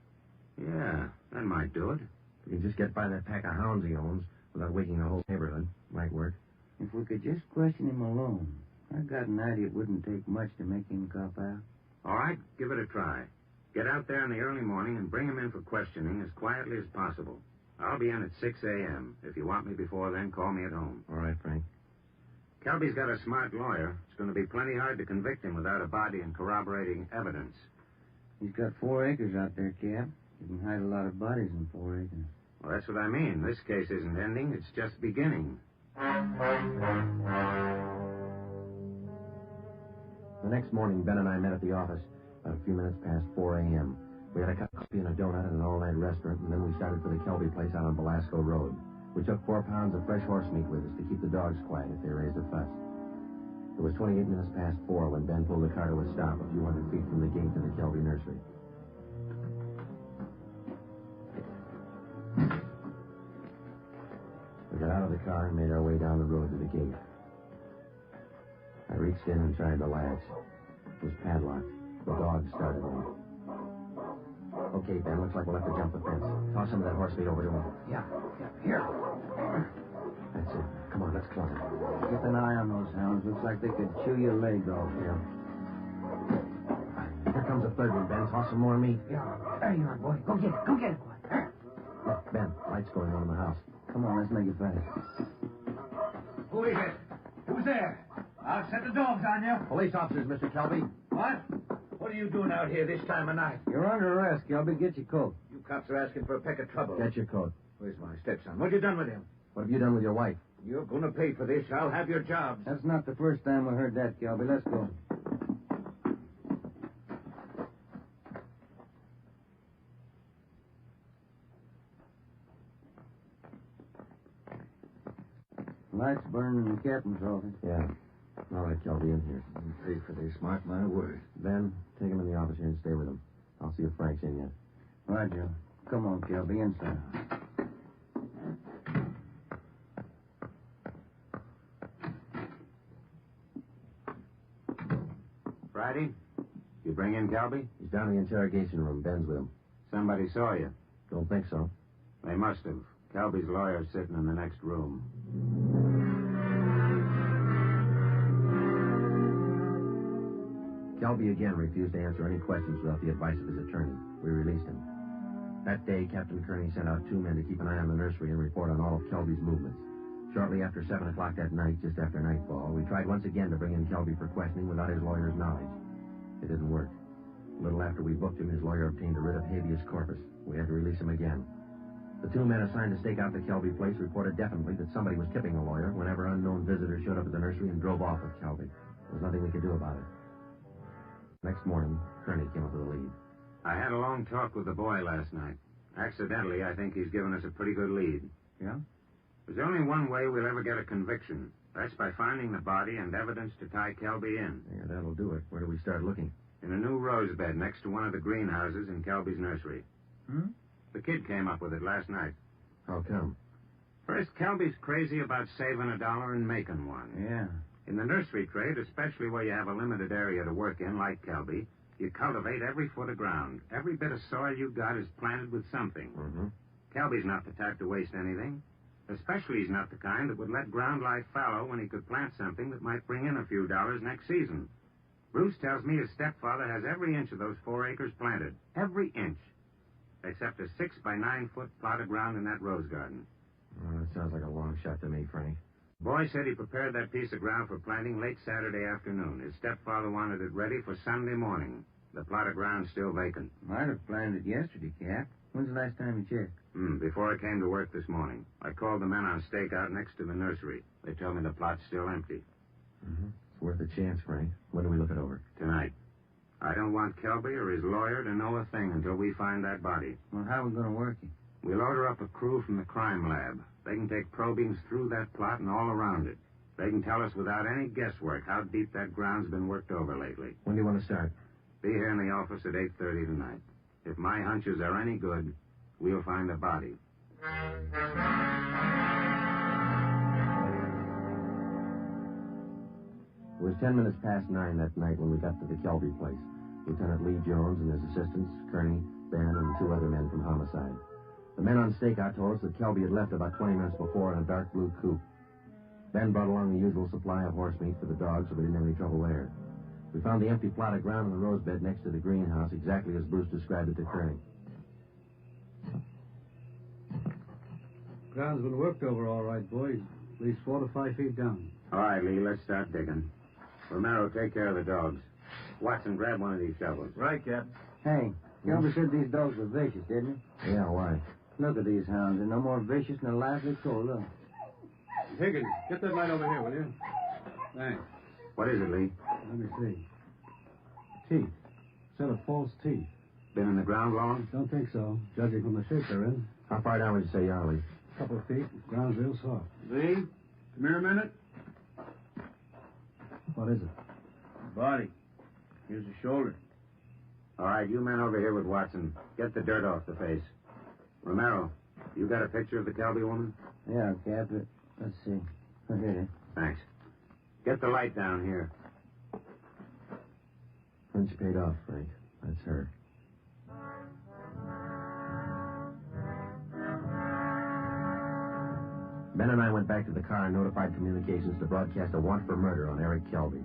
Yeah, that might do it. If we can just get by that pack of hounds he owns without waking the whole neighborhood, might work. If we could just question him alone, I got an idea it wouldn't take much to make him cop out. All right, give it a try. Get out there in the early morning and bring him in for questioning as quietly as possible. I'll be in at 6 a.m. If you want me before then, call me at home. All right, Frank. Kelby's got a smart lawyer. It's going to be plenty hard to convict him without a body and corroborating evidence. He's got 4 acres out there, Cap. You can hide a lot of bodies in 4 acres. Well, that's what I mean. This case isn't ending. It's just beginning. The next morning, Ben and I met at the office about a few minutes past 4 a.m. We had a cup of coffee and a donut at an all-night restaurant, and then we started for the Kelby place out on Velasco Road. We took 4 pounds of fresh horse meat with us to keep the dogs quiet if they raised a fuss. It was 28 minutes past 4 when Ben pulled the car to a stop a few hundred feet from the gate to the Kelby nursery. We got out of the car and made our way down the road to the gate. I reached in and tried the latch. It was padlocked. The dog started me. Okay, Ben, looks like we'll have to jump the fence. Toss some of that horse meat over to him. Yeah, here. That's it. Come on, let's climb. Keep an eye on those hounds. Looks like they could chew your leg off. Yeah. Here comes a third one, Ben. Toss some more meat. Yeah, there you are, boy. Go get it. Go get it, boy. Look, Ben, lights going on in the house. Come on, let's make it fast. Who is it? Who's there? I'll set the dogs on you. Police officers, Mr. Kelby. What? What are you doing out here this time of night? You're under arrest, Kelby. Get your coat. You cops are asking for a peck of trouble. Get your coat. Where's my stepson? What you done with him? What have you done with your wife? You're going to pay for this. I'll have your jobs. That's not the first time we heard that, Kelby. Let's go. Lights burning in the captain's office. Yeah. All right, Kelby, in here. You pay for this, mark my word. Ben, take him in the office here and stay with him. I'll see if Frank's in yet. Right, Joe. Come on, Kelby, inside. Friday? You bring in Kelby? He's down in the interrogation room. Ben's with him. Somebody saw you. Don't think so. They must have. Kelby's lawyer's sitting in the next room. Kelby again refused to answer any questions without the advice of his attorney. We released him. That day, Captain Kearney sent out 2 men to keep an eye on the nursery and report on all of Kelby's movements. Shortly after 7 o'clock that night, just after nightfall, we tried once again to bring in Kelby for questioning without his lawyer's knowledge. It didn't work. A little after we booked him, his lawyer obtained a writ of habeas corpus. We had to release him again. The two men assigned to stake out the Kelby place reported definitely that somebody was tipping the lawyer whenever unknown visitors showed up at the nursery and drove off with Kelby. There was nothing we could do about it. Next morning, Kearney came up with a lead. I had a long talk with the boy last night. Accidentally, I think he's given us a pretty good lead. Yeah? There's only one way we'll ever get a conviction. That's by finding the body and evidence to tie Kelby in. Yeah, that'll do it. Where do we start looking? In a new rose bed next to one of the greenhouses in Kelby's nursery. Hmm? The kid came up with it last night. How come? First, Kelby's crazy about saving $1 and making one. Yeah. In the nursery trade, especially where you have a limited area to work in, like Kelby, you cultivate every foot of ground. Every bit of soil you got is planted with something. Mm-hmm. Kelby's not the type to waste anything. Especially he's not the kind that would let ground lie fallow when he could plant something that might bring in a few dollars next season. Bruce tells me his stepfather has every inch of those 4 acres planted. Every inch. Except a 6 by 9 foot plot of ground in that rose garden. Oh, that sounds like a long shot to me, Frank. Boy said he prepared that piece of ground for planting late Saturday afternoon. His stepfather wanted it ready for Sunday morning. The plot of ground's still vacant. Might have planted it yesterday, Cap. When's the last time you checked? Before I came to work this morning. I called the men on stakeout next to the nursery. They told me the plot's still empty. Mm-hmm. It's worth a chance, Frank. When do we look it over? Tonight. I don't want Kelby or his lawyer to know a thing until we find that body. Well, how are we going to work it? We'll order up a crew from the crime lab. They can take probings through that plot and all around it. They can tell us without any guesswork how deep that ground's been worked over lately. When do you want to start? Be here in the office at 8:30 tonight. If my hunches are any good, we'll find a body. It was 10 minutes past 9 that night when we got to the Kelby place. Lieutenant Lee Jones and his assistants, Kearney, Ben, and 2 other men from Homicide. The men on stakeout told us that Kelby had left about 20 minutes before in a dark blue coupe. Ben brought along the usual supply of horse meat for the dogs, so we didn't have any trouble there. We found the empty plot of ground in the rose bed next to the greenhouse, exactly as Bruce described it to Kearney. Ground's been worked over all right, boys. At least 4 to 5 feet down. All right, Lee, let's start digging. Romero, take care of the dogs. Watson, grab one of these shovels. Right, Cap. Hey, Kelby said these dogs were vicious, didn't he? Yeah, why? Look at these hounds. They're no more vicious than a lively coal. Look. Higgins, get that light over here, will you? Thanks. What is it, Lee? Let me see. Teeth. Set of false teeth. Been in the ground long? Don't think so, judging from the shape they're in. How far down would you say you are, Lee? A couple of feet. Ground's real soft. Lee, come here a minute. What is it? Body. Here's the shoulder. All right, you men over here with Watson. Get the dirt off the face. Romero, you got a picture of the Kelby woman? Yeah, Cap. Let's see. Oh, here it is. Thanks. Get the light down here. Hunch paid off, Frank. That's her. Ben and I went back to the car and notified communications to broadcast a warrant for murder on Eric Kelby.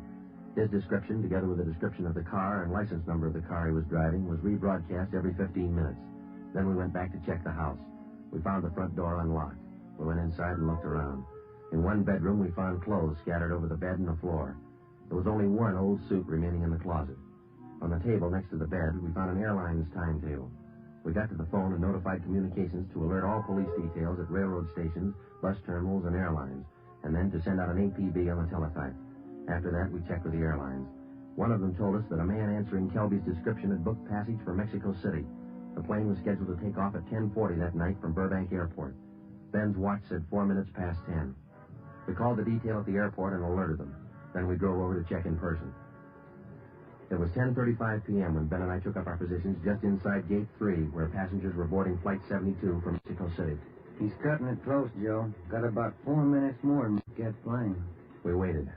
His description, together with a description of the car and license number of the car he was driving, was rebroadcast every 15 minutes. Then we went back to check the house. We found the front door unlocked. We went inside and looked around. In one bedroom, we found clothes scattered over the bed and the floor. There was only one old suit remaining in the closet. On the table next to the bed, we found an airline's timetable. We got to the phone and notified communications to alert all police details at railroad stations, bus terminals, and airlines, and then to send out an APB on the teletype. After that, we checked with the airlines. One of them told us that a man answering Kelby's description had booked passage for Mexico City. The plane was scheduled to take off at 10:40 that night from Burbank Airport. Ben's watch said 4 minutes past 10. We called the detail at the airport and alerted them. Then we drove over to check in person. It was 10:35 p.m. when Ben and I took up our positions just inside Gate 3, where passengers were boarding Flight 72 from Mexico City. He's cutting it close, Joe. Got about 4 minutes more to get flying. We waited.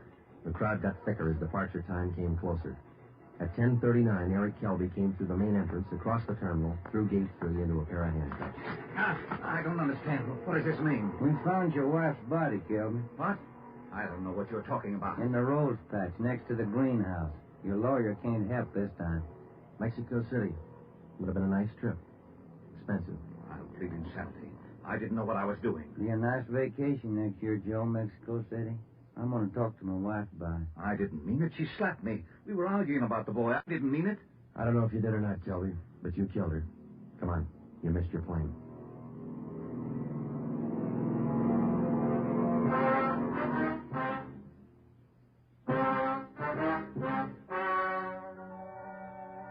The crowd got thicker as departure time came closer. At 10:39, Eric Kelby came through the main entrance, across the terminal, through Gate 3 into a pair of handcuffs. I don't understand. What does this mean? We found your wife's body, Kelby. What? I don't know what you're talking about. In the rose patch next to the greenhouse. Your lawyer can't help this time. Mexico City. Would have been a nice trip. Expensive. I'll plead insanity. I didn't know what I was doing. Be a nice vacation next year, Joe, Mexico City. I'm going to talk to my wife about it. I didn't mean it. She slapped me. We were arguing about the boy. I didn't mean it. I don't know if you did or not, Kelby, but you killed her. Come on. You missed your plane.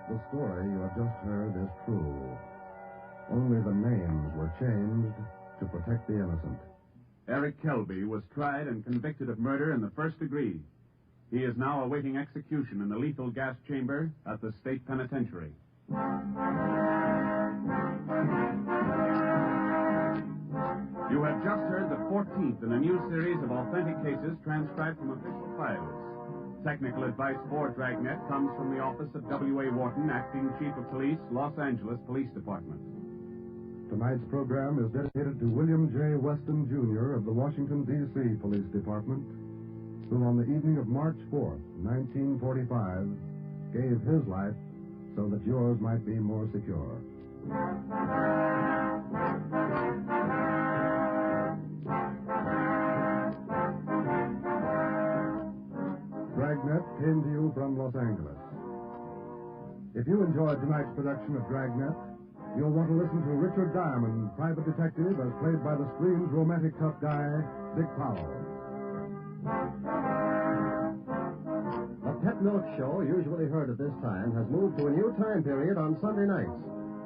The story you have just heard is true. Only the names were changed to protect the innocent. Eric Kelby was tried and convicted of murder in the first degree. He is now awaiting execution in the lethal gas chamber at the state penitentiary. You have just heard the 14th in a new series of authentic cases transcribed from official files. Technical advice for Dragnet comes from the office of W.A. Wharton, Acting Chief of Police, Los Angeles Police Department. Tonight's program is dedicated to William J. Weston, Jr. of the Washington, D.C. Police Department, who on the evening of March 4th, 1945, gave his life so that yours might be more secure. Dragnet came to you from Los Angeles. If you enjoyed tonight's production of Dragnet, you'll want to listen to Richard Diamond, private detective, as played by the screen's romantic tough guy, Dick Powell. The Pet Milk Show, usually heard at this time, has moved to a new time period on Sunday nights.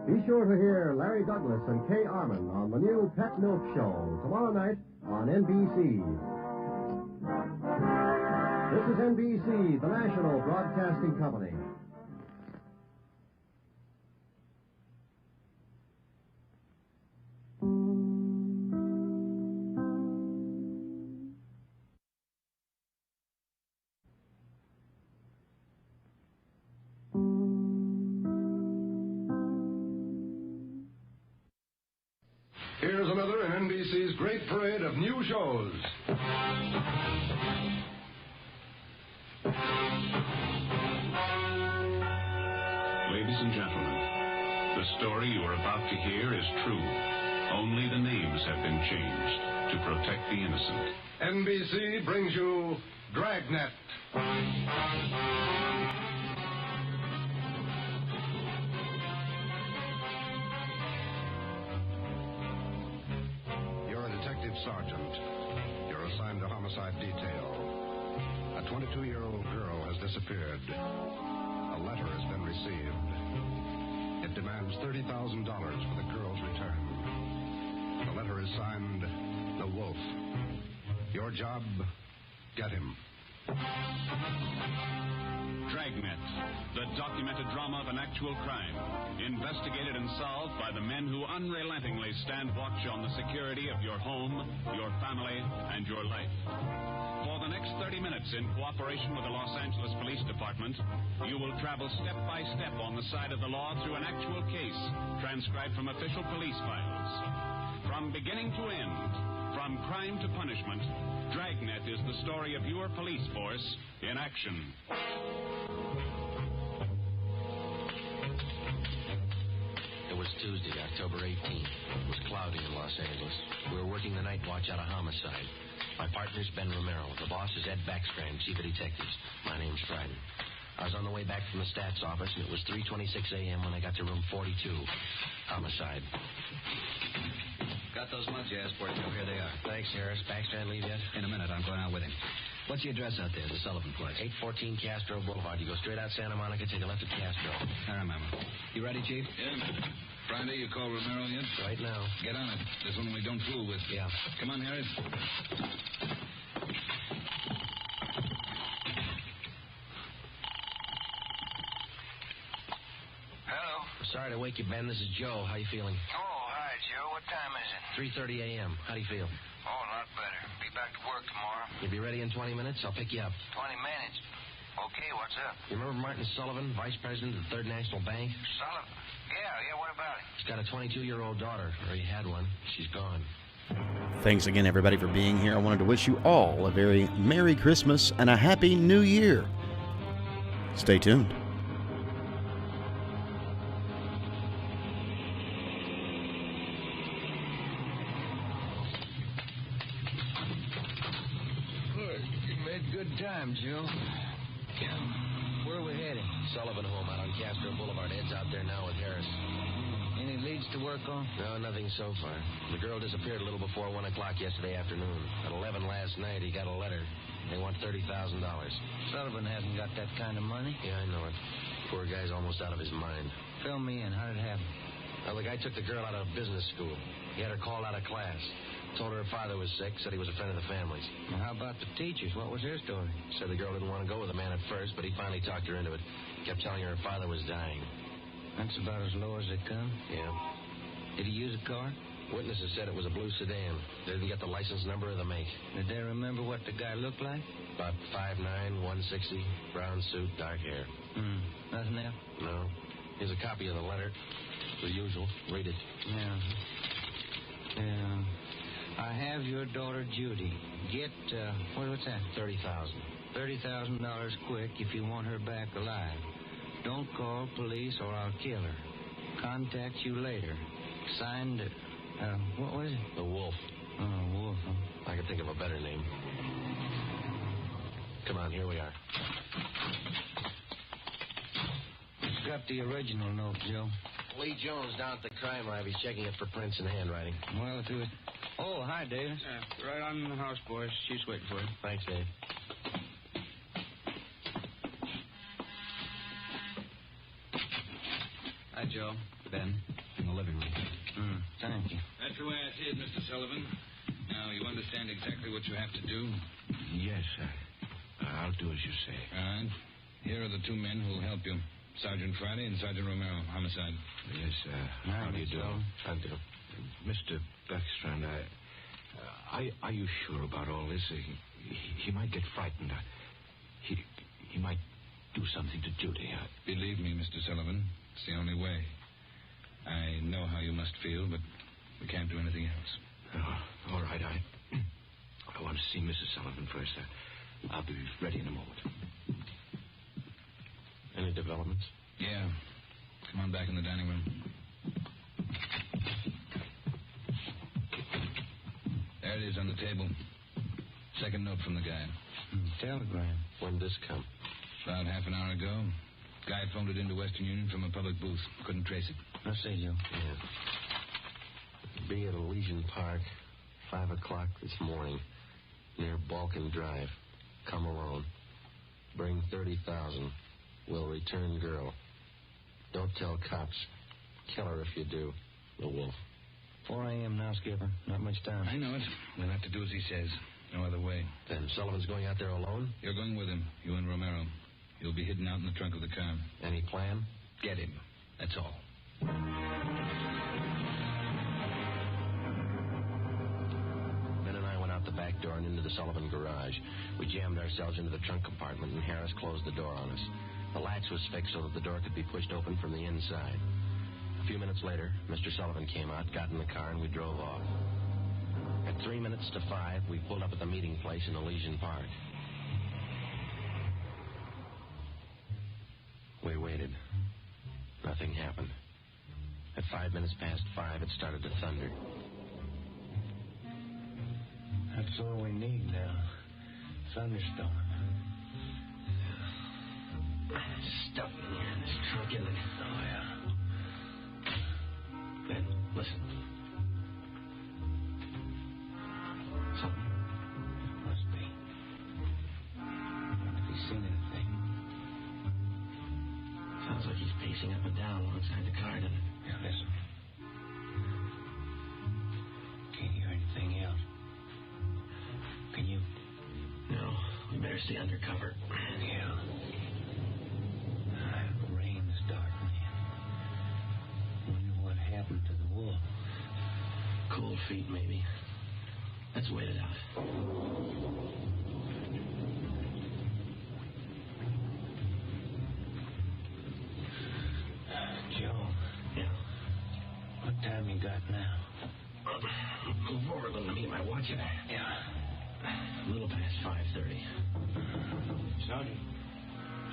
Be sure to hear Larry Douglas and Kay Arman on the new Pet Milk Show tomorrow night on NBC. This is NBC, the national broadcasting company. Here's another in NBC's great parade of new shows. Ladies and gentlemen, the story you are about to hear is true. Only the names have been changed to protect the innocent. NBC brings you Dragnet. You're a detective sergeant. You're assigned to homicide detail. A 22-year-old girl has disappeared. A letter has been received. It demands $30,000 for the girl's return. The letter is signed, The Wolf. Your job, get him. Dragnet, the documented drama of an actual crime, investigated and solved by the men who unrelentingly stand watch on the security of your home, your family, and your life. For the next 30 minutes, in cooperation with the Los Angeles Police Department, you will travel step by step on the side of the law through an actual case, transcribed from official police files. From beginning to end, from crime to punishment, Dragnet is the story of your police force in action. It was Tuesday, October 18th. It was cloudy in Los Angeles. We were working the night watch out of homicide. My partner's Ben Romero. The boss is Ed Backstrand, chief of detectives. My name's Friday. I was on the way back from the stats office, and it was 3:26 a.m. when I got to room 42. Homicide. Got those mugs you asked for, Joe. Here they are. Thanks, Harris. Backstrand leave yet? In a minute. I'm going out with him. What's the address out there, the Sullivan place? 814 Castro Boulevard. You go straight out Santa Monica, take a left at Castro. I remember. You ready, Chief? Yeah. Friday, you call Romero yet? Right now. Get on it. There's one we don't fool with. Yeah. Come on, Harris. Hello. Sorry to wake you, Ben. This is Joe. How you feeling? Oh, hi, Joe. What time is it? 3:30 a.m. How do you feel? Oh, a lot better. Be back to work tomorrow. You'll be ready in 20 minutes? I'll pick you up. 20 minutes. Okay, what's up? You remember Martin Sullivan, vice president of the Third National Bank? Sullivan? Yeah, what about it? He's got a 22-year-old daughter, or he had one. She's gone. Thanks again, everybody, for being here. I wanted to wish you all a very Merry Christmas and a Happy New Year. Stay tuned. Look, you made good time, Joe. Where are we heading? Sullivan home out on Castro Boulevard. Ed's out there now with Harris. Any leads to work on? No, nothing so far. The girl disappeared a little before 1 o'clock yesterday afternoon. At 11 last night, he got a letter. They want $30,000. Sullivan hasn't got that kind of money. Yeah, I know it. Poor guy's almost out of his mind. Fill me in. How did it happen? Well, the guy took the girl out of business school. He had her called out of class. Told her father was sick, said he was a friend of the family's. Now, how about the teachers? What was their story? Said the girl didn't want to go with the man at first, but he finally talked her into it. Kept telling her father was dying. That's about as low as they come? Yeah. Did he use a car? Witnesses said it was a blue sedan. They didn't get the license number or the make. Did they remember what the guy looked like? About 5'9", 160, brown suit, dark hair. Nothing there? No. Here's a copy of the letter. The usual. Read it. Yeah. I have your daughter, Judy. Get, what's that? $30,000. $30,000 quick if you want her back alive. Don't call police or I'll kill her. Contact you later. Signed, what was it? The Wolf. Oh, Wolf, huh? I could think of a better name. Come on, here we are. It's got the original note, Joe. Lee Jones down at the crime lab. He's checking it for prints and handwriting. Well, do it. Oh, hi, Davis. Right on in the house, boys. She's waiting for you. Thanks, Dave. Hi, Joe. Ben. In the living room. Thank you. That's the way I see it, Mr. Sullivan. Now, you understand exactly what you have to do? Yes, I'll do as you say. All right. Here are the two men who will help you. Sergeant Friday and Sergeant Romero, homicide. Yes, how do you do? How do? Mr. Beckstrand, are you sure about all this? He might get frightened. He might do something to Judy. Believe me, Mr. Sullivan, it's the only way. I know how you must feel, but we can't do anything else. Oh, all right, I want to see Mrs. Sullivan first. I'll be ready in a moment. Any developments? Yeah. Come on back in the dining room. There it is on the table. Second note from the guy. Telegram. When'd this come? About half an hour ago. Guy phoned it into Western Union from a public booth. Couldn't trace it. I'll see you. Yeah. Be at Elysian Park, 5 o'clock this morning, near Balkan Drive. Come alone. Bring 30,000. Will return girl. Don't tell cops. Kill her if you do. The Wolf. 4 a.m. now, Skipper. Not much time. I know it. We'll have to do as he says. No other way. Then Sullivan's going out there alone? You're going with him. You and Romero. You'll be hidden out in the trunk of the car. Any plan? Get him. That's all. Ben and I went out the back door and into the Sullivan garage. We jammed ourselves into the trunk compartment, and Harris closed the door on us. The latch was fixed so that the door could be pushed open from the inside. A few minutes later, Mr. Sullivan came out, got in the car, and we drove off. At 3 minutes to 5, we pulled up at the meeting place in Elysian Park. We waited. Nothing happened. At 5 minutes past 5, it started to thunder. That's all we need now. Thunderstorm. Stuff in here in this trunk, isn't it? Oh, yeah. Ben, listen. Something. Must be. Have you seen anything? Sounds like he's pacing up and down alongside the car, doesn't it? Yeah, listen. Can you hear anything else? Can you? No. We better stay undercover. Yeah. The rain's starting in. Wonder what happened to the wolf. Cold feet, maybe. Let's wait it out. Joe. Yeah. What time you got now? Move forward a little to meet my watch. Yeah. A little past 5:30.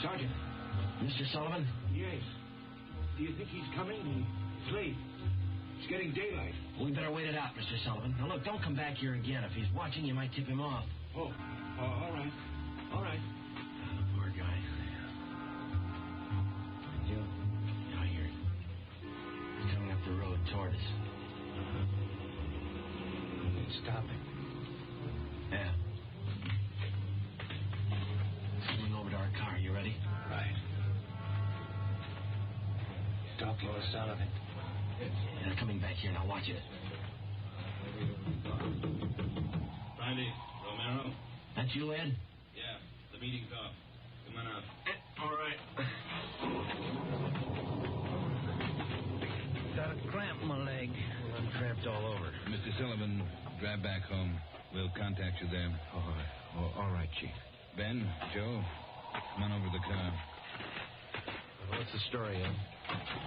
Sergeant. Mr. Sullivan? Yes. Do you think he's coming? He's late. It's getting daylight. We better wait it out, Mr. Sullivan. Now, look, don't come back here again. If he's watching, you might tip him off. Oh, all right. All right. Poor guy. Joe? I hear it. He's coming up the road. this. Stop it. Yeah. Swing over to our car. You ready? Right. Talk low, Sullivan. They're coming back here. Now watch it. Friday, Romero. That you, Ed? Yeah, the meeting's off. Come on out. All right. Got a cramp in my leg. I'm cramped all over. Mr. Sullivan, drive back home. We'll contact you there. All right, Chief. Ben, Joe, come on over to the car. What's the story, Ed?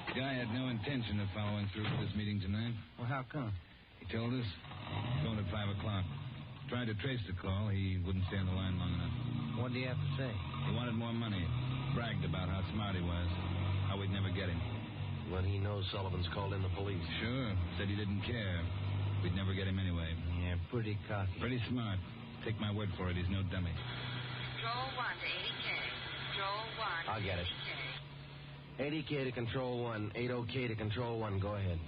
The guy had no intention of following through with this meeting tonight. Well, how come? He told us. Phone at 5 o'clock. Tried to trace the call. He wouldn't stay on the line long enough. What do you have to say? He wanted more money. Bragged about how smart he was. How we'd never get him. But he knows Sullivan's called in the police. Sure. Said he didn't care. We'd never get him anyway. Yeah, pretty cocky. Pretty smart. Take my word for it. He's no dummy. Control 1 to 80K. Control 1 I'll get it. 80K to Control 1. 80K to Control 1. Go ahead.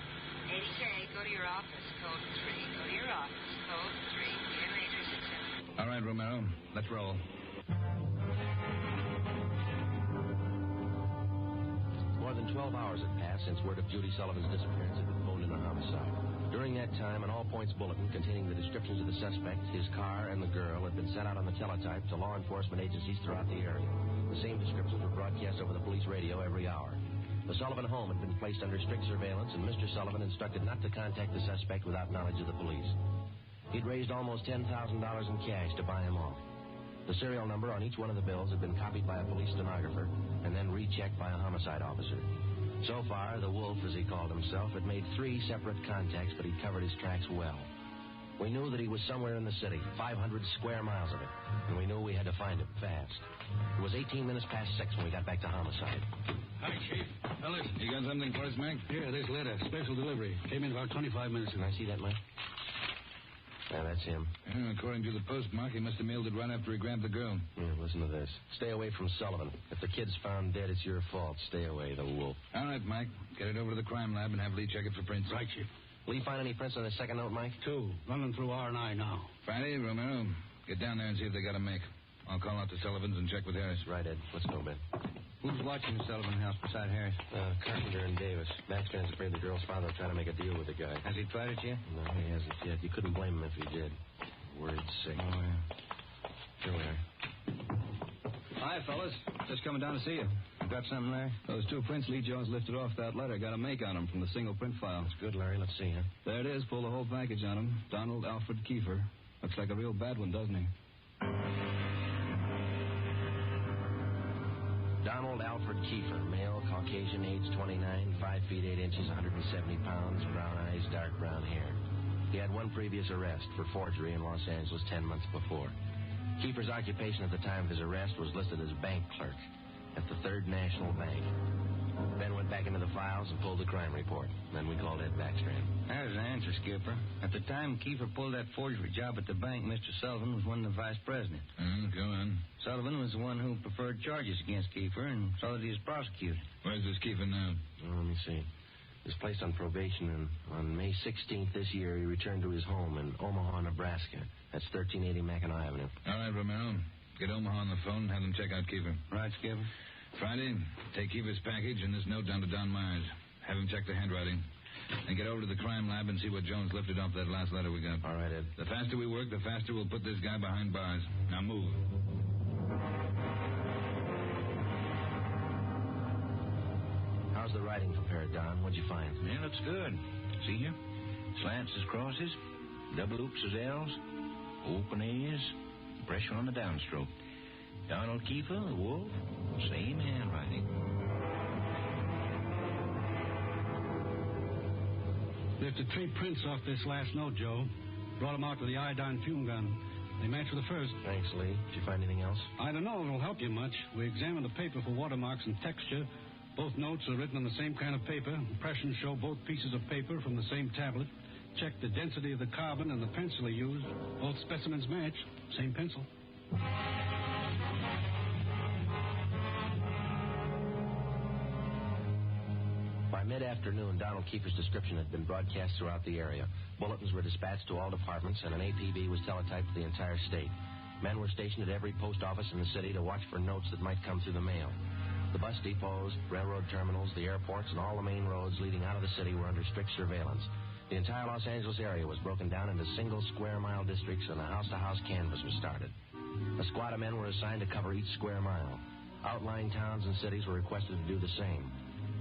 80K, go to your office. Code 3. Go to your office. Code 3. Be a major success. All right, Romero. Let's roll. More than 12 hours had passed since word of Judy Sullivan's disappearance had been phoned in a homicide. During that time, an all-points bulletin containing the descriptions of the suspect, his car, and the girl had been sent out on the teletype to law enforcement agencies throughout the area. The same descriptions were broadcast over the police radio every hour. The Sullivan home had been placed under strict surveillance, and Mr. Sullivan instructed not to contact the suspect without knowledge of the police. He'd raised almost $10,000 in cash to buy him off. The serial number on each one of the bills had been copied by a police stenographer and then rechecked by a homicide officer. So far, the Wolf, as he called himself, had made 3 separate contacts, but he'd covered his tracks well. We knew that he was somewhere in the city, 500 square miles of it, and we knew we had to find him fast. It was 18 minutes past 6 when we got back to homicide. Hi, Chief. Fellas, you got something for us, Mac? Here, this letter. Special delivery. Came in about 25 minutes ago. Can I see that, Mike? Yeah, that's him. Yeah, according to the postmark, he must have mailed it right after he grabbed the girl. Yeah, listen to this. Stay away from Sullivan. If the kid's found dead, it's your fault. Stay away, the Wolf. All right, Mike. Get it over to the crime lab and have Lee check it for prints. Right, Chief. Will you find any prints on the second note, Mike? 2. Running through R&I now. Friday, Romero, get down there and see if they got a make. I'll call out to Sullivan's and check with Harris. Right, Ed. Let's go, Ben. Who's watching the Sullivan house beside Harris? Carpenter and Davis. Baxter's afraid the girl's father will try to make a deal with the guy. Has he tried it yet? No, he hasn't yet. You couldn't blame him if he did. Word's sake. Oh, yeah. Here we are. Hi, fellas. Just coming down to see you. Got something, Larry? Those 2 prints Lee Jones lifted off that letter got a make on them from the single print file. That's good, Larry. Let's see, huh? There it is. Pull the whole package on him. Donald Alfred Kiefer. Looks like a real bad one, doesn't he? Donald Alfred Kiefer, male, Caucasian, age 29, 5 feet 8 inches, 170 pounds, brown eyes, dark brown hair. He had 1 previous arrest for forgery in Los Angeles 10 months before. Kiefer's occupation at the time of his arrest was listed as bank clerk at the Third National Bank. Ben went back into the files and pulled the crime report. Then we called Ed Baxter in. There's the answer, Skipper. At the time Kiefer pulled that forgery job at the bank, Mr. Sullivan was one of the vice presidents. Go on. Sullivan was the one who preferred charges against Kiefer and saw that he was prosecuted. Where's this Kiefer now? Let me see. He was placed on probation, and on May 16th this year, he returned to his home in Omaha, Nebraska. That's 1380 Mackinac Avenue. All right, Romero. Get Omaha on the phone and have them check out Kiefer. Right, Skipper. Friday, take Kiefer's package and this note down to Don Myers. Have him check the handwriting. And get over to the crime lab and see what Jones lifted off that last letter we got. All right, Ed. The faster we work, the faster we'll put this guy behind bars. Now move. How's the writing compared, Don? What'd you find? Yeah, looks good. See here? Slants as crosses, double oops as L's, open A's, pressure on the downstroke. Donald Kiefer, the Wolf, same handwriting. Lifted 3 prints off this last note, Joe. Brought them out to the iodine fume gun. They match with the first. Thanks, Lee. Did you find anything else? I don't know if it'll help you much. We examined the paper for watermarks and texture. Both notes are written on the same kind of paper. Impressions show both pieces of paper from the same tablet. Checked the density of the carbon and the pencil he used. Both specimens match. Same pencil. By Mid-afternoon, Donald Kiefer's description had been broadcast throughout the area. Bulletins were dispatched to all departments, and an APB was teletyped to the entire state. Men were stationed at every post office in the city to watch for notes that might come through the mail. The bus depots, railroad terminals, the airports, and all the main roads leading out of the city were under strict surveillance. The entire Los Angeles area was broken down into single square-mile districts, and a house-to-house canvass was started. A squad of men were assigned to cover each square mile. Outlying towns and cities were requested to do the same.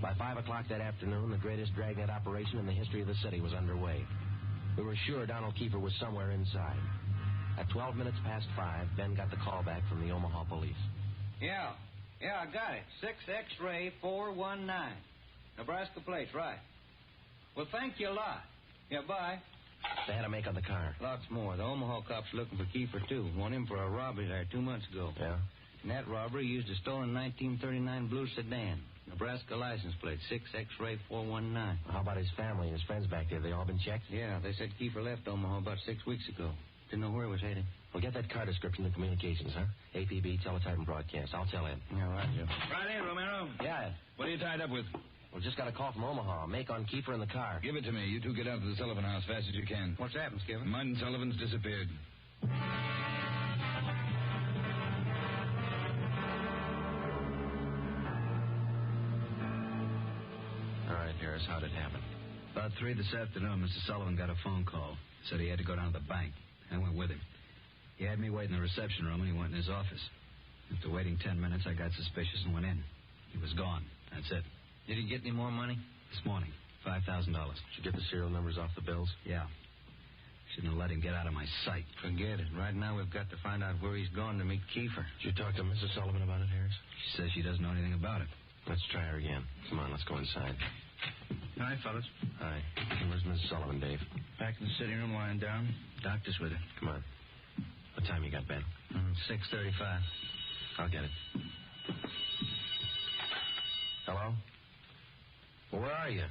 By 5 o'clock that afternoon, the greatest dragnet operation in the history of the city was underway. We were sure Donald Kiefer was somewhere inside. At 12 minutes past 5, Ben got the call back from the Omaha police. Yeah, I got it. 6 X-ray 419. Nebraska plates, right. Well, thank you a lot. Yeah, bye. They had to make on the car. Lots more. The Omaha cops looking for Kiefer, too. Want him for a robbery there 2 months ago. Yeah? In that robbery, he used a stolen 1939 blue sedan. Nebraska license plate, 6 X-ray 419. Well, how about his family and his friends back there? They all been checked? Yeah, they said Kiefer left Omaha about 6 weeks ago. Didn't know where he was heading. Well, get that car description in communications, huh? APB, teletype, and broadcast. I'll tell Ed. Yeah, right, Joe. Right in, Romero. Yeah, Ed. What are you tied up with? Well, just got a call from Omaha. Make on Kiefer in the car. Give it to me. You two get out to the Sullivan house fast as you can. What's happened, Skipper? Martin Sullivan's disappeared. All right, Harris, how'd it happen? About 3 this afternoon, Mr. Sullivan got a phone call. Said he had to go down to the bank. I went with him. He had me wait in the reception room, and he went in his office. After waiting 10 minutes, I got suspicious and went in. He was gone. That's it. Did he get any more money? This morning, $5,000. Did you get the serial numbers off the bills? Yeah. Shouldn't have let him get out of my sight. Forget it. Right now, we've got to find out where he's gone to meet Kiefer. Did you talk to Mrs. Sullivan about it, Harris? She says she doesn't know anything about it. Let's try her again. Come on, let's go inside. Hi, fellas. Hi. Where's Mrs. Sullivan, Dave? Back in the sitting room, lying down. Doctor's with her. Come on. What time you got, Ben? 6:35. I'll get it. Hello? Well, where are you?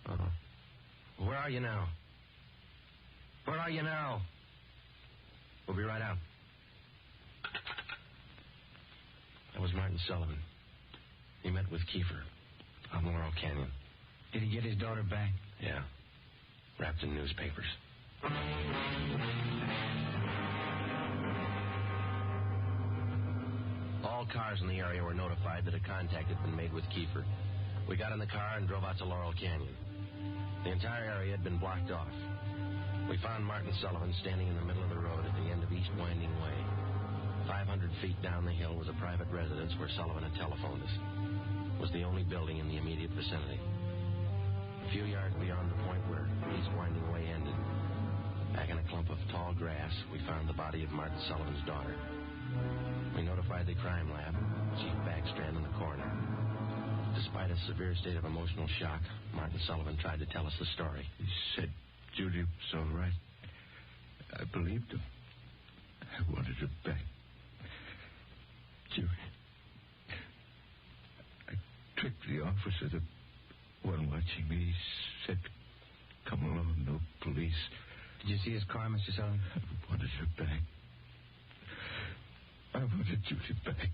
Uh-huh. Where are you now? Where are you now? We'll be right out. That was Martin Sullivan. He met with Kiefer on Laurel Canyon. Did he get his daughter back? Yeah. Wrapped in newspapers. All cars in the area were notified that a contact had been made with Kiefer. We got in the car and drove out to Laurel Canyon. The entire area had been blocked off. We found Martin Sullivan standing in the middle of the road at the end of East Winding Way. 500 feet down the hill was a private residence where Sullivan had telephoned us. It was the only building in the immediate vicinity. A few yards beyond the point where East Winding Way ended, back in a clump of tall grass, we found the body of Martin Sullivan's daughter. We notified the crime lab, Chief Backstrand in the coroner. Despite a severe state of emotional shock, Martin Sullivan tried to tell us the story. He said Judy was all right. I believed him. I wanted her back. Judy. I tricked the officer, the one watching me. He said, come along, no police. Did you see his car, Mr. Sullivan? I wanted her back. I wanted Judy back.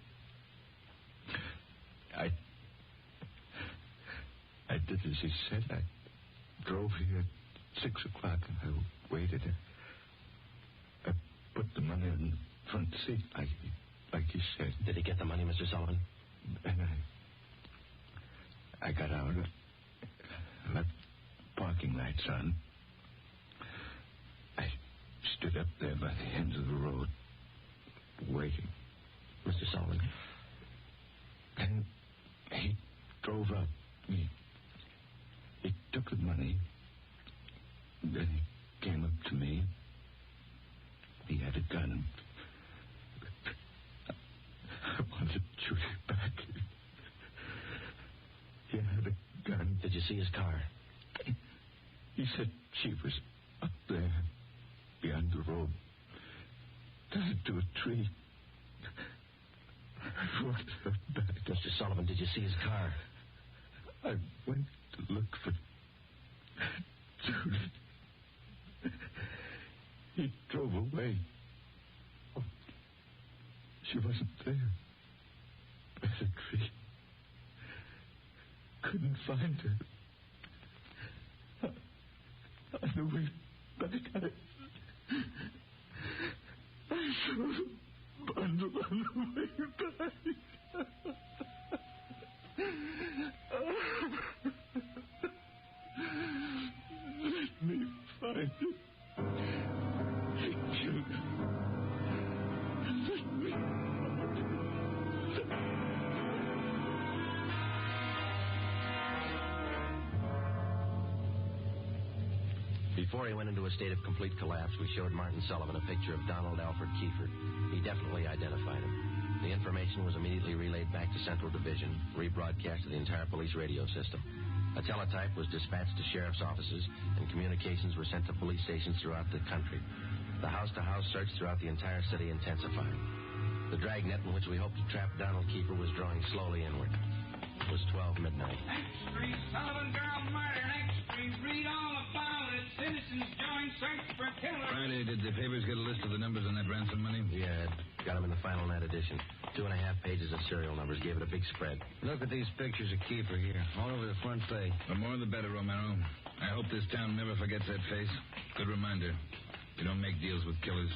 I did as he said. I drove here at 6 o'clock and I waited. I put the money in the front seat like he said. Did he get the money, Mr. Sullivan? And I got out. I left parking lights on. I stood up there by the end of the road, waiting. Mr. Sullivan? And he drove up. He took the money. Then he came up to me. He had a gun. I wanted Judy back. He had a gun. Did you see his car? He said she was up there, beyond the road, tied to a tree. I wanted her back. Mr. Sullivan, did you see his car? I went to look for Judy. He drove away. Oh, she wasn't there. By the tree. couldn't find her. On the way back, I saw a bundle on the way back. Let me find it. He killed her. Let me. Before he went into a state of complete collapse, we showed Martin Sullivan a picture of Donald Alfred Kiefer. He definitely identified him. The information was immediately relayed back to Central Division, rebroadcast to the entire police radio system. A teletype was dispatched to sheriff's offices, and communications were sent to police stations throughout the country. The house-to-house search throughout the entire city intensified. The dragnet in which we hoped to trap Donald Kiefer was drawing slowly inward. It was 12 midnight. Next street, Sullivan girl murder. Next street, read all about it. Citizens join search for killer. Friday, did the papers get a list of the numbers on that ransom money? Yeah, got them in the final night edition. 2.5 pages of serial numbers gave it a big spread. Look at these pictures of Kiefer here, all over the front page. The more the better, Romero. I hope this town never forgets that face. Good reminder. You don't make deals with killers.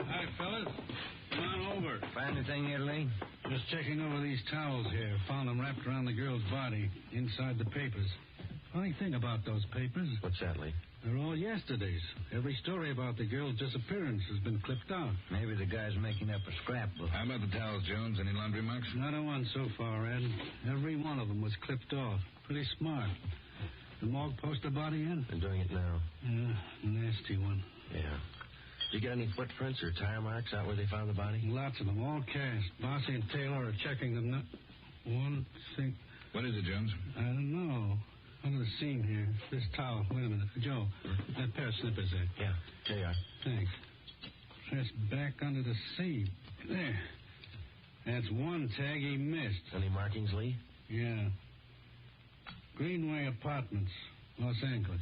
Hi, fellas. Come on over. Find anything here, Lee? Just checking over these towels here. Found them wrapped around the girl's body, inside the papers. Funny thing about those papers. What's that, Lee? They're all yesterday's. Every story about the girl's disappearance has been clipped out. Maybe the guy's making up a scrapbook. How about the towels, Jones? Any laundry marks? Not a one so far, Ed. Every one of them was clipped off. Pretty smart. The morgue post the body in? They're doing it now. Yeah, nasty one. Yeah. Did you get any footprints or tire marks out where they found the body? Lots of them, all cast. Bossy and Taylor are checking them. One thing. What is it, Jones? I don't know. Under the seam here. This towel. Wait a minute. Joe, that pair of slippers there. Yeah, here you are. Thanks. Press back under the seam. There. That's one tag he missed. Any markings, Lee? Yeah. Greenway Apartments, Los Angeles.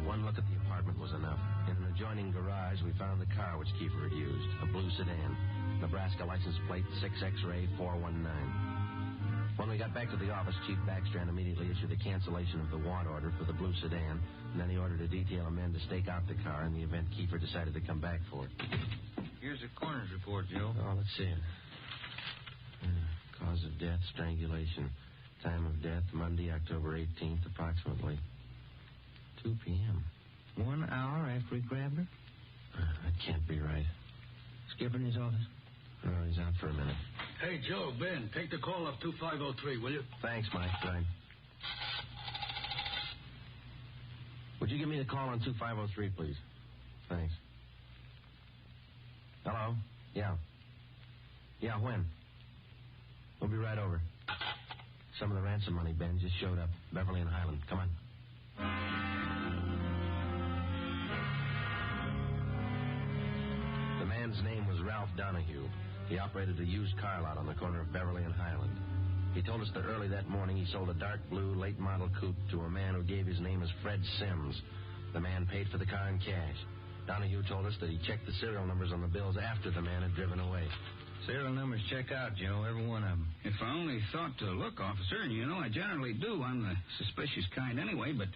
One look at the apartment was enough. In an adjoining garage, we found the car which Kiefer had used, a blue sedan. Nebraska license plate 6X-Ray 419. When we got back to the office, Chief Backstrand immediately issued a cancellation of the want order for the blue sedan, and then he ordered a detail of men to stake out the car in the event Kiefer decided to come back for it. Here's the coroner's report, Joe. Oh, let's see it. Cause of death, strangulation. Time of death, Monday, October 18th, approximately 2 p.m. 1 hour after he grabbed her? That can't be right. Skipper in his office? Oh, he's out for a minute. Hey, Joe, Ben, take the call off 2503, will you? Thanks, Mike. Right. Would you give me the call on 2503, please? Thanks. Hello? Yeah. Yeah, when? We'll be right over. Some of the ransom money, Ben, just showed up. Beverly and Highland. Come on. The man's name was Ralph Donahue. He operated a used car lot on the corner of Beverly and Highland. He told us that early that morning he sold a dark blue late model coupe to a man who gave his name as Fred Sims. The man paid for the car in cash. Donahue told us that he checked the serial numbers on the bills after the man had driven away. Serial numbers check out, Joe, every one of them. If I only thought to look, officer, and you know I generally do. I'm the suspicious kind anyway, but,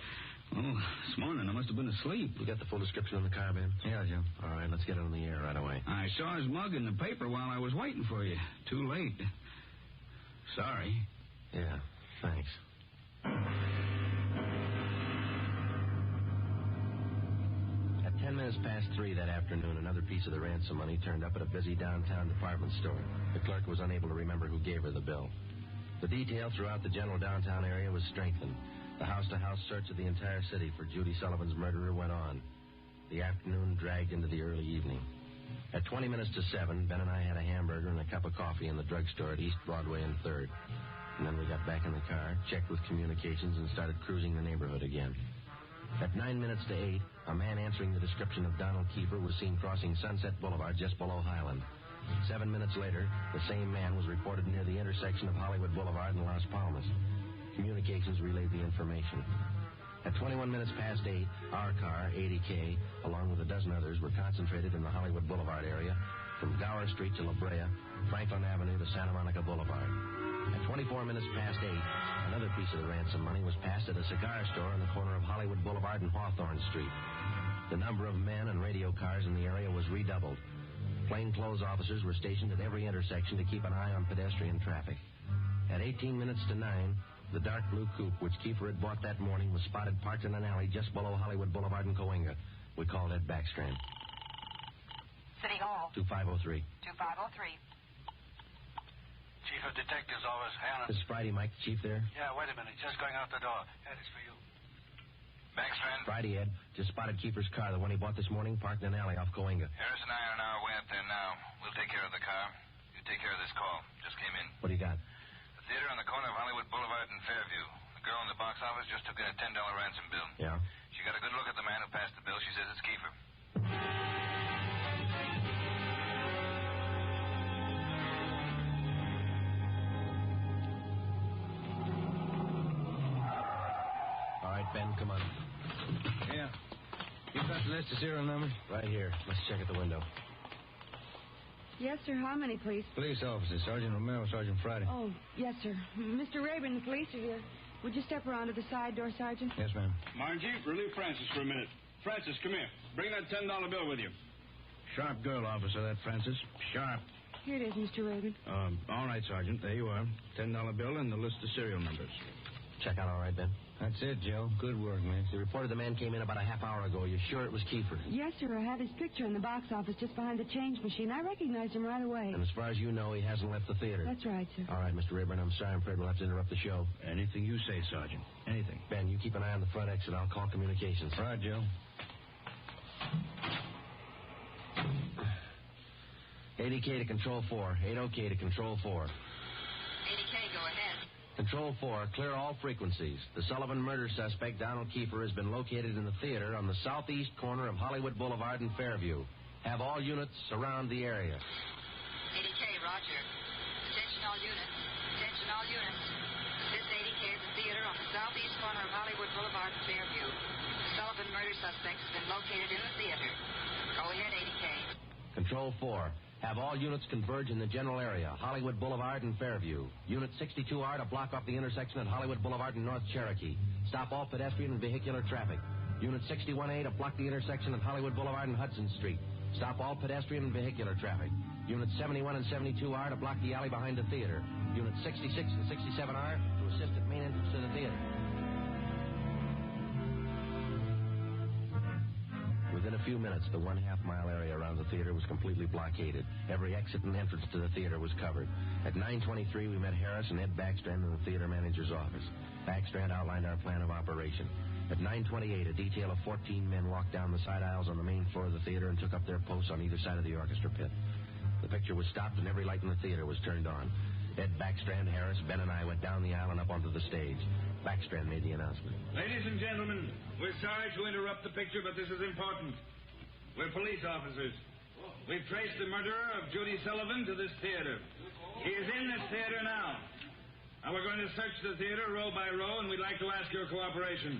this morning I must have been asleep. You got the full description of the car, Ben? Yeah, Joe. All right, let's get it on the air right away. I saw his mug in the paper while I was waiting for you. Too late. Sorry. Yeah, thanks. At 10 minutes past 3 that afternoon, another piece of the ransom money turned up at a busy downtown department store. The clerk was unable to remember who gave her the bill. The detail throughout the general downtown area was strengthened. The house-to-house search of the entire city for Judy Sullivan's murderer went on. The afternoon dragged into the early evening. At 20 minutes to 7, Ben and I had a hamburger and a cup of coffee in the drugstore at East Broadway and 3rd. And then we got back in the car, checked with communications, and started cruising the neighborhood again. At 9 minutes to 8, a man answering the description of Donald Kiefer was seen crossing Sunset Boulevard just below Highland. 7 minutes later, the same man was reported near the intersection of Hollywood Boulevard and Las Palmas. Communications relayed the information. At 21 minutes past 8, our car, 80K, along with a dozen others, were concentrated in the Hollywood Boulevard area from Gower Street to La Brea, Franklin Avenue to Santa Monica Boulevard. At 24 minutes past 8, another piece of the ransom money was passed at a cigar store on the corner of Hollywood Boulevard and Hawthorne Street. The number of men and radio cars in the area was redoubled. Plainclothes officers were stationed at every intersection to keep an eye on pedestrian traffic. At 18 minutes to 9, the dark blue coupe which Kiefer had bought that morning was spotted parked in an alley just below Hollywood Boulevard and Cahuenga. We called Ed Backstrand. City Hall. 2503. 2503. Chief of Detectives Office, Hannah. This is Friday, Mike. The chief there? Yeah, wait a minute. Just going out the door. That is for you. Backstrand? Friday, Ed. Just spotted Kiefer's car, the one he bought this morning, parked in an alley off Cahuenga. Harris and I are on our way up there now. We'll take care of the car. You take care of this call. Just came in. What do you got? The theater on the corner of Hollywood Boulevard and Fairview. The girl in the box office just took in a $10 ransom bill. Yeah? She got a good look at the man who passed the bill. She says it's Kiefer. All right, Ben, come on. Yeah. You got the list of serial numbers? Right here. Let's check at the window. Yes, sir. How many, please? Police officers, Sergeant Romero, Sergeant Friday. Oh, yes, sir. Mr. Rayburn, the police are here. Would you step around to the side door, Sergeant? Yes, ma'am. Margie, relieve Francis for a minute. Francis, come here. Bring that $10 bill with you. Sharp girl, officer, that Francis. Sharp. Here it is, Mr. Rayburn. All right, Sergeant. There you are. $10 bill and the list of serial numbers. Check out all right, Ben? That's it, Joe. Good work, man. They reported the man came in about a half hour ago. You sure it was Kiefer? Yes, sir. I have his picture in the box office just behind the change machine. I recognized him right away. And as far as you know, he hasn't left the theater. That's right, sir. All right, Mr. Rayburn, I'm sorry. I'm afraid we'll have to interrupt the show. Anything you say, Sergeant. Anything. Ben, you keep an eye on the front exit. I'll call communications. All right, Joe. 80K to Control 4. 80K to Control 4. 80K, go ahead. Control 4, clear all frequencies. The Sullivan murder suspect, Donald Kiefer, has been located in the theater on the southeast corner of Hollywood Boulevard and Fairview. Have all units surround the area. 80K, roger. Attention all units. Attention all units. This 80K is the theater on the southeast corner of Hollywood Boulevard and Fairview. The Sullivan murder suspect has been located in the theater. Go ahead, 80K. Control 4. Have all units converge in the general area, Hollywood Boulevard and Fairview. Unit 62R to block off the intersection at Hollywood Boulevard and North Cherokee. Stop all pedestrian and vehicular traffic. Unit 61A to block the intersection at Hollywood Boulevard and Hudson Street. Stop all pedestrian and vehicular traffic. Unit 71 and 72R to block the alley behind the theater. Unit 66 and 67R to assist at main entrance to the theater. Within a few minutes, the 1/2 mile area around the theater was completely blockaded. Every exit and entrance to the theater was covered. At 9:23, we met Harris and Ed Backstrand in the theater manager's office. Backstrand outlined our plan of operation. At 9:28, a detail of 14 men walked down the side aisles on the main floor of the theater and took up their posts on either side of the orchestra pit. The picture was stopped and every light in the theater was turned on. Ed Backstrand, Harris, Ben, and I went down the aisle and up onto the stage. Backstrand made the announcement. Ladies and gentlemen, we're sorry to interrupt the picture, but this is important. We're police officers. We've traced the murderer of Judy Sullivan to this theater. He is in this theater now. Now we're going to search the theater row by row, and we'd like to ask your cooperation.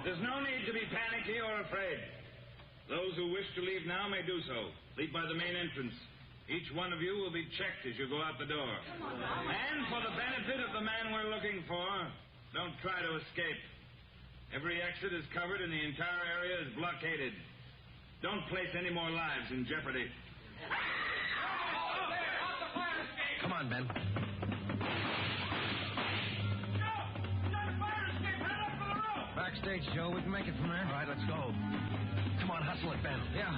There's no need to be panicky or afraid. Those who wish to leave now may do so. Leave by the main entrance. Each one of you will be checked as you go out the door. And for the benefit of the man we're looking for, don't try to escape. Every exit is covered and the entire area is blockaded. Don't place any more lives in jeopardy. Come on, Ben. Backstage, Joe. We can make it from there. All right, let's go. Come on, hustle it, Ben. Yeah.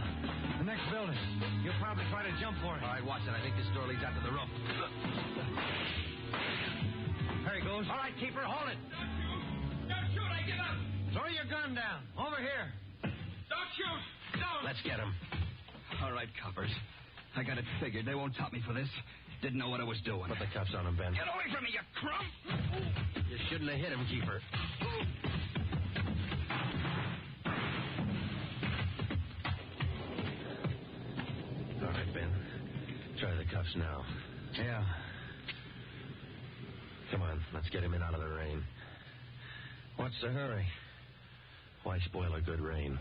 The next building. You'll probably try to jump for it. All right, watch it. I think this door leads out to the roof. There he goes. All right, Keeper, hold it. Don't shoot, I give up. Throw your gun down. Over here. Don't shoot. Don't. Let's get him. All right, coppers. I got it figured. They won't top me for this. Didn't know what I was doing. Put the cuffs on him, Ben. Get away from me, you crump! You shouldn't have hit him, Keeper. All right, Ben. Try the cuffs now. Yeah. Come on, let's get him in out of the rain. What's the hurry? Why spoil a good rain?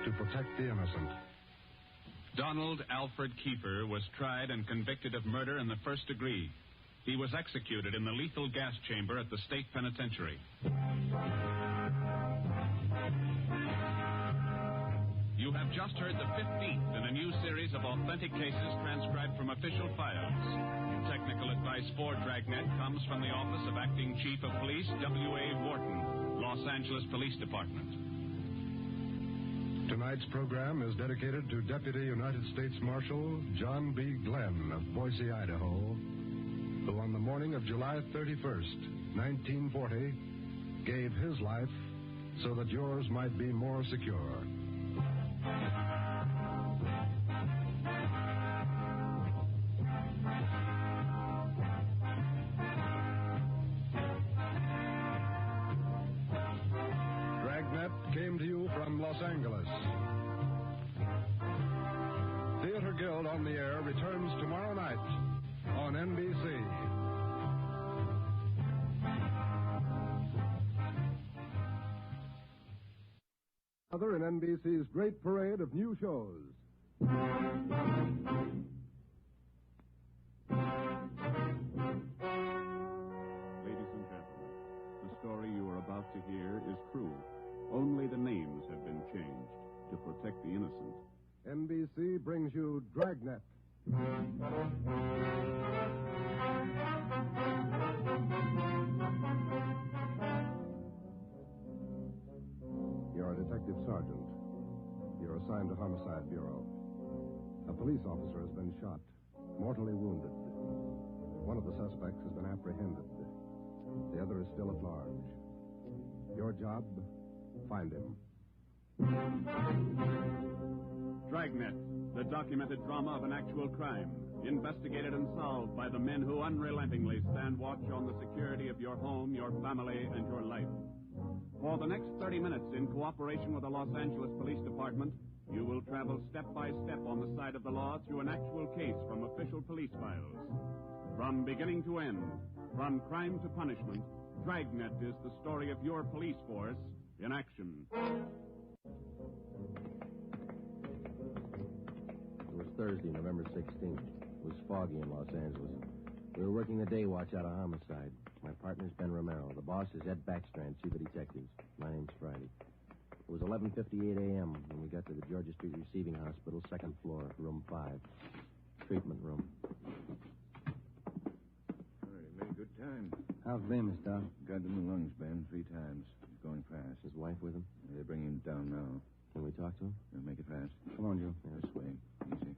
to protect the innocent. Donald Alfred Kiefer was tried and convicted of murder in the first degree. He was executed in the lethal gas chamber at the state penitentiary. You have just heard the 15th in a new series of authentic cases transcribed from official files. Technical advice for Dragnet comes from the Office of Acting Chief of Police W.A. Wharton, Los Angeles Police Department. Tonight's program is dedicated to Deputy United States Marshal John B. Glenn of Boise, Idaho, who on the morning of July 31st, 1940, gave his life so that yours might be more secure. Dragnet came to you from Los Angeles. Theater Guild on the Air returns tomorrow night on NBC. Other in NBC's great parade of new shows. Ladies and gentlemen, the story you are about to hear is true. Only the names have been changed to protect the innocent. NBC brings you Dragnet. You're a detective sergeant. You're assigned to Homicide Bureau. A police officer has been shot, mortally wounded. One of the suspects has been apprehended. The other is still at large. Your job, find him. Dragnet, the documented drama of an actual crime, investigated and solved by the men who unrelentingly stand watch on the security of your home, your family, and your life. For the next 30 minutes, in cooperation with the Los Angeles Police Department, you will travel step by step on the side of the law through an actual case from official police files. From beginning to end, from crime to punishment, Dragnet is the story of your police force in action. It was Thursday, November 16th. It was foggy in Los Angeles. We were working the day watch out of Homicide. My partner's Ben Romero. The boss is Ed Backstrand, chief of detectives. My name's Friday. It was 11:58 a.m. when we got to the Georgia Street Receiving Hospital, second floor, room 5. Treatment room. All right, made a good time. How's Bemis, Doc? Got him in the lungs, Ben, 3 times. He's going fast. His wife with him? They're bringing him down now. Can we talk to him? Yeah, make it fast. Come on, Joe. Yeah, this way. Easy.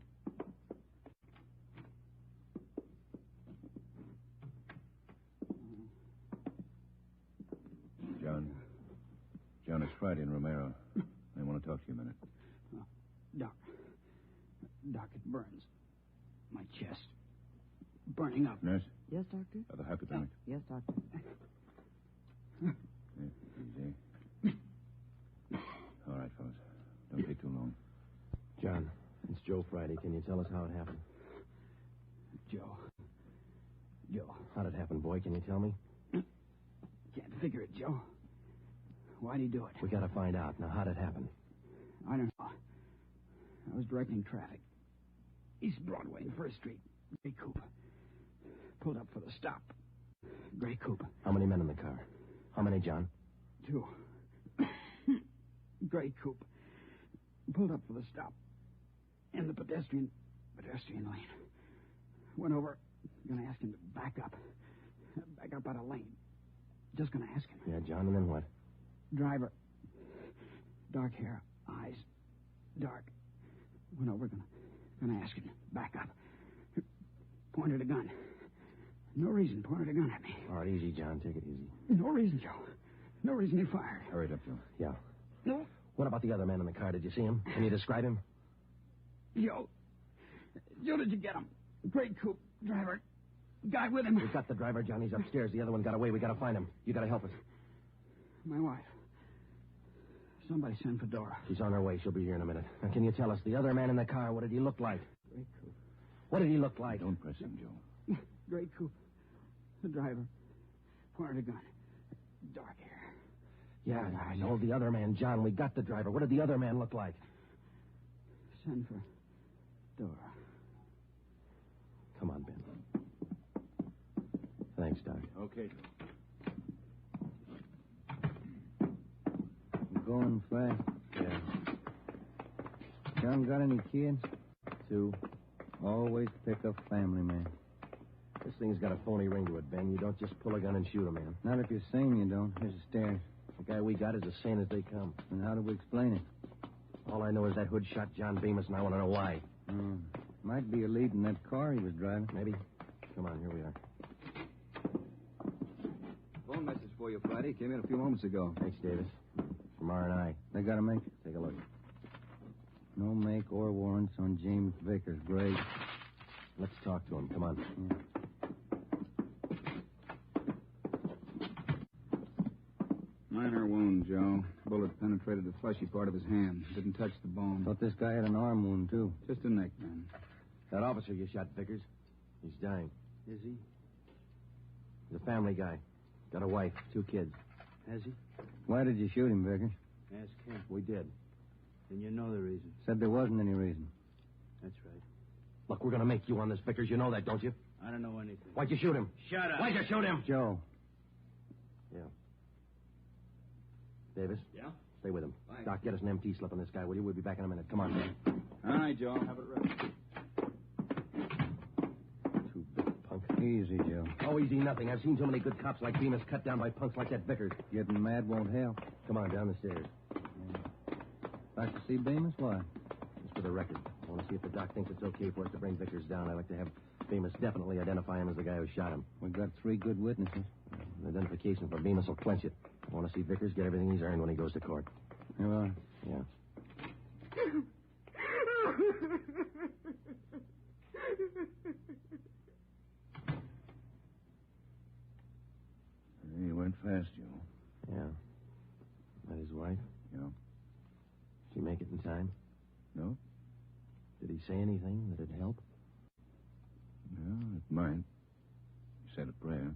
John, it's Friday and Romero. I want to talk to you a minute. Doc, it burns. My chest. Burning up. Nurse? Yes, Doctor? The hypodermic. Yes, Doctor. Easy. All right, fellas. Don't take too long. John, it's Joe Friday. Can you tell us how it happened? Joe. How'd it happen, boy? Can you tell me? Can't figure it, Joe. Why'd he do it? We gotta find out. Now, how'd it happen? I don't know. I was directing traffic. East Broadway and First Street. Gray coupe. Pulled up for the stop. Gray coupe. How many men in the car? How many, John? 2. Gray coupe. Pulled up for the stop. In the pedestrian lane. Went over. Gonna ask him to back up. Back up out of lane. Just gonna ask him. Yeah, John, and then what? Driver. Dark hair. Eyes. Dark. Went over. Gonna ask him. Back up. Pointed a gun. No reason. Pointed a gun at me. All right, easy, John. Take it easy. No reason, Joe. No reason he fired. Hurry it up, Joe. Yeah. No. What about the other man in the car? Did you see him? Can you describe him? Joe, did you get him? Gray coupe. Driver. Guy with him. We've got the driver, John. He's upstairs. The other one got away. We gotta find him. You gotta help us. My wife. Somebody send for Dora. She's on her way. She'll be here in a minute. Now, can you tell us, the other man in the car, what did he look like? Gray coupe. What did he look like? Don't press him, Joe. Gray coupe. The driver. Pointed a gun. Dark hair. Yeah, I know the other man, John. We got the driver. What did the other man look like? send for Dora. Come on, Ben. Thanks, Doc. Okay, Joe. Going fast? Yeah. John got any kids? 2. Always pick a family man. This thing's got a phony ring to it, Ben. You don't just pull a gun and shoot a man. Not if you're sane, you don't. Here's the stairs. The guy we got is as sane as they come. And how do we explain it? All I know is that hood shot John Bemis, and I want to know why. Might be a lead in that car he was driving. Maybe. Come on, here we are. Phone message for you, Friday. Came in a few moments ago. Thanks, Davis. From R&I. They got a make? Take a look. No make or warrants on James Vickers. Great. Let's talk to him. Come on. Yeah. Minor wound, Joe. Bullet penetrated the fleshy part of his hand. Didn't touch the bone. Thought this guy had an arm wound, too. Just a neck, man. That officer you shot, Vickers, he's dying. Is he? He's a family guy. Got a wife, 2 kids. Has he? Why did you shoot him, Vickers? Ask him. We did. Then you know the reason. Said there wasn't any reason. That's right. Look, we're going to make you on this, Vickers. You know that, don't you? I don't know anything. Why'd you shoot him? Shut up. Why'd you shoot him? Joe. Yeah. Davis? Yeah? Stay with him. Fine. Doc, get us an MT slip on this guy, will you? We'll be back in a minute. Come on, man. All right, Joe. Have it ready. Too big punk. Easy, Joe. Oh, easy nothing. I've seen too many good cops like Bemis cut down by punks like that Vickers. Getting mad won't help. Come on, down the stairs. Like to see Bemis? Why? Just for the record. I want to see if the doc thinks it's okay for us to bring Vickers down. I'd like to have Bemis definitely identify him as the guy who shot him. We've got 3 good witnesses. An identification for Bemis will clinch it. I want to see Vickers get everything he's earned when he goes to court. You are? Yeah. He went fast, Joe. Yeah. That his wife? Yeah. Did she make it in time? No. Did he say anything that'd help? No, it might. He said a prayer.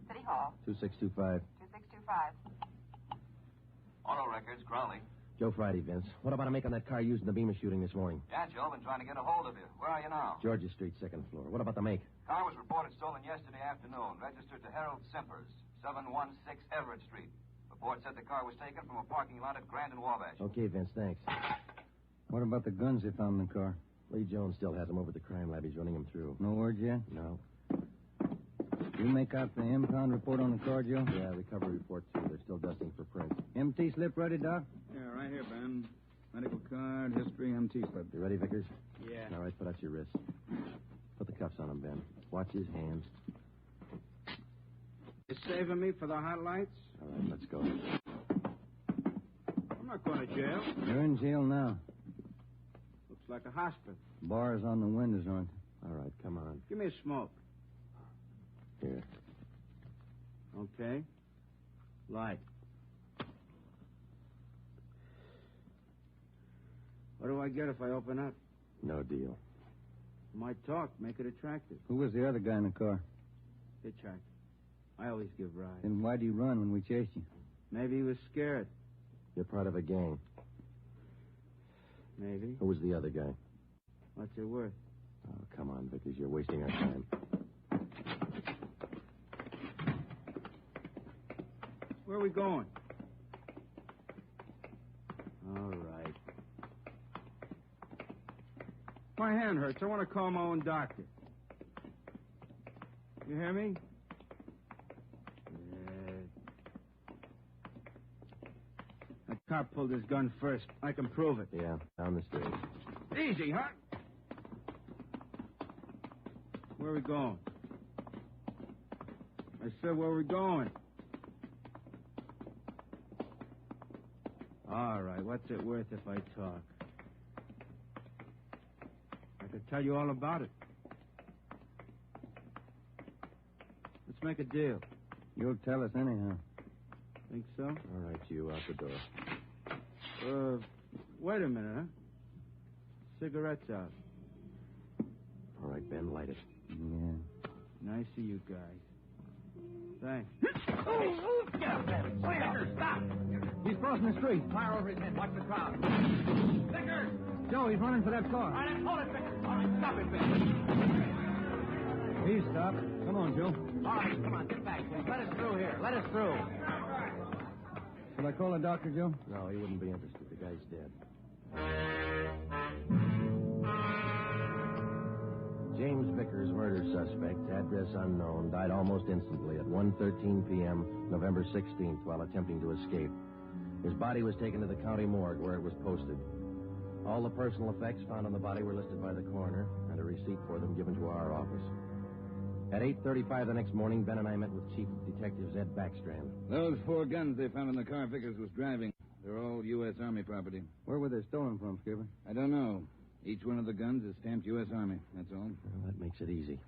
City Hall. 2625. 2625. Auto records, Crowley. Joe Friday, Vince. What about a make on that car used in the Bemis shooting this morning? Yeah, Joe, been trying to get a hold of you. Where are you now? Georgia Street, 2nd floor. What about the make? Car was reported stolen yesterday afternoon. Registered to Harold Simpers, 716 Everett Street. Report said the car was taken from a parking lot at Grand and Wabash. Okay, Vince, thanks. What about the guns they found in the car? Lee Jones still has them over at the crime lab. He's running them through. No word yet? No. You make out the impound report on the car, Joe? Yeah, recovery report, too. They're still dusting for prints. MT slip ready, Doc? Yeah, right here, Ben. Medical card, history, MT slip. You ready, Vickers? Yeah. All right, put out your wrists. Put the cuffs on him, Ben. Watch his hands. You saving me for the hot lights? All right, let's go. I'm not going to jail. You're in jail now. Looks like a hospital. Bars on the windows, aren't they? All right, come on. Give me a smoke. Here. Okay. Light. What do I get if I open up? No deal. Might talk, make it attractive. Who was the other guy in the car? Hitchhiker. I always give rides. Then why'd you run when we chased you? Maybe he was scared. You're part of a gang. Maybe. Who was the other guy? What's it worth? Oh, come on, Vickers. You're wasting our time. Where are we going? All right. My hand hurts. I want to call my own doctor. You hear me? That cop pulled his gun first. I can prove it. Yeah, down the stairs. Easy, huh? Where are we going? I said, where are we going? All right, what's it worth if I talk? I could tell you all about it. Let's make a deal. You'll tell us anyhow. Think so? All right, you out the door. Wait a minute, huh? Cigarettes out. All right, Ben, light it. Yeah. Nice of you guys. Thanks. Stop! He's crossing the street. Fire over his head. Watch the crowd. Vickers! Joe, he's running for that car. All right, hold it, Vickers. All right, stop it, Vickers. He's stopped. Come on, Joe. All right, come on, get back. Let us through here. Let us through. Shall I call the doctor, Joe? No, he wouldn't be interested. The guy's dead. James Vickers, murder suspect, address unknown, died almost instantly at 1:13 p.m., November 16th, while attempting to escape. His body was taken to the county morgue where it was posted. All the personal effects found on the body were listed by the coroner, and a receipt for them given to our office. At 8:35 the next morning, Ben and I met with Chief of Detectives Ed Backstrand. Those 4 guns they found in the car Vickers was driving. They're all U.S. Army property. Where were they stolen from, Skipper? I don't know. Each one of the guns is stamped U.S. Army, that's all. Well, that makes it easy.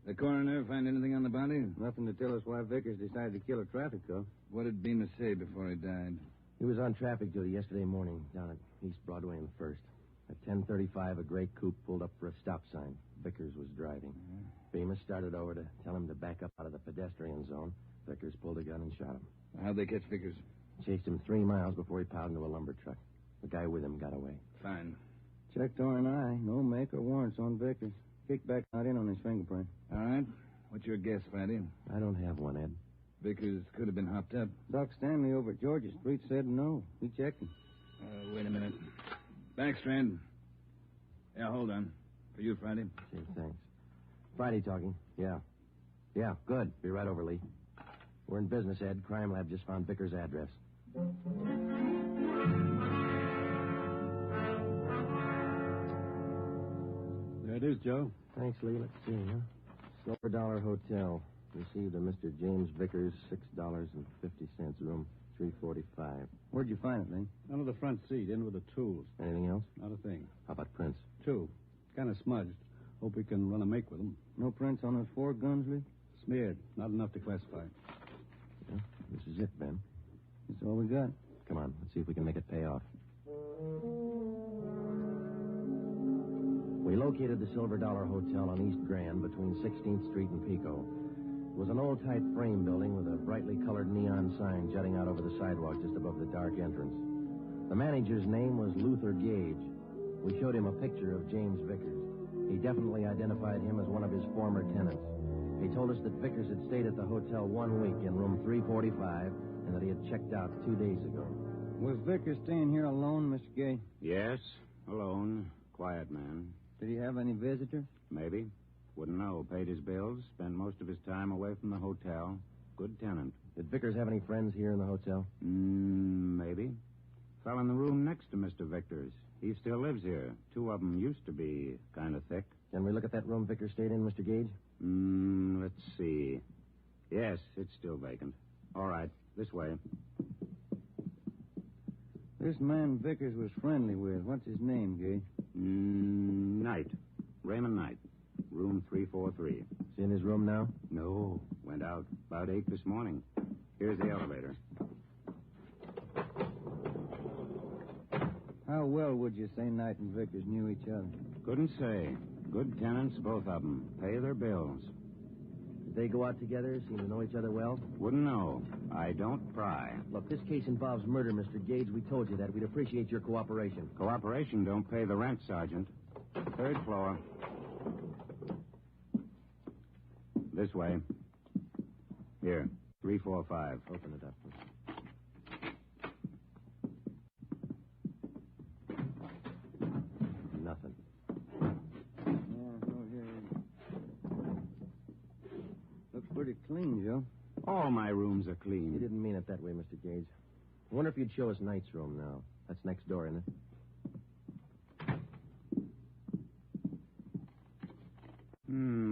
The coroner find anything on the body? Nothing to tell us why Vickers decided to kill a traffic cop. What did Bemis say before he died? He was on traffic duty yesterday morning down at East Broadway and First. At 10:35, a gray coupe pulled up for a stop sign. Vickers was driving. Bemis started over to tell him to back up out of the pedestrian zone. Vickers pulled a gun and shot him. How'd they catch Vickers? Chased him 3 miles before he piled into a lumber truck. The guy with him got away. Fine. Checked R&I. No make or warrants on Vickers. Kickback not in on his fingerprint. All right. What's your guess, Friday? I don't have one, Ed. Vickers could have been hopped up. Doc Stanley over at Georgia Street said no. He checked him. Wait a minute. Backstrand. Yeah, hold on. For you, Friday. Gee, thanks. Friday talking. Yeah. Yeah, good. Be right over, Lee. We're in business, Ed. Crime Lab just found Vickers' address. There it is, Joe. Thanks, Lee. Let's see, huh? Silver Dollar Hotel. Received a Mr. James Vickers, $6.50, room 345. Where'd you find it, Lee? Under the front seat, in with the tools. Anything else? Not a thing. How about prints? 2. Kind of smudged. Hope we can run a make with them. No prints on those 4 guns, Lee? Smeared. Not enough to classify. Yeah, this is it, Ben. That's all we got. Come on, let's see if we can make it pay off. We located the Silver Dollar Hotel on East Grand between 16th Street and Pico. It was an old-type frame building with a brightly colored neon sign jutting out over the sidewalk just above the dark entrance. The manager's name was Luther Gage. We showed him a picture of James Vickers. He definitely identified him as one of his former tenants. He told us that Vickers had stayed at the hotel 1 week in room 345 and that he had checked out 2 days ago. Was Vickers staying here alone, Mr. Gay? Yes, alone. Quiet man. Did he have any visitors? Maybe. Wouldn't know. Paid his bills, spent most of his time away from the hotel. Good tenant. Did Vickers have any friends here in the hotel? Maybe. Fell in the room next to Mr. Vickers. He still lives here. 2 of them used to be kind of thick. Can we look at that room Vickers stayed in, Mr. Gage? Let's see. Yes, it's still vacant. All right, this way. This man Vickers was friendly with. What's his name, Gage? Knight. Raymond Knight. Room 343. Is he in his room now? No. Went out about 8 this morning. Here's the elevator. How well would you say Knight and Vickers knew each other? Couldn't say. Good tenants, both of them. Pay their bills. Did they go out together? Seem to know each other well? Wouldn't know. I don't pry. Look, this case involves murder, Mr. Gage. We told you that. We'd appreciate your cooperation. Cooperation don't pay the rent, Sergeant. 3rd floor. This way. Here, 345. Open it up. Nothing. Looks pretty clean, Joe. All my rooms are clean. You didn't mean it that way, Mr. Gage. I wonder if you'd show us Knight's room now. That's next door, isn't it?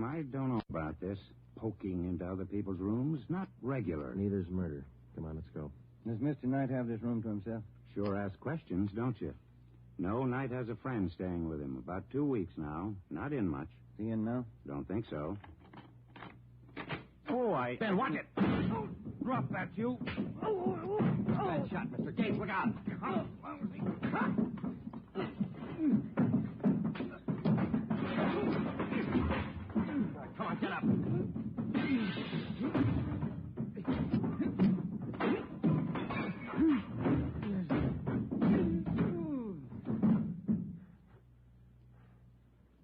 I don't know about this. Poking into other people's rooms. Not regular. Neither's murder. Come on, let's go. Does Mr. Knight have this room to himself? Sure ask questions, don't you? No, Knight has a friend staying with him. About 2 weeks now. Not in much. Is he in now? Don't think so. Oh, Ben, watch it! Drop that, you. Bad shot, Mr. Gates. Look out. Come on, get up.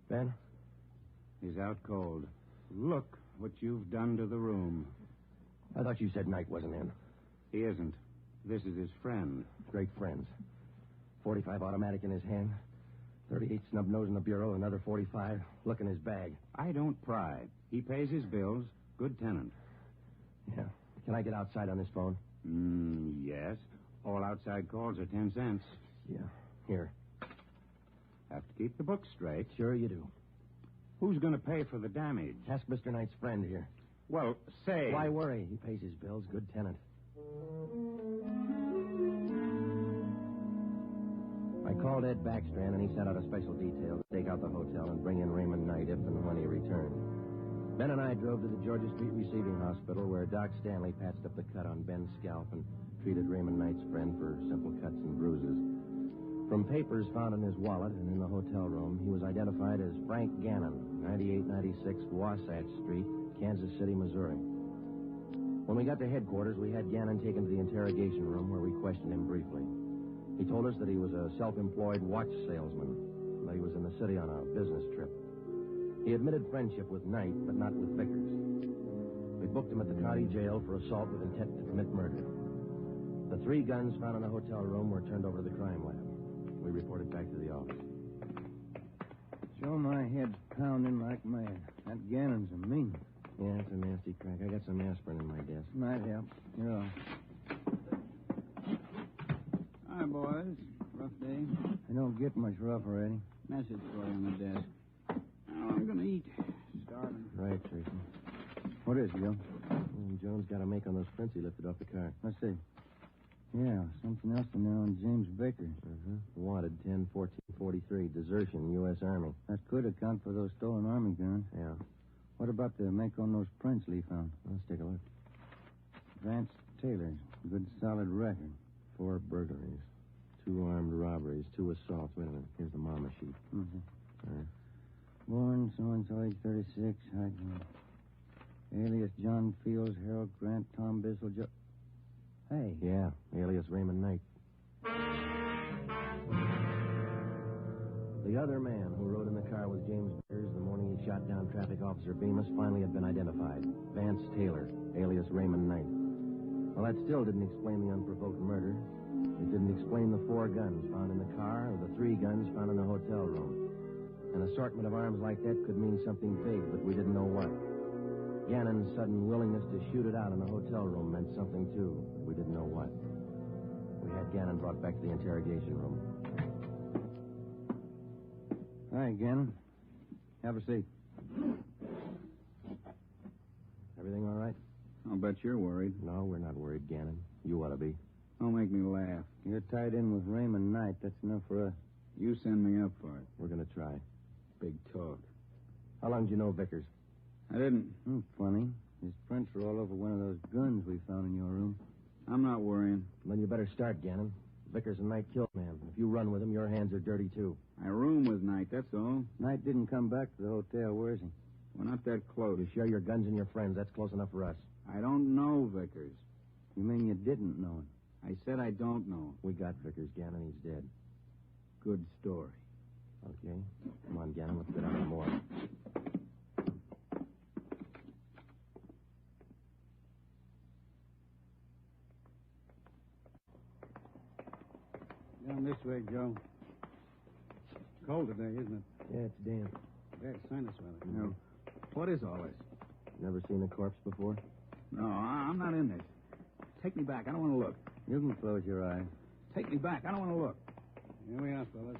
Ben? He's out cold. Look what you've done to the room. I thought you said Knight wasn't in. He isn't. This is his friend. Great friends. 45 automatic in his hand. 38 snub nose in the bureau. Another 45. Look in his bag. I don't pry. He pays his bills. Good tenant. Yeah. Can I get outside on this phone? Yes. All outside calls are 10 cents. Yeah. Here. Have to keep the books straight. Sure you do. Who's going to pay for the damage? Ask Mr. Knight's friend here. Well, say... Why worry? He pays his bills. Good tenant. I called Ed Backstrand, and he sent out a special detail to stake out the hotel and bring in Raymond Knight if and when he returned. Ben and I drove to the Georgia Street Receiving Hospital, where Doc Stanley patched up the cut on Ben's scalp and treated Raymond Knight's friend for simple cuts and bruises. From papers found in his wallet and in the hotel room, he was identified as Frank Gannon, 9896 Wasatch Street, Kansas City, Missouri. When we got to headquarters, we had Gannon taken to the interrogation room where we questioned him briefly. He told us that he was a self-employed watch salesman, and that he was in the city on a business trip. He admitted friendship with Knight, but not with Vickers. We booked him at the county jail for assault with intent to commit murder. The 3 guns found in the hotel room were turned over to the crime lab. We reported back to the office. Sure, my head's pounding like mad. That Gannon's a mean one. Yeah, it's a nasty crack. I got some aspirin in my desk. Might help. You're all. Hi, boys. Rough day. I don't get much rougher, Eddie. Message for you on the desk. Now I'm going to eat. Starving. Right, Tracy. What is it, Joe? Jones got a make on those prints he lifted off the car. Let's see. Yeah, something else to know on James Baker. Wanted 10-14-43, desertion, U.S. Army. That could account for those stolen Army guns. Yeah. What about the make on those prints Lee found? Let's take a look. Vance Taylor. Good solid record. 4 burglaries, 2 armed robberies, 2 assaults. Wait a minute. Here's the mama sheet. Mm-hmm. All right. Born so-and-so, age 36. Alias John Fields, Harold Grant, Tom Bissell, Hey. Yeah, alias Raymond Knight. The other man who rode in the car with James Vickers the morning he shot down Traffic Officer Bemis finally had been identified. Vance Taylor, alias Raymond Knight. Well, that still didn't explain the unprovoked murder. It didn't explain the 4 guns found in the car or the 3 guns found in the hotel room. An assortment of arms like that could mean something big, but we didn't know what. Gannon's sudden willingness to shoot it out in the hotel room meant something, too. But we didn't know what. We had Gannon brought back to the interrogation room. Hi, Gannon. Have a seat. Everything all right? I'll bet you're worried. No, we're not worried, Gannon. You ought to be. Don't make me laugh. You're tied in with Raymond Knight. That's enough for us. You send me up for it. We're going to try. Big talk. How long did you know Vickers? I didn't. Funny. His prints are all over one of those guns we found in your room. I'm not worrying. Then you better start, Gannon. Vickers and Knight killed man. If you run with him, your hands are dirty, too. I room with Knight, that's all. Knight didn't come back to the hotel. Where is he? We're not that close. You share your guns and your friends. That's close enough for us. I don't know Vickers. You mean you didn't know him? I said I don't know. We got Vickers, Gannon. He's dead. Good story. Okay. Come on, Gannon. Let's get on to more. Down this way, Joe. Cold today, isn't it? Yeah, it's damp. Bad sinus weather. No. What is all this? Never seen a corpse before? No, I'm not in this. Take me back. I don't want to look. You can close your eyes. Take me back. I don't want to look. Here we are, fellas.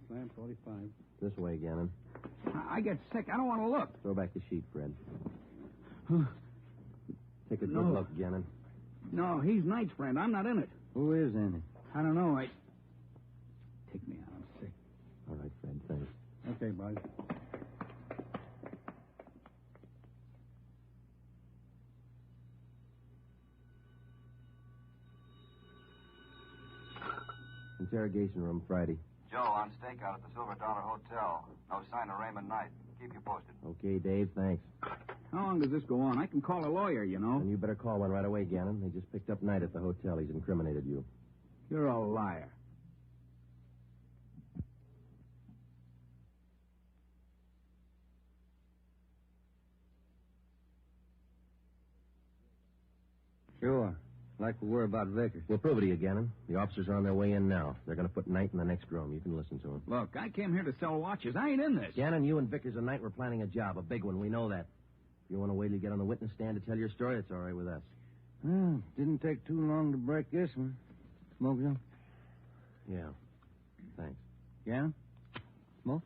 Slam 45. This way, Gannon. I get sick. I don't want to look. Throw back the sheet, Fred. Take a good look, Gannon. No, he's Knight's friend. I'm not in it. Who is in it? I don't know. Take me out. I'm sick. All right, Fred. Thanks. Okay, boys. interrogation room Friday. Joe on stakeout at the Silver Dollar Hotel. No sign of Raymond Knight. Keep you posted. Okay, Dave, thanks. How long does this go on? I can call a lawyer, you know. And you better call one right away, Gannon. They just picked up Knight at the hotel. He's incriminated you. You're a liar. Sure. Like we were about Vickers. We'll prove it to you, Gannon. The officers are on their way in now. They're going to put Knight in the next room. You can listen to them. Look, I came here to sell watches. I ain't in this. Gannon, you and Vickers and Knight were planning a job, a big one. We know that. If you want to wait till you get on the witness stand to tell your story, it's all right with us. Well, didn't take too long to break this one. Smoke some? Yeah. Thanks. Yeah? Smoke?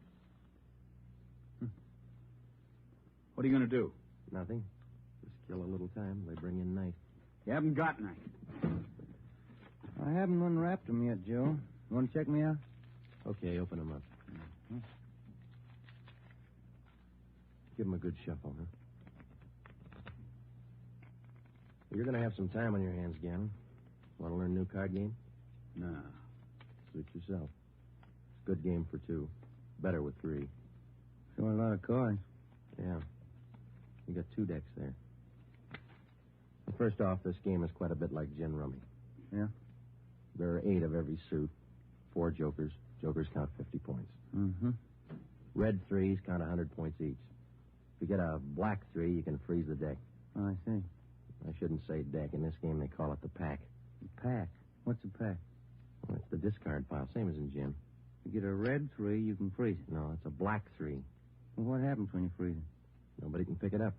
What are you going to do? Nothing. Just kill a little time. They bring in Knight. You haven't got Knight. I haven't unwrapped them yet, Joe. You want to check me out? Okay, open them up. Mm-hmm. Give them a good shuffle, huh? You're going to have some time on your hands, Gannon. Want to learn a new card game? No. Suit yourself. Good game for two. Better with three. Sure, a lot of cards. Yeah. You got 2 decks there. Well, first off, this game is quite a bit like gin rummy. Yeah? There are 8 of every suit. 4 jokers. Jokers count 50 points. Mm-hmm. Red 3s count 100 points each. If you get a black 3, you can freeze the deck. Oh, I see. I shouldn't say deck. In this game, they call it the pack. The pack? What's a pack? Well, it's the discard pile, same as in gin. You get a red 3, you can freeze it. No, it's a black 3. Well, what happens when you freeze it? Nobody can pick it up.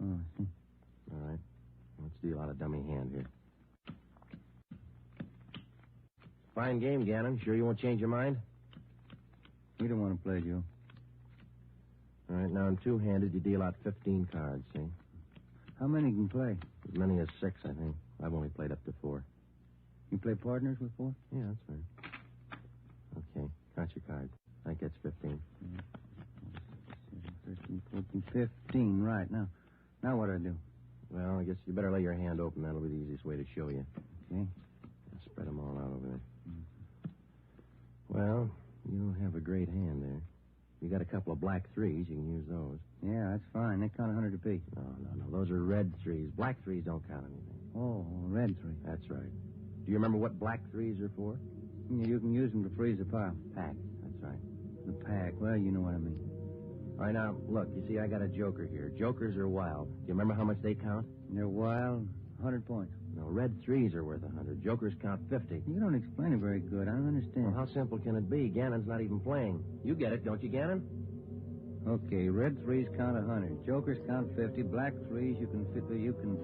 Oh, I see. All right. Let's deal out a dummy hand here. Fine game, Gannon. Sure you won't change your mind? We don't want to play, Joe. All right, now in two-handed, you deal out 15 cards, see? How many can play? As many as 6, I think. I've only played up to 4. You play partners with 4? Yeah, that's fine. Okay, count your cards. That gets 15. 13, 14, 15, right. Now what do I do? Well, I guess you better lay your hand open. That'll be the easiest way to show you. Okay. I'll spread them all out over there. Well, you don't have a great hand there. You got a couple of black 3s. You can use those. Yeah, that's fine. They count 100 apiece. No. Those are red 3s. Black 3s don't count anything. Oh, red 3. That's right. Do you remember what black 3s are for? You can use them to freeze the pile. Pack. That's right. The pack. Well, you know what I mean. All right, now, look. You see, I got a joker here. Jokers are wild. Do you remember how much they count? They're wild. 100 points. No, red 3s are worth 100. Jokers count 50. You don't explain it very good. I don't understand. Well, how simple can it be? Gannon's not even playing. You get it, don't you, Gannon? Okay, red 3s count 100. Jokers count 50. Black 3s, you can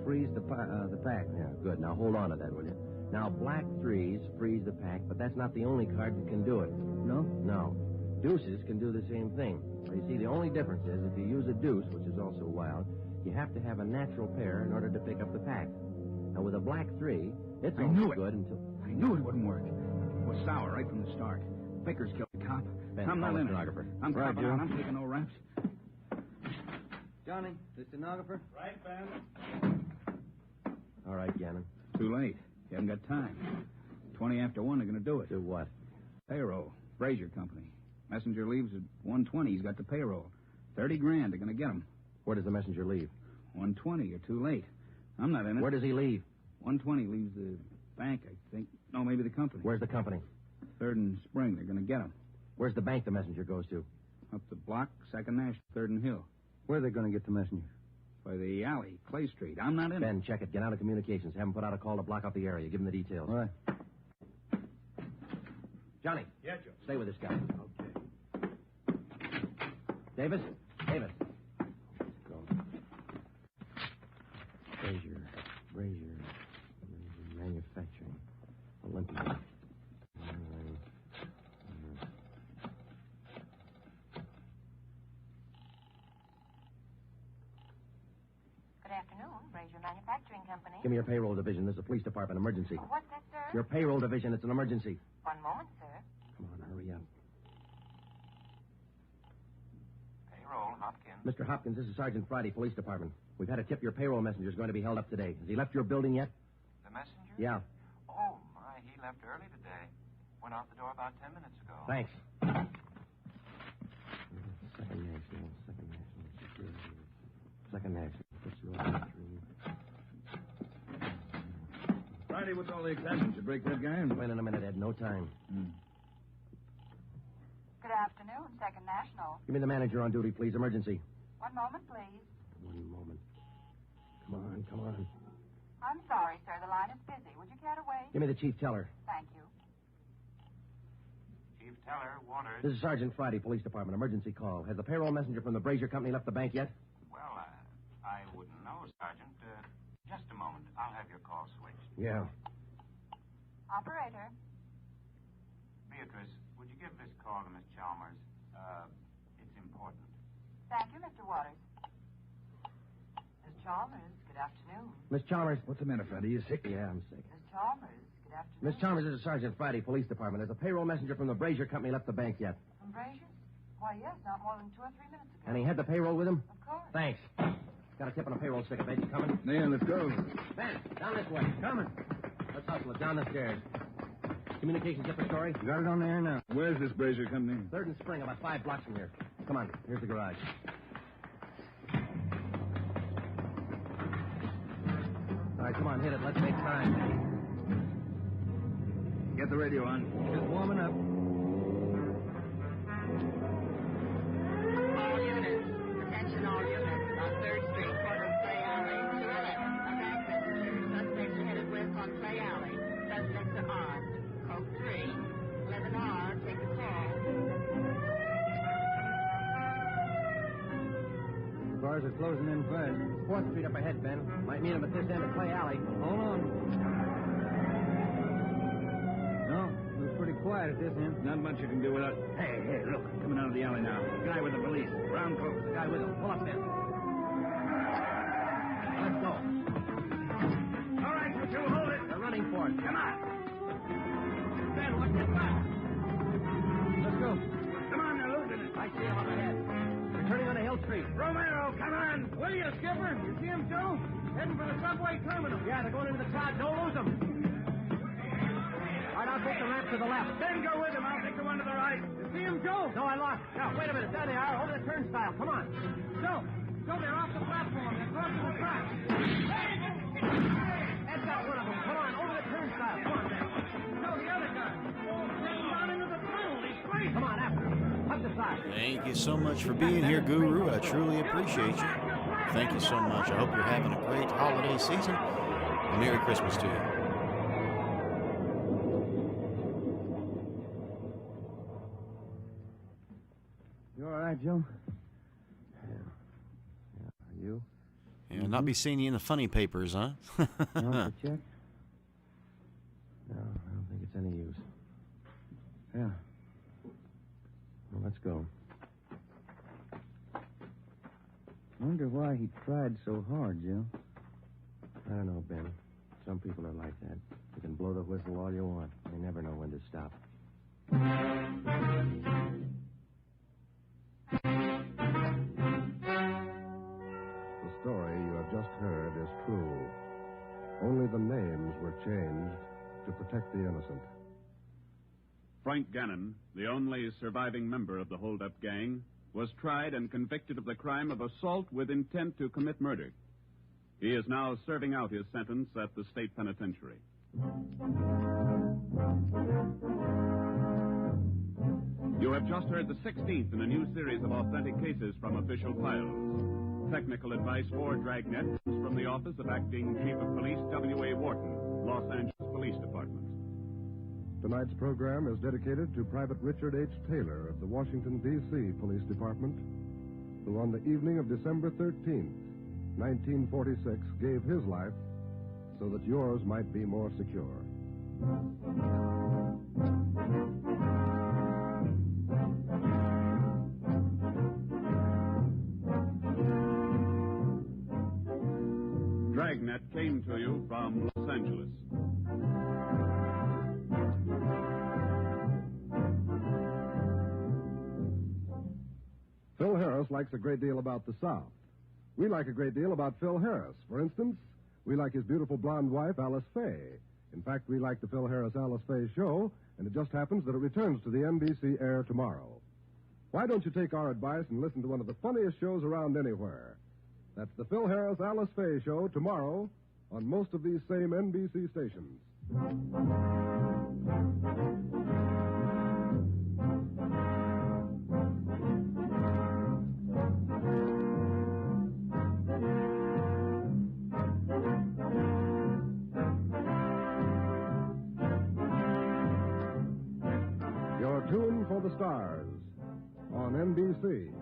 freeze the pack. Yeah, good. Now, hold on to that, will you? Now, black 3s freeze the pack, but that's not the only card that can do it. No? No. Deuces can do the same thing. Well, you see, the only difference is if you use a deuce, which is also wild, you have to have a natural pair in order to pick up the pack. Now, with a black 3, it's only good until... I knew it wouldn't work. It was sour right from the start. Vickers killed the cop. Ben, I'm not in it. stenographer. I'm Right, copping Joe. out. I'm taking no raps. Johnny, the stenographer? Right, Ben. All right, Gannon. Too late. You haven't got time. 20 after 1, they're going to do it. Do what? Payroll. Frazier Company. Messenger leaves at 1:20. He's got the payroll. 30 grand. They're going to get him. Where does the messenger leave? 1:20. You're too late. I'm not in it. Where does he leave? 1:20 leaves the bank, I think. No, maybe the company. Where's the company? 3rd and Spring. They're going to get him. Where's the bank the messenger goes to? Up the block, 2nd National, 3rd and Hill. Where are they going to get the messenger? By the alley, Clay Street. I'm not in it. Ben, check it. Get out of communications. Have him put out a call to block up the area. Give him the details. All right. Johnny. Yeah, Joe. Stay with this guy. Okay. Davis. Let's go. Brazier. Manufacturing. Olympia. Good afternoon, Brazier Manufacturing Company. Give me your payroll division. This is a police department emergency. What's that, sir? Your payroll division. It's an emergency. One moment, sir. Come on, hurry up. Payroll, Hopkins. Mr. Hopkins, this is Sergeant Friday, police department. We've had a tip your payroll messenger is going to be held up today. Has he left your building yet? The messenger? Yeah. Oh, my, he left early today. Went out the door about 10 minutes ago. Thanks. Second National. Put you on Friday, what's all the excitement? You break that guy? Wait in a minute, Ed. No time. Good afternoon, Second National. Give me the manager on duty, please. Emergency. One moment, please. One moment. Come on. I'm sorry, sir. The line is busy. Would you care to wait? Give me the chief teller. Thank you. Chief Teller, Waters. This is Sergeant Friday, Police Department. Emergency call. Has the payroll messenger from the Brazier Company left the bank yet? Well, I wouldn't know, Sergeant. Just a moment. I'll have your call switched. Yeah. Operator. Beatrice, would you give this call to Miss Chalmers? It's important. Thank you, Mr. Waters. Miss Chalmers, good afternoon. Miss Chalmers. What's the matter, Friday? You sick? Yeah, I'm sick. Miss Chalmers, good afternoon. Miss Chalmers, this is Sergeant Friday, Police Department. Has the payroll messenger from the Brazier Company left the bank yet? From Brazier's? Why, yes, not more than 2 or 3 minutes ago. And he had the payroll with him? Of course. Thanks. Got a tip on a payroll stick. Ben, you coming? Yeah, let's go. Ben, down this way. Coming. Let's hustle it. Down the stairs. Communications get the story? Got it on the air now. Where's this Brazier Company? 3rd and Spring, about 5 blocks from here. Come on. Here's the garage. All right, come on, hit it. Let's make time. Get the radio on. Just warming up. All units. Attention all units. On 3rd Street, corner of Clay Alley. 211. A bank messenger. Suspects are headed west on Clay Alley. Suspects are armed. Code 3. 11R. Take the call. Cars are closing in fast. 4th Street up ahead, Ben. Might meet him at this end of Clay Alley. Hold on. No, it was pretty quiet at this end. Not much you can do without... Hey, look. Coming out of the alley now. The guy with the police. Brown coat. The guy with him. Pull up, Ben. Let's go. All right, you two, hold it. They're running for it. Come on. Ben, what's that about? Let's go. Come on, they're losing it. I see him up ahead. They're turning on a Hill Street. Romero, come on. Will you, Skipper? You see him, too? Heading for the subway terminal. Yeah, they're going into the crowd. Don't lose them. All right, I'll take the ramp to the left. Then go with him. I'll take the one to the right. You see him, Joe? No, I lost. Now, wait a minute. There they are, over the turnstile. Come on. Joe, they're off the platform. They're crossing the track. That's not one of them. Come on, over the turnstile. Come on, Ben. Joe, the other guy. Down into the tunnel. He's straight. Come on, after him. Up the side. Thank you so much for being here, Guru. I truly appreciate you. Thank you so much. I hope you're having a great holiday season. Merry Christmas to you. You all right, Joe? Yeah. Are you? Yeah, not be seeing you in the funny papers, huh? You want the check? No, I don't think it's any use. Yeah. Well, let's go. Wonder why he tried so hard, Joe. I don't know, Ben. Some people are like that. You can blow the whistle all you want. They never know when to stop. The story you have just heard is true. Only the names were changed to protect the innocent. Frank Gannon, the only surviving member of the hold-up gang, was tried and convicted of the crime of assault with intent to commit murder. He is now serving out his sentence at the state penitentiary. You have just heard the 16th in a new series of authentic cases from official files. Technical advice for Dragnet comes from the Office of Acting Chief of Police W.A. Wharton, Los Angeles Police Department. Tonight's program is dedicated to Private Richard H. Taylor of the Washington, D.C. Police Department, who on the evening of December 13th, 1946, gave his life so that yours might be more secure. Dragnet came to you from Los Angeles. Phil Harris likes a great deal about the South. We like a great deal about Phil Harris. For instance, we like his beautiful blonde wife, Alice Faye, In fact, we like the Phil Harris Alice Faye show, and it just happens that it returns to the NBC air tomorrow. Why don't you take our advice and listen to one of the funniest shows around anywhere? That's the Phil Harris Alice Faye show tomorrow on most of these same NBC stations. Your tune for the stars on NBC.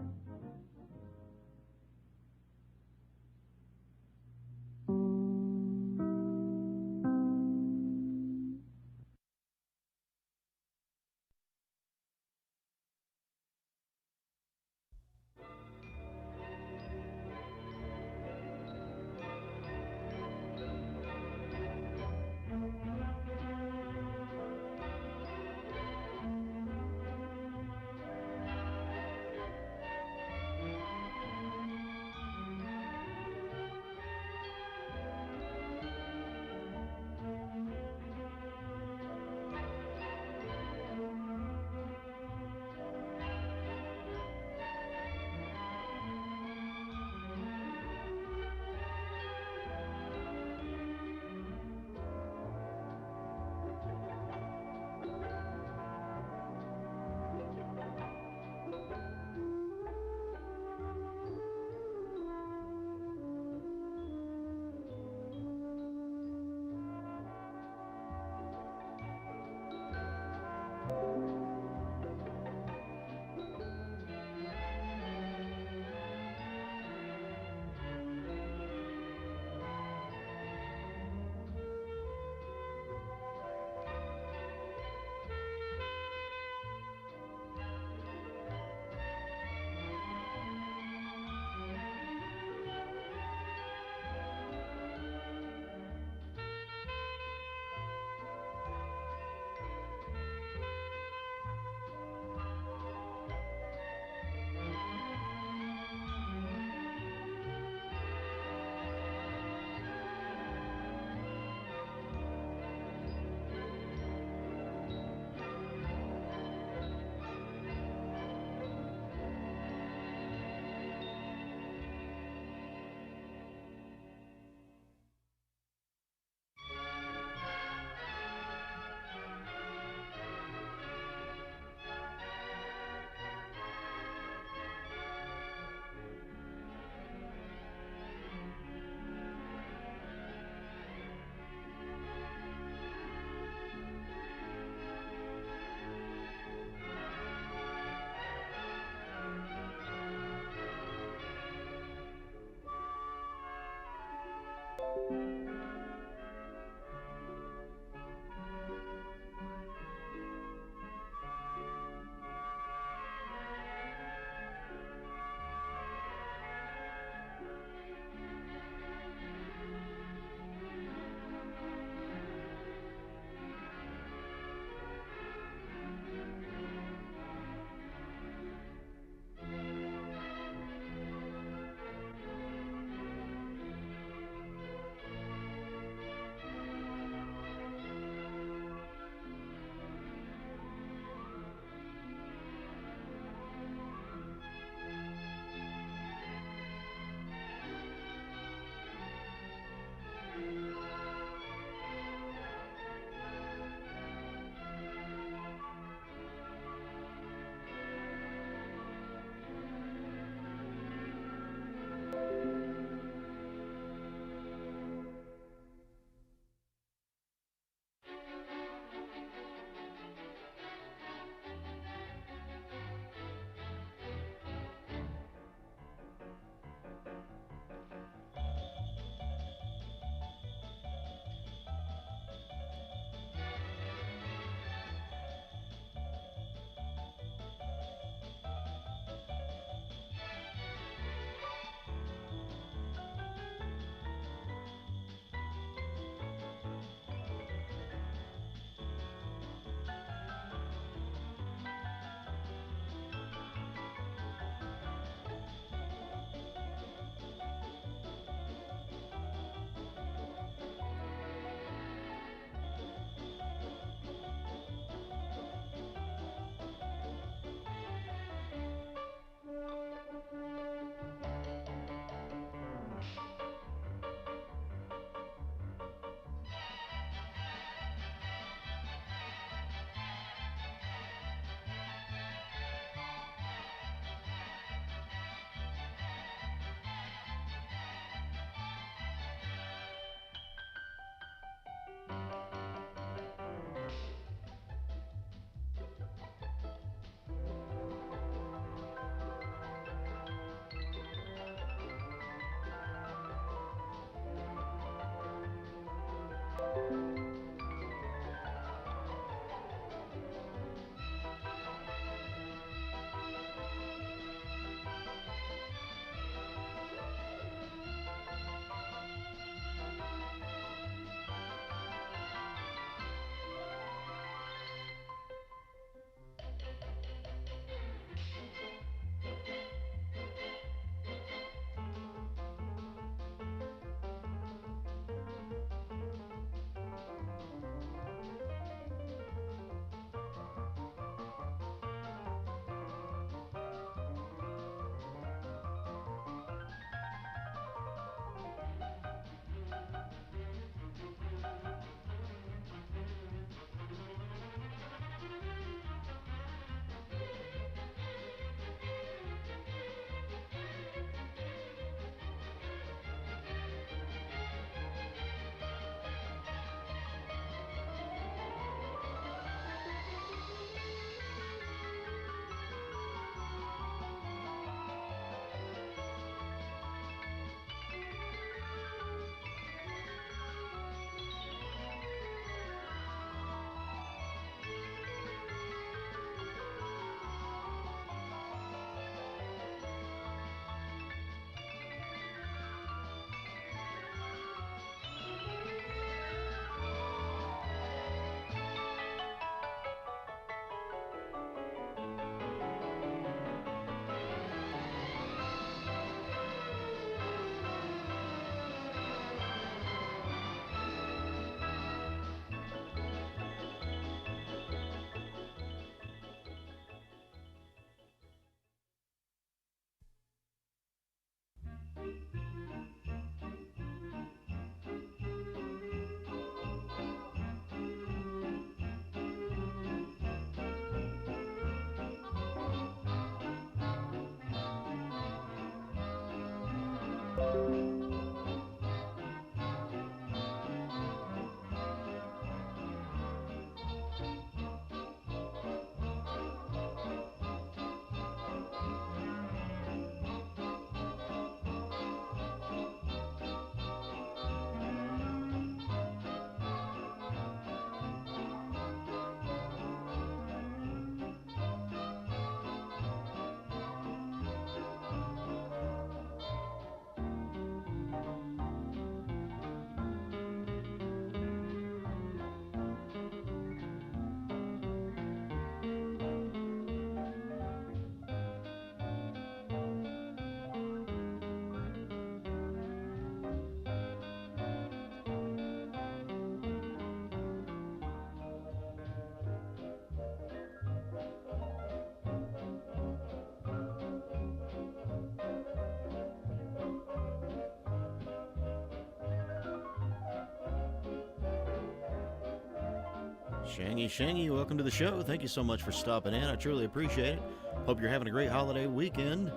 Shangy, welcome to the show. Thank you so much for stopping in. I truly appreciate it. Hope you're having a great holiday weekend.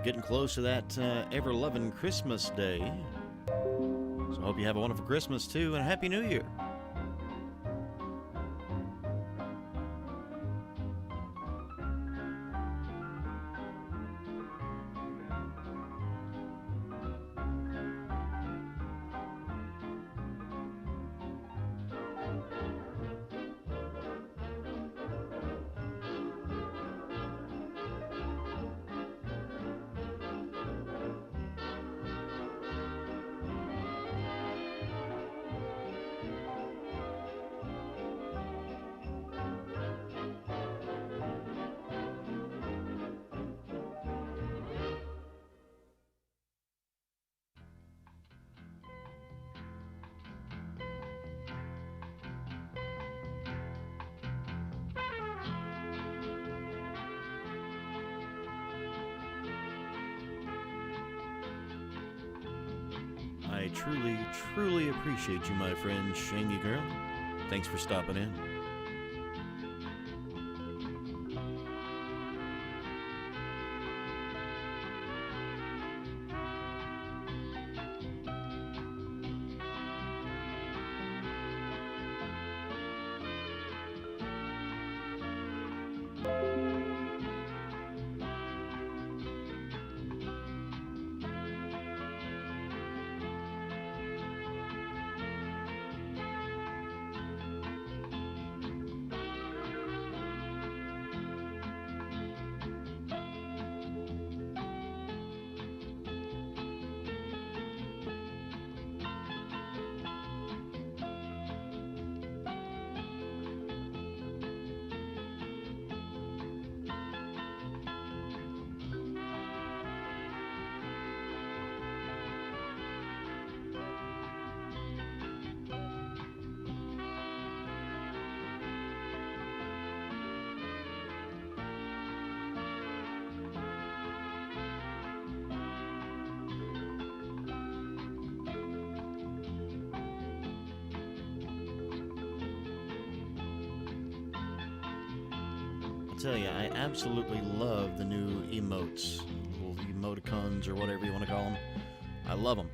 Getting close to that ever-loving Christmas Day. So I hope you have a wonderful Christmas, too, and a Happy New Year. I truly appreciate you, my friend Shangy Girl. Thanks for stopping in. Tell you, I absolutely love the new emotes, little emoticons or whatever you want to call them. I love them.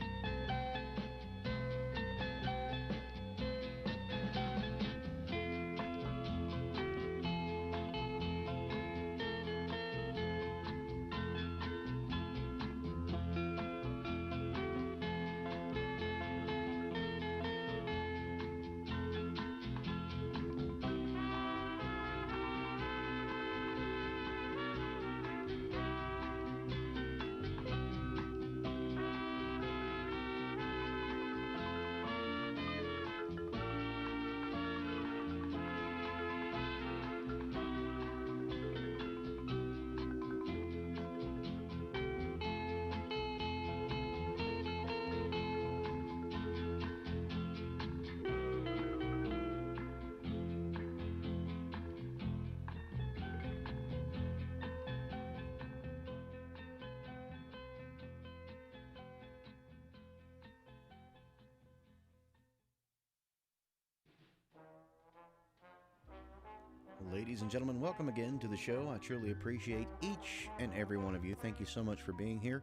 Ladies and gentlemen, welcome again to the show. I truly appreciate each and every one of you. Thank you so much for being here.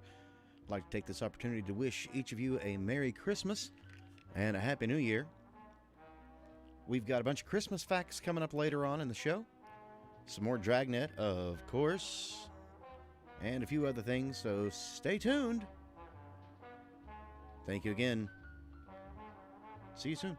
I'd like to take this opportunity to wish each of you a Merry Christmas and a Happy New Year. We've got a bunch of Christmas facts coming up later on in the show. Some more Dragnet, of course, and a few other things, so stay tuned. Thank you again. See you soon.